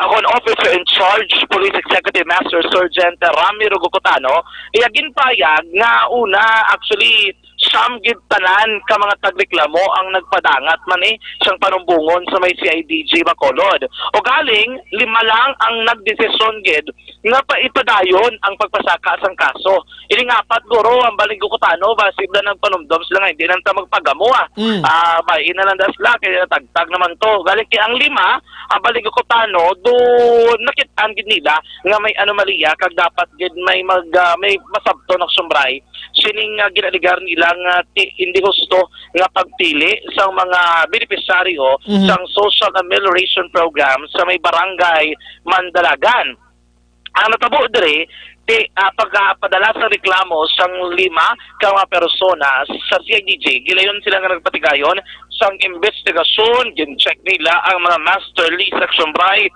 kon Officer in Charge Police Executive Master Sergeant Ramiro Gocotano, iyagin payag nga una actually siyam gid tanan ka mga tagreklamo ang nagpadangat man siyang panumbungon sa may CIDG Bacolod. O galing 5 lang ang nagdesisyon gid nga ipadayon ang pagpasaka sang kaso. Ini nga apat guro ang balig Gocotano basig na ng panumdom sila nga hindi nang ta magpagamo may inalandas la kay tagtag naman to. Galing kay ang 5 ang balig Gocotano do nakitaan gid nila nga may anomalya kag dapat gid may may masabton ng sumbray sining ginaligar nila nga hindi gusto nga pagpili sa mga benepisyaryo sang Social Amelioration Program sa may barangay Mandalagan. Ang natabo diri pagpadala sa reklamo sang 5 ka mga persona sa CIDG, gilayon sila nga nagpatigayon sang investigasyon, gin-check nila ang mga master lease action Bray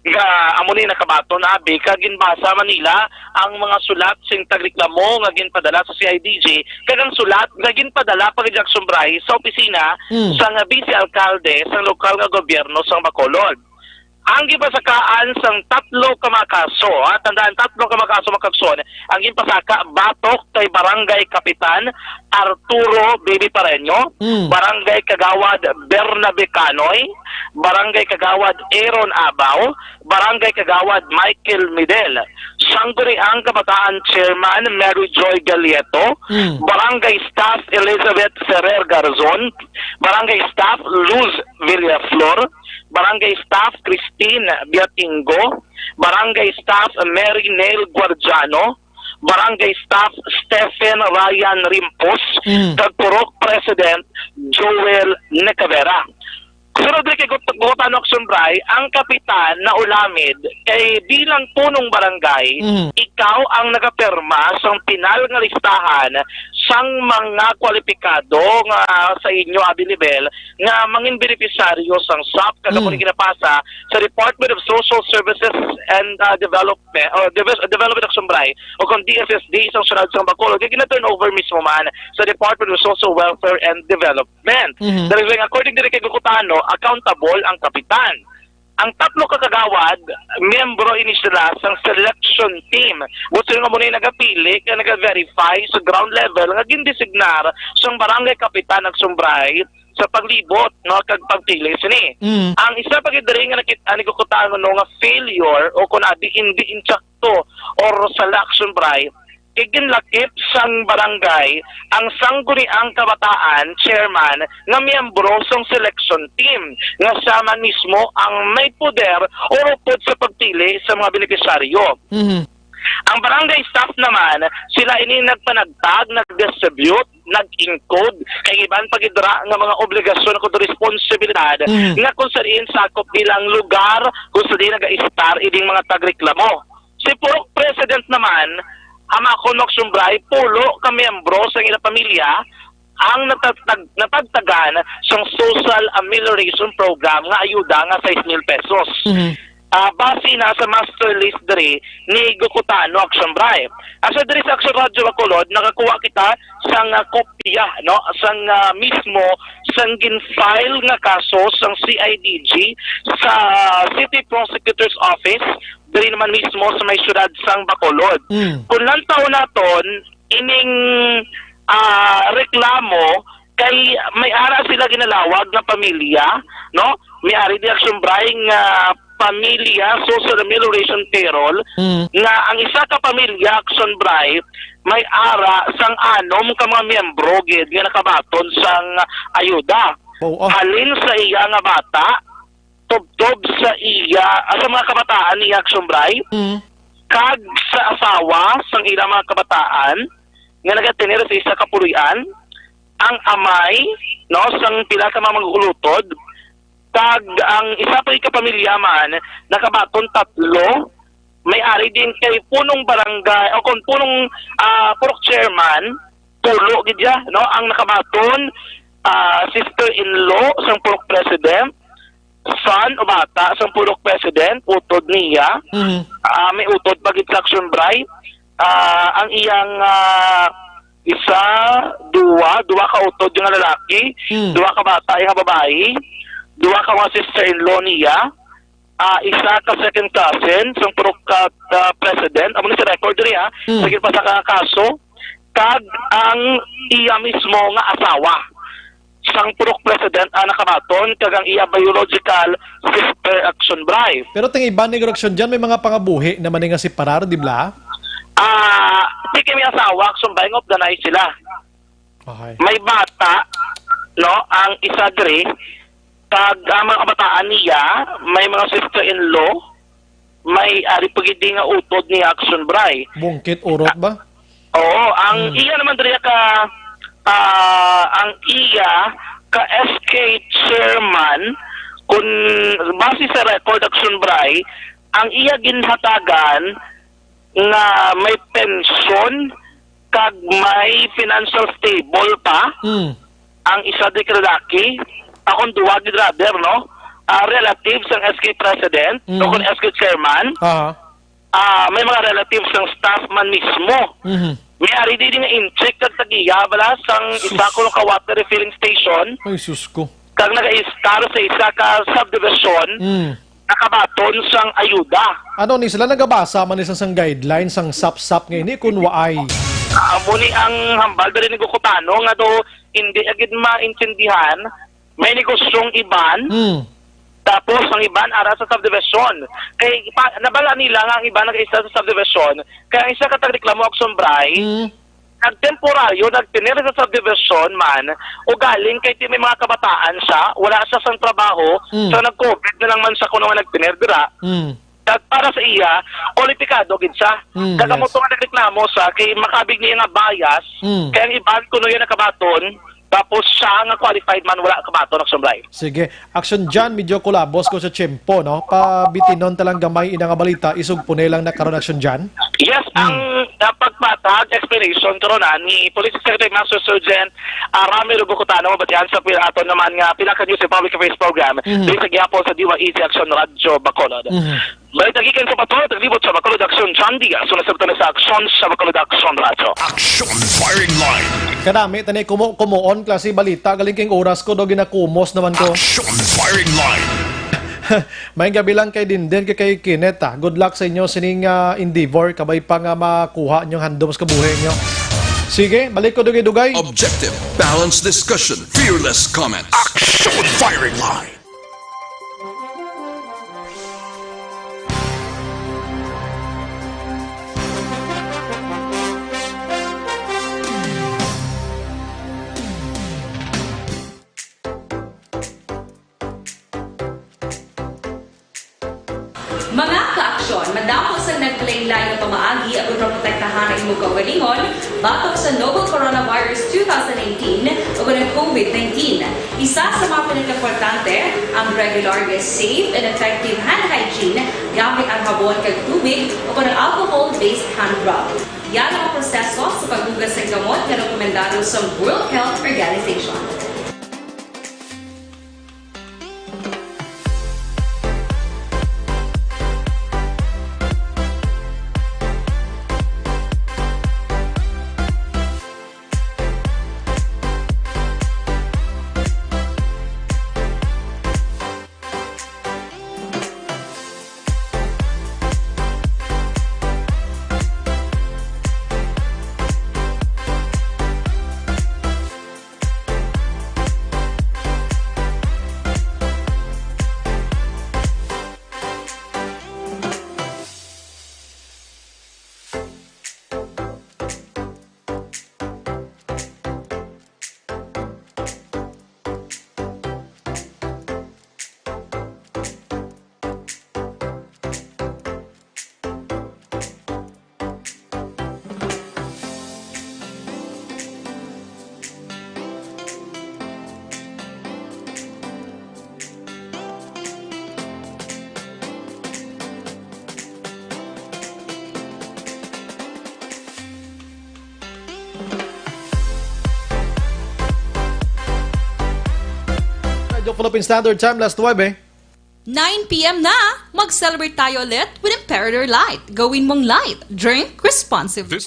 nga amo ni nakabaton abi kaginbasa Manila ang mga sulat sing tagreklamo nga ginpadala sa CIDG kagang sulat nga ginpadala pag Jackson Bray sa opisina sa nga vice alkalde sa lokal nga gobyerno sa Bacolod. Ang gipasakaan sang 3 ka mga kaso, tandaan 3 ka mga kaso makagson, ang ginpasaka batok kay Barangay Kapitan Arturo Baby Pareño, Barangay Kagawad Bernabe Canoy, Barangay Kagawad Aaron Abaw, Barangay Kagawad Michael Midel, Sangguniang Kabataan Chairman Mary Joy Galieto, Barangay Staff Elizabeth Ferrer Garzon, Barangay Staff Luz Villaflor, Barangay Staff Christine Biatingo, Barangay Staff Mary Neil Guardiano, Barangay Staff Stephen Ryan Rimpos, Purok President Joel Necavera. Sunod rin kay Gutan Action Bray, ang kapitan na ulamid kay bilang punong barangay, ikaw ang nagapirma sa pinal nga listahan sang mga kwalipikado nga sa inyo abilibel nga mangin benepisaryo sang SAP kada po ginapasa sa Department of Social Services and Development or Development Action Bray o kung DSSD isang sunod sang Bacolod kaya gina-turn over mismo man sa Department of Social Welfare and Development. Dahil according to kay Gukutano, accountable ang kapitan. Ang 3 kakagawad, miyembro ini sila sa selection team. Buto nga muna yung nagapili, kaya nag-verify sa ground level, nga gindesignar sa barangay kapitan ng Sumbray sa paglibot, no, kag pagpili sini. Ang isa pagidiri nga nakita ni Gukutano nga failure o kung hindi insakto or sa Action Bray, iginlakip sang barangay ang Sangguniang Kabataan chairman nga miyembro sang selection team nga sama mismo ang may poder o upod sa pagpili sa mga benepisaryo. Ang barangay staff naman, sila ini nagpanagtag, nag-distribute, nag-encode, kay iban pagidra nga mga obligasyon o responsibilidad nga kung saan sakop bilang lugar kung saan nag-istar iding mga tagreklamo. Si Purok President naman, ama ko Sumbray, pulo ka miyembro sa ilang pamilya ang natagtagan sa Social Amelioration Program nga ayuda nga 6,000 pesos. Base na sa master list diri ni Gukutano Action Bray. Asa diri sa Action Radio Bacolod, nakakuha kita sang kopya, no, sang mismo sang gin-file nga kaso sang CIDG sa City Prosecutor's Office diri naman mismo sa may syudad sang Bacolod. Kung lantaw naton ining reklamo kay may ara sila ginalawag na pamilya, no? May ari di Action Bray nga pamilya social amelioration payroll nga ang isa ka pamilya Action Bray may ara sang anom ka mga miyembro gid nga nakabaton sang ayuda. Halin sa iya nga bata, tubtob sa iya sa mga kabataan ni Action Bray, kag sa asawa sang ilang mga kabataan nga nagatenir sa isa ka puloy-an, ang amay, no, sang pila ka mga magulutod, kag ang isa pa kapamilya man nakabaton 3, may-ari din kay punong barangay o kung punong purok chairman tulo gidya, no, ang nakabaton sister-in-law sang purok president, son o bata sang purok president, utod niya, may utod pagit sa Action Bray, ang iyang isa, duwa ka utod yung lalaki, duwa ka bata yung babae, duwa ka mga sister-in-law niya, isa ka second cousin sang purok president, amo ni sa record niya, sagil pa sa kaso, kag ang iya mismo nga asawa sang purok president nakabaton kag ang iya biological sister Action Bray. Pero ting iban ni Action dyan, may mga pangabuhi naman nga si Parar, di ba? Di kami asawa, Action Bray of the night sila. Okay. May bata, no, ang isa diri, kag mga kabataan niya, may mga sister-in-law, may aripagidi nga utod ni Action Bray. Bungkit urot ba? Oo, ang iya naman diri ka ang iya ka SK chairman kung base sa record Action Bray, ang iya ginhatagan nga may pension kag may financial stable pa. Ang isa di lalaki, akong duwa gid rather, no, relatives ng SK President o kung SK Chairman. May mga relatives ng staff man mismo. May ari din nga in-check kag tagiya bala sang isa ko ka water refilling station. Ay, sus ko. Kag nag-install sa isa ka subdivision, nakabaton sang ayuda. Ano ni sila nagabasa man isang sang guidelines sang SAP-SAP ngayon kun waay. Muni ang hambal diri ni Gukutano nga do hindi agad maintindihan. May negosyong iban. Tapos ang iban ara sa subdivision. Kay nabala nila nga ang iban nag-isa sa subdivision. Kaya ang isa ka tagreklamo og Sombray, nagtemporaryo, nagtinir sa subdivision man, o galing kay may mga kabataan siya, wala siya sa trabaho, so nag-COVID na lang man siya kung naman nagtinir dira. Para sa iya, kwalipikado gid siya. Kagamot nga nagreklamo sa kay makabig niya nga bias, kaya ang iban kuno yan nakabaton, tapos siya nga qualified man wala kabaton ng Sombray. Sige, action dyan, medyo kulabos ko sa tiyempo, no? Pabitinon talang gamay ina nga balita, isog punay lang na karon action dyan. Yes, ang pagpatag explanation karon ni Police Secretary Master Sergeant Ramiro Bukutano batihan sa aton naman nga pinaka news public affairs program dito sa gihapon sa Diwa Easy Action Radyo Bacolod. May tagikan sa patrol, taglibot sa Bacolod Action Chandiga, sunasabutan na sa action sa Bacolod Action Radyo. Action Firing Line. Kadami, tanay kumuon, klase balita, galing king oras ko, do ginakumos naman ko. Action Firing Line. May gabi lang kay Dinden, kay Kenneth, ha. Good luck sa inyo, sining endeavor, kabay pa nga makuha nyong handom sa kabuhay nyo. Sige, balik ko dugay-dugay. Objective, balanced discussion, fearless comments. Action Firing Line. Mga ka-aksyon, madamo sa nagpalaylay ng pamaagi at protektahan ang imong kaugalingon batok sa novel coronavirus 2018 o ng COVID-19. Isa sa mga pinaka-importante ang regular, safe, and effective hand hygiene gamit ang habon kag tubig o ng alcohol-based hand rub. Yan ang proseso sa paghugas ng gamot na rekomendado sa World Health Organization. Philippine Standard Time, last 9 9 p.m. na! Mag-celebrate tayo ulit with Imperator Light. Gawin mong light. Drink responsibly.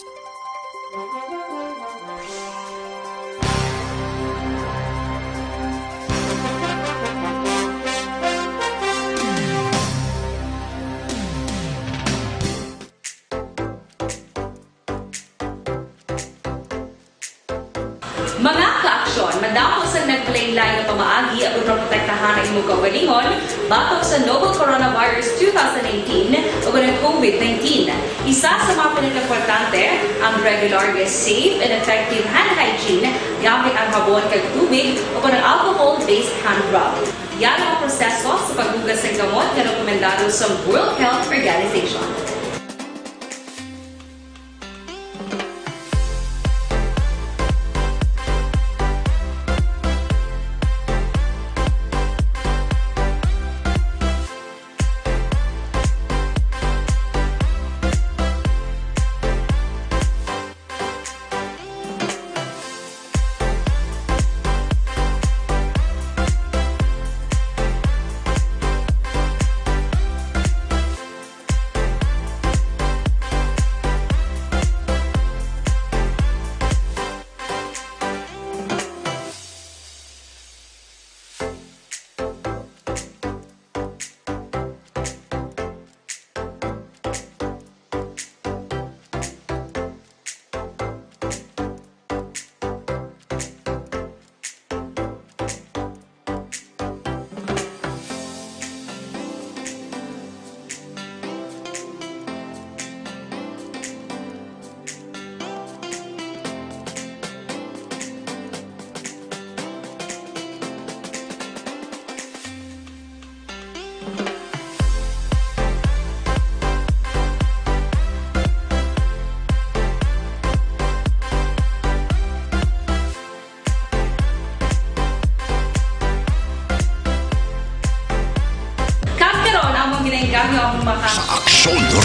Mga ka-aksyon, madamo sa nagpalaylay ng pamaagi at protektahan ang imong kaugalingon batok sa novel coronavirus 2018 o ng COVID-19. Isa sa mga pinaka-importante ang regular, safe, and effective hand hygiene gamit ang habon kag tubig o ng alcohol-based hand rub. Yan ang proseso sa paghugas ng gamot na rekomendado sa World Health Organization.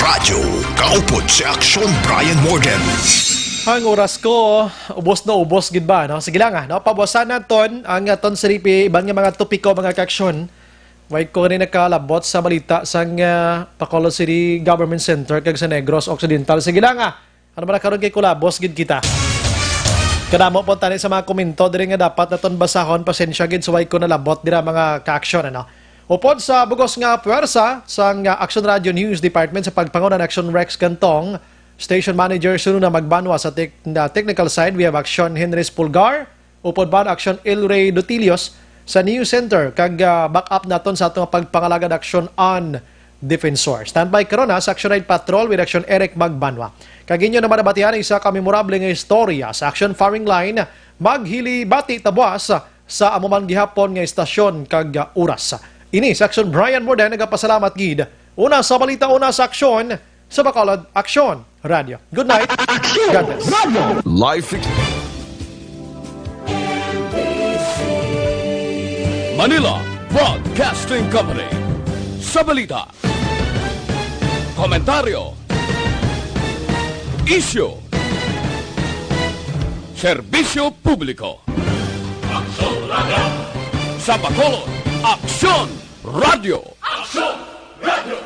Radio. Kaupod si Aksyon Brian Morden. Ang oras ko, ubos na ubos gid ba, no? Sige lang no? Pabuwasan naton ang aton siripi ibang nga mga topiko, mga kaksyon. Way ko rin nakalabot sa balita sa Bacolod City Government Center kag sa Negros Occidental. Sige lang ano ba na karon kay kulabos gid kita. Kadamo po tani sa mga komento diri nga dapat naton basahon, pasensya gid sa way ko nalabot dira mga kaaksyon ano. Upod sa bugos nga puwersa sa Action Radio News Department sa pagpangunan Action Rex Cantong, Station Manager sunod na magbanwa sa technical side. We have Action Henrys Pulgar, upod ba Action Elray Dotilios sa News Center kag backup naton sa atong pagpangalagad Action on Defensor. Standby karon sa Action Ride Patrol with Action Eric Magbanwa. Kag inyo naman nabatihan isa ka memorable nga istorya sa Action Firing Line maghili bati tabwas sa amuman gihapon nga istasyon kag oras. Ini sa Action Brian Morden nagapasalamat gid. Una sa balita, una sa aksyon sa Bacolod Action Radio. Good night. God bless. Life Manila Broadcasting Company. Sa balita, komentaryo, issue, serbisyo publiko. Aksyon Radio. Sa Bacolod Action Radio. Aksyon Radio.